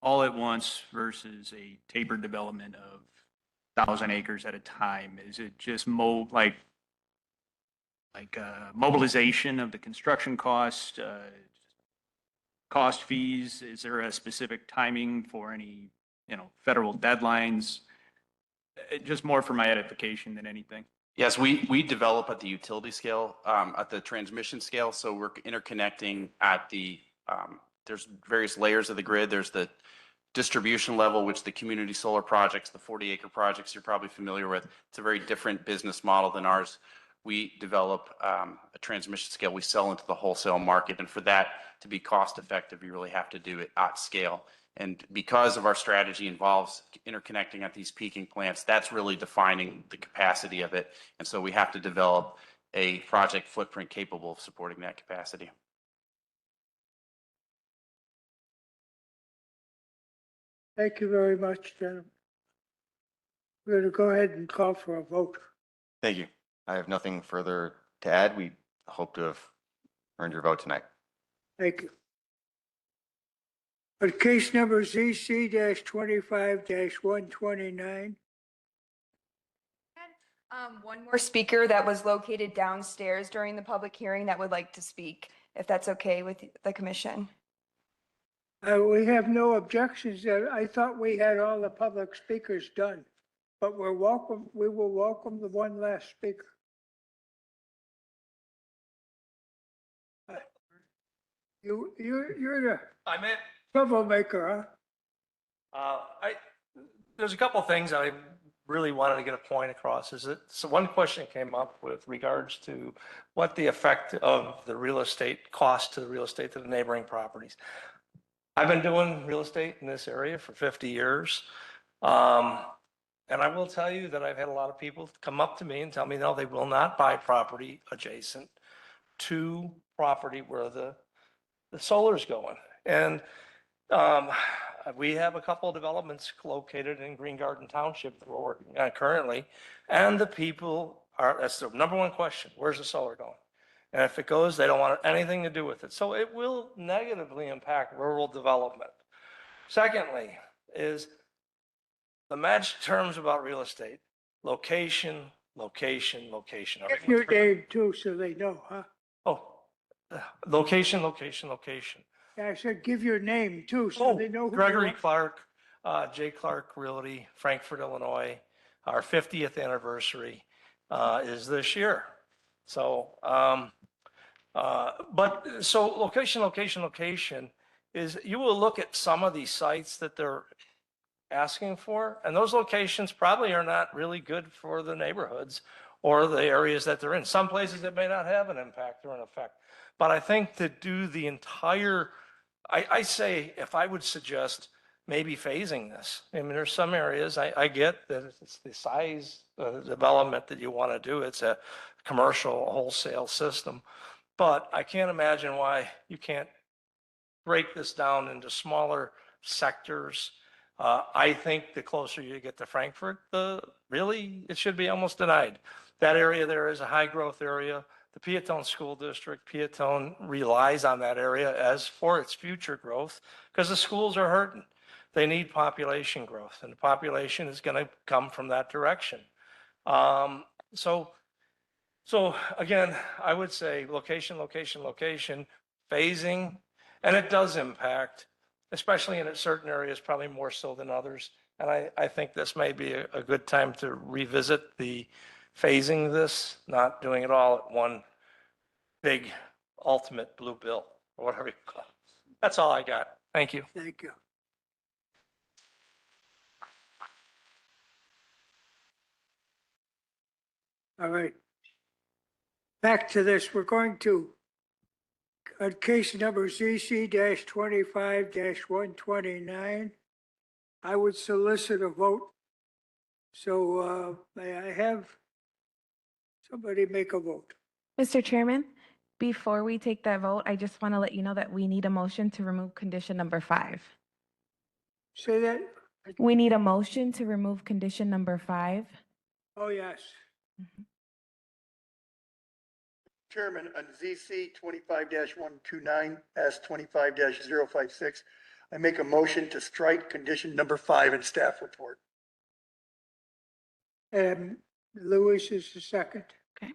Speaker 16: all at once versus a tapered development of 1,000 acres at a time? Is it just like like mobilization of the construction cost, cost fees? Is there a specific timing for any, federal deadlines? Just more for my edification than anything.
Speaker 4: Yes, we develop at the utility scale, at the transmission scale. So we're interconnecting at the, there's various layers of the grid. There's the distribution level, which the community solar projects, the 40-acre projects you're probably familiar with. It's a very different business model than ours. We develop a transmission scale. We sell into the wholesale market. And for that to be cost effective, you really have to do it at scale. And because of our strategy involves interconnecting at these peaking plants, that's really defining the capacity of it. And so we have to develop a project footprint capable of supporting that capacity.
Speaker 2: Thank you very much, gentlemen. We're going to go ahead and call for a vote.
Speaker 10: Thank you. I have nothing further to add. We hope to have earned your vote tonight.
Speaker 2: Thank you. On case number ZC-25-129.
Speaker 20: One more speaker that was located downstairs during the public hearing that would like to speak, if that's okay with the commission.
Speaker 2: We have no objections there. I thought we had all the public speakers done, but we will welcome the one last speaker. You're the
Speaker 6: I'm it.
Speaker 2: troublemaker, huh?
Speaker 6: There's a couple of things I really wanted to get a point across. So one question came up with regards to what the effect of the real estate cost to the real estate to the neighboring properties. I've been doing real estate in this area for 50 years. And I will tell you that I've had a lot of people come up to me and tell me, no, they will not buy property adjacent to property where the solar's going. And we have a couple of developments located in Green Garden Township that we're working on currently. And the people that's the number one question, where's the solar going? And if it goes, they don't want anything to do with it. So it will negatively impact rural development. Secondly, is the magic terms about real estate: location, location, location.
Speaker 2: If your name too, so they know, huh?
Speaker 6: Oh, location, location, location.
Speaker 2: Yeah, I said give your name too, so they know who you
Speaker 6: Gregory
Speaker 2: are.
Speaker 6: Clark, J. Clark Realty, Frankfort, Illinois. Our 50th anniversary is this year. So, location, location, location is, you will look at some of these sites that they're asking for, and those locations probably are not really good for the neighborhoods or the areas that they're in. Some places it may not have an impact or an effect. But I think to do the entire, I say, if I would suggest maybe phasing this. I mean, there's some areas, I get that it's the size of the development that you want to do. It's a commercial wholesale system. But I can't imagine why you can't break this down into smaller sectors. I think the closer you get to Frankfort, really, it should be almost denied. That area there is a high growth area. The Peatone School District, Peatone relies on that area as for its future growth because the schools are hurting. They need population growth, and the population is going to come from that direction. So again, I would say location, location, location, phasing, and it does impact, especially in certain areas, probably more so than others. And I think this may be a good time to revisit the phasing this, not doing it all at one big ultimate blue bill or whatever you call it. That's all I got. Thank you.
Speaker 2: Thank you. All right. Back to this, we're going to, on case number ZC-25-129, I would solicit a vote. So may I have somebody make a vote?
Speaker 21: Mr. Chairman, before we take that vote, I just want to let you know that we need a motion to remove condition number 5.
Speaker 2: Say that?
Speaker 21: We need a motion to remove condition number 5.
Speaker 2: Oh, yes.
Speaker 12: Chairman, on ZC 25-129, S25-056, I make a motion to strike condition number 5 in staff report.
Speaker 2: And Lewis is the second.
Speaker 21: Okay.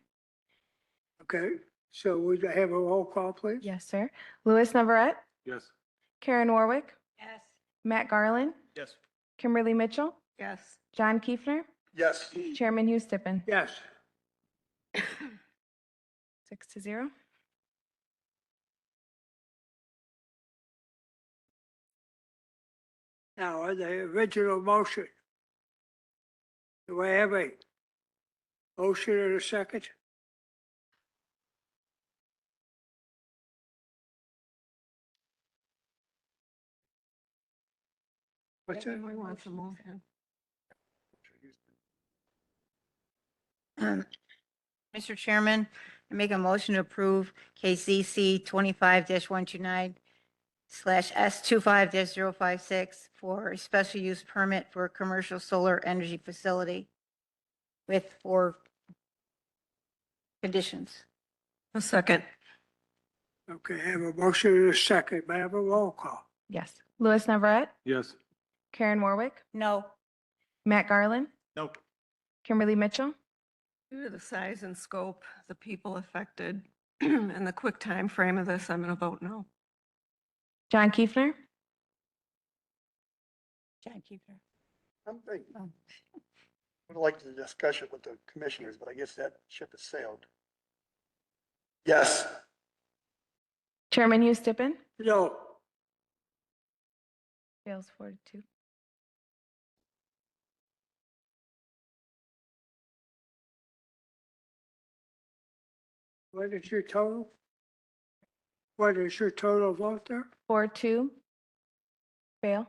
Speaker 2: Okay, so would I have a roll call, please?
Speaker 21: Yes, sir. Louis Navarette,
Speaker 18: Yes.
Speaker 21: Karen Warwick,
Speaker 14: Yes.
Speaker 21: Matt Garland,
Speaker 18: Yes.
Speaker 21: Kimberly Mitchell,
Speaker 14: Yes.
Speaker 21: John Kiefner,
Speaker 12: Yes.
Speaker 21: Chairman Hugh Stippen.
Speaker 2: Yes.
Speaker 21: 6-0.
Speaker 2: Now, on the original motion, do I have a motion and a second? What's that?
Speaker 14: We want some motion.
Speaker 1: Mr. Chairman, I make a motion to approve KCC 25-129/S25-056 for a special use permit for a commercial solar energy facility with 4 conditions.
Speaker 14: A second.
Speaker 2: Okay, I have a motion and a second. May I have a roll call?
Speaker 21: Yes. Louis Navarette,
Speaker 18: Yes.
Speaker 21: Karen Warwick,
Speaker 1: No.
Speaker 21: Matt Garland,
Speaker 18: Nope.
Speaker 21: Kimberly Mitchell,
Speaker 14: Due to the size and scope, the people affected, and the quick time frame of this, I'm going to vote no.
Speaker 21: John Kiefner,
Speaker 1: John Keeper.
Speaker 12: I'm thinking, I would like to discuss it with the commissioners, but I guess that ship has sailed. Yes.
Speaker 21: Chairman Hugh Stippen,
Speaker 2: No.
Speaker 21: fails 4-2.
Speaker 2: What is your total? What is your total vote there?
Speaker 21: 4-2. Fail.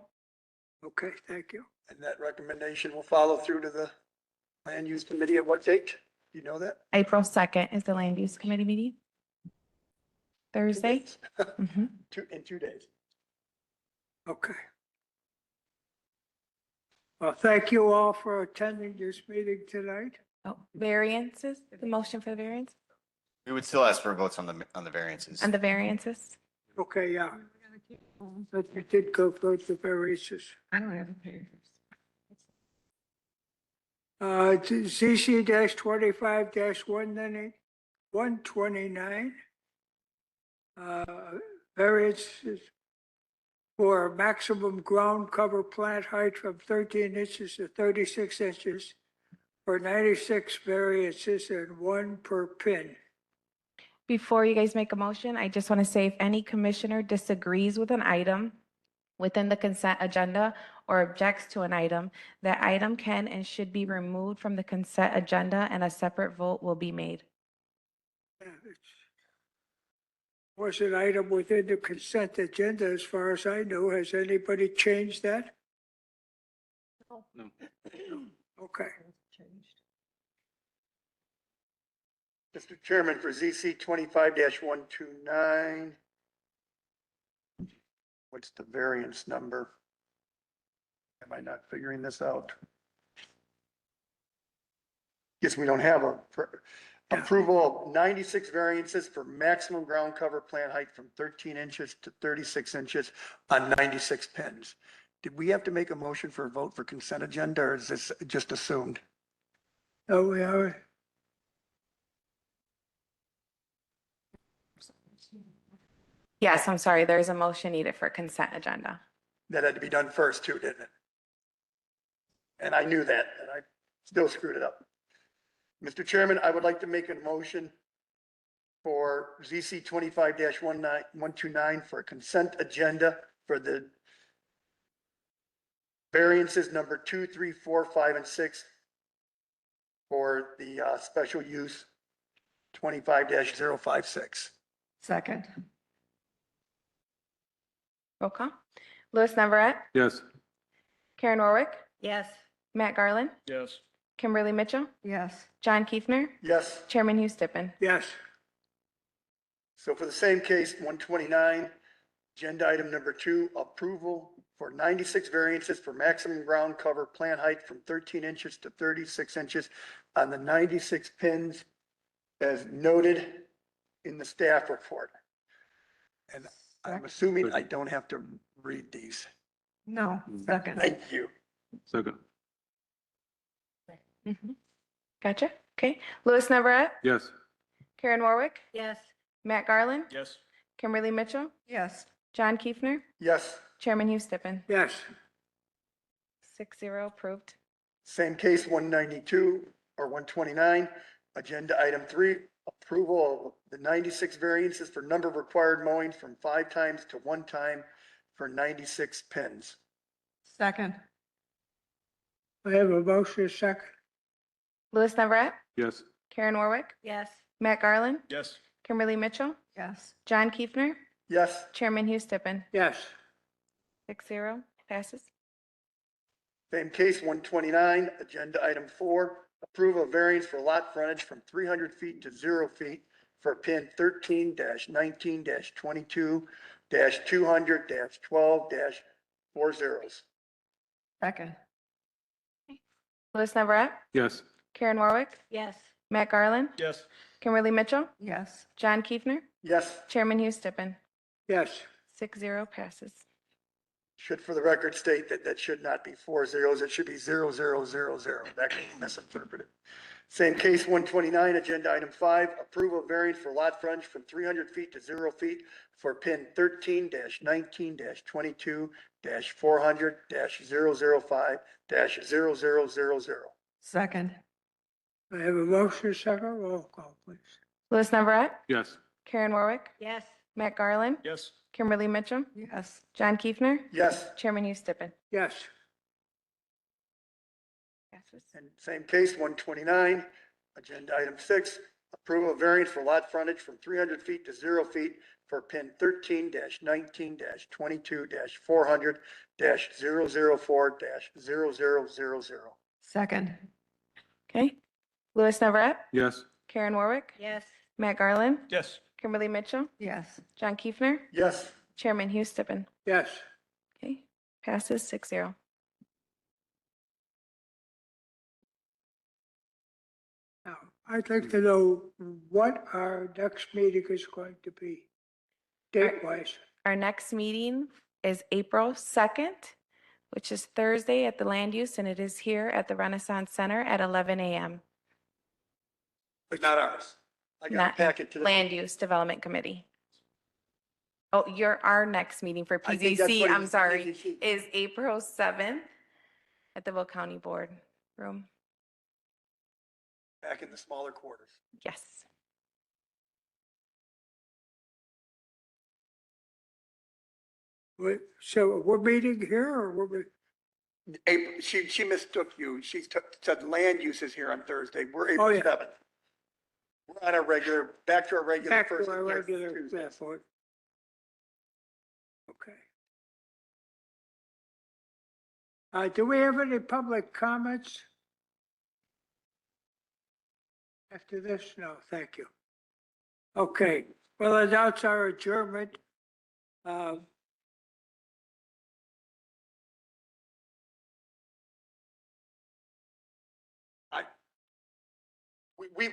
Speaker 2: Okay, thank you.
Speaker 12: And that recommendation will follow through to the land use committee at what date? Do you know that?
Speaker 21: April 2nd is the Land Use Committee meeting. Thursday. Mhm.
Speaker 12: In 2 days.
Speaker 2: Okay. Well, thank you all for attending this meeting tonight.
Speaker 21: Oh, variances, the motion for the variance,
Speaker 10: We would still ask for votes on the variances.
Speaker 21: and the variances.
Speaker 2: Okay, yeah. But you did go through the variances.
Speaker 14: I don't have a paper.
Speaker 2: ZC 25-129. Variances for maximum ground cover plant height from 13 inches to 36 inches for 96 variances and 1 per pin.
Speaker 21: Before you guys make a motion, I just want to say if any commissioner disagrees with an item within the consent agenda or objects to an item, that item can and should be removed from the consent agenda and a separate vote will be made.
Speaker 2: Was an item within the consent agenda, as far as I know. Has anybody changed that?
Speaker 18: No.
Speaker 2: Okay.
Speaker 12: Mr. Chairman, for ZC 25-129, what's the variance number? Am I not figuring this out? Guess we don't have approval of 96 variances for maximum ground cover plant height from 13 inches to 36 inches on 96 pins. Did we have to make a motion for a vote for consent agenda, or is this just assumed?
Speaker 2: Oh, we are.
Speaker 21: Yes, I'm sorry, there is a motion needed for consent agenda.
Speaker 12: That had to be done first too, didn't it? And I knew that, and I still screwed it up. Mr. Chairman, I would like to make a motion for ZC 25-129 for a consent agenda for the variances number 2, 3, 4, 5, and 6 for the special use 25-056.
Speaker 14: Second.
Speaker 21: Roll call. Louis Navarette,
Speaker 18: Yes.
Speaker 21: Karen Warwick,
Speaker 1: Yes.
Speaker 21: Matt Garland,
Speaker 18: Yes.
Speaker 21: Kimberly Mitchell,
Speaker 14: Yes.
Speaker 21: John Kiefner,
Speaker 12: Yes.
Speaker 21: Chairman Hugh Stippen.
Speaker 2: Yes.
Speaker 12: So for the same case, 129, agenda item number 2, approval for 96 variances for maximum ground cover plant height from 13 inches to 36 inches on the 96 pins as noted in the staff report. And I'm assuming I don't have to read these.
Speaker 14: No. Second.
Speaker 12: Thank you.
Speaker 18: Second.
Speaker 21: Mhm. Gotcha. Okay. Louis Navarette,
Speaker 18: Yes.
Speaker 21: Karen Warwick,
Speaker 1: Yes.
Speaker 21: Matt Garland,
Speaker 18: Yes.
Speaker 21: Kimberly Mitchell,
Speaker 14: Yes.
Speaker 21: John Kiefner,
Speaker 12: Yes.
Speaker 21: Chairman Hugh Stippen.
Speaker 2: Yes.
Speaker 21: 6-0 approved.
Speaker 12: Same case, 192 or 129, agenda item 3, approval of the 96 variances for number of required mowings from 5 times to 1 time for 96 pins.
Speaker 14: Second.
Speaker 2: I have a motion, a second.
Speaker 21: Louis Navarette,
Speaker 18: Yes.
Speaker 21: Karen Warwick,
Speaker 1: Yes.
Speaker 21: Matt Garland,
Speaker 18: Yes.
Speaker 21: Kimberly Mitchell,
Speaker 14: Yes.
Speaker 21: John Kiefner,
Speaker 12: Yes.
Speaker 21: Chairman Hugh Stippen.
Speaker 2: Yes.
Speaker 21: 6-0 passes.
Speaker 12: Same case, 129, agenda item 4, approval of variance for lot frontage from 300 feet to 0 feet for pin 13-19-22-200-12-40.
Speaker 14: Second.
Speaker 21: Louis Navarette,
Speaker 18: Yes.
Speaker 21: Karen Warwick,
Speaker 1: Yes.
Speaker 21: Matt Garland,
Speaker 18: Yes.
Speaker 21: Kimberly Mitchell,
Speaker 14: Yes.
Speaker 21: John Kiefner,
Speaker 12: Yes.
Speaker 21: Chairman Hugh Stippen.
Speaker 2: Yes.
Speaker 21: 6-0 passes.
Speaker 12: Should for the record state that that should not be 4 zeros, it should be 0000. That could be misinterpreted. Same case, 129, agenda item 5, approval of variance for lot frontage from 300 feet to 0 feet for pin 13-19-22-400-005-0000.
Speaker 14: Second.
Speaker 2: I have a motion, a second. Roll call, please.
Speaker 21: Louis Navarette,
Speaker 18: Yes.
Speaker 21: Karen Warwick,
Speaker 1: Yes.
Speaker 21: Matt Garland,
Speaker 18: Yes.
Speaker 21: Kimberly Mitchell,
Speaker 14: Yes.
Speaker 21: John Kiefner,
Speaker 12: Yes.
Speaker 21: Chairman Hugh Stippen.
Speaker 2: Yes.
Speaker 21: Passes.
Speaker 12: And same case, 129, agenda item 6, approval of variance for lot frontage from 300 feet to 0 feet for pin 13-19-22-400-004-0000.
Speaker 14: Second.
Speaker 21: Okay. Louis Navarette,
Speaker 18: Yes.
Speaker 21: Karen Warwick,
Speaker 1: Yes.
Speaker 21: Matt Garland,
Speaker 18: Yes.
Speaker 21: Kimberly Mitchell,
Speaker 14: Yes.
Speaker 21: John Kiefner,
Speaker 12: Yes.
Speaker 21: Chairman Hugh Stippen.
Speaker 2: Yes.
Speaker 21: Okay. Passes 6-0.
Speaker 2: Now, I'd like to know what our next meeting is going to be, date-wise.
Speaker 21: Our next meeting is April 2nd, which is Thursday at the Land Use, and it is here at the Renaissance Center at 11 a.m.
Speaker 12: But not ours. I got a
Speaker 21: Not
Speaker 12: packet to the.
Speaker 21: Land Use Development Committee. Oh, our next meeting for
Speaker 12: I think that's
Speaker 21: PZC,
Speaker 12: what it
Speaker 21: I'm
Speaker 12: is,
Speaker 21: sorry,
Speaker 12: PZC.
Speaker 21: is April 7th at the Will County Board Room.
Speaker 12: Back in the smaller quarters.
Speaker 21: Yes.
Speaker 2: So we're meeting here or we're,
Speaker 12: April, she mistook you. She said land use is here on Thursday. We're
Speaker 2: Oh,
Speaker 12: April
Speaker 2: yeah.
Speaker 12: 7th. We're on our regular, back to our regular
Speaker 2: back
Speaker 12: first
Speaker 2: to our
Speaker 12: and third
Speaker 2: regular
Speaker 12: Tuesdays.
Speaker 2: method? Okay. Do we have any public comments? After this? No, thank you. Okay, we'll announce our adjournment.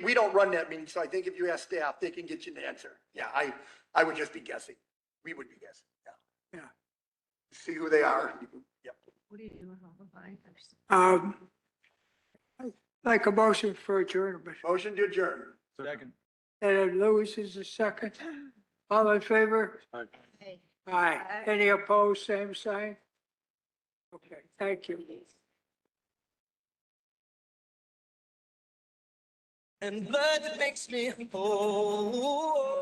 Speaker 12: We don't run that meeting, so I think if you ask staff, they can get you an answer. Yeah, I would just be guessing. We would be guessing, yeah.
Speaker 2: Yeah.
Speaker 12: See who they are. Yep.
Speaker 14: What do you do with all the binders?
Speaker 2: I'd like a motion for adjournment.
Speaker 12: Motion to adjourn.
Speaker 18: Second.
Speaker 2: And Louis is the second. All in favor?
Speaker 1: Hey.
Speaker 2: Aye. Any opposed, same sign? Okay, thank you.
Speaker 7: And that makes me whole.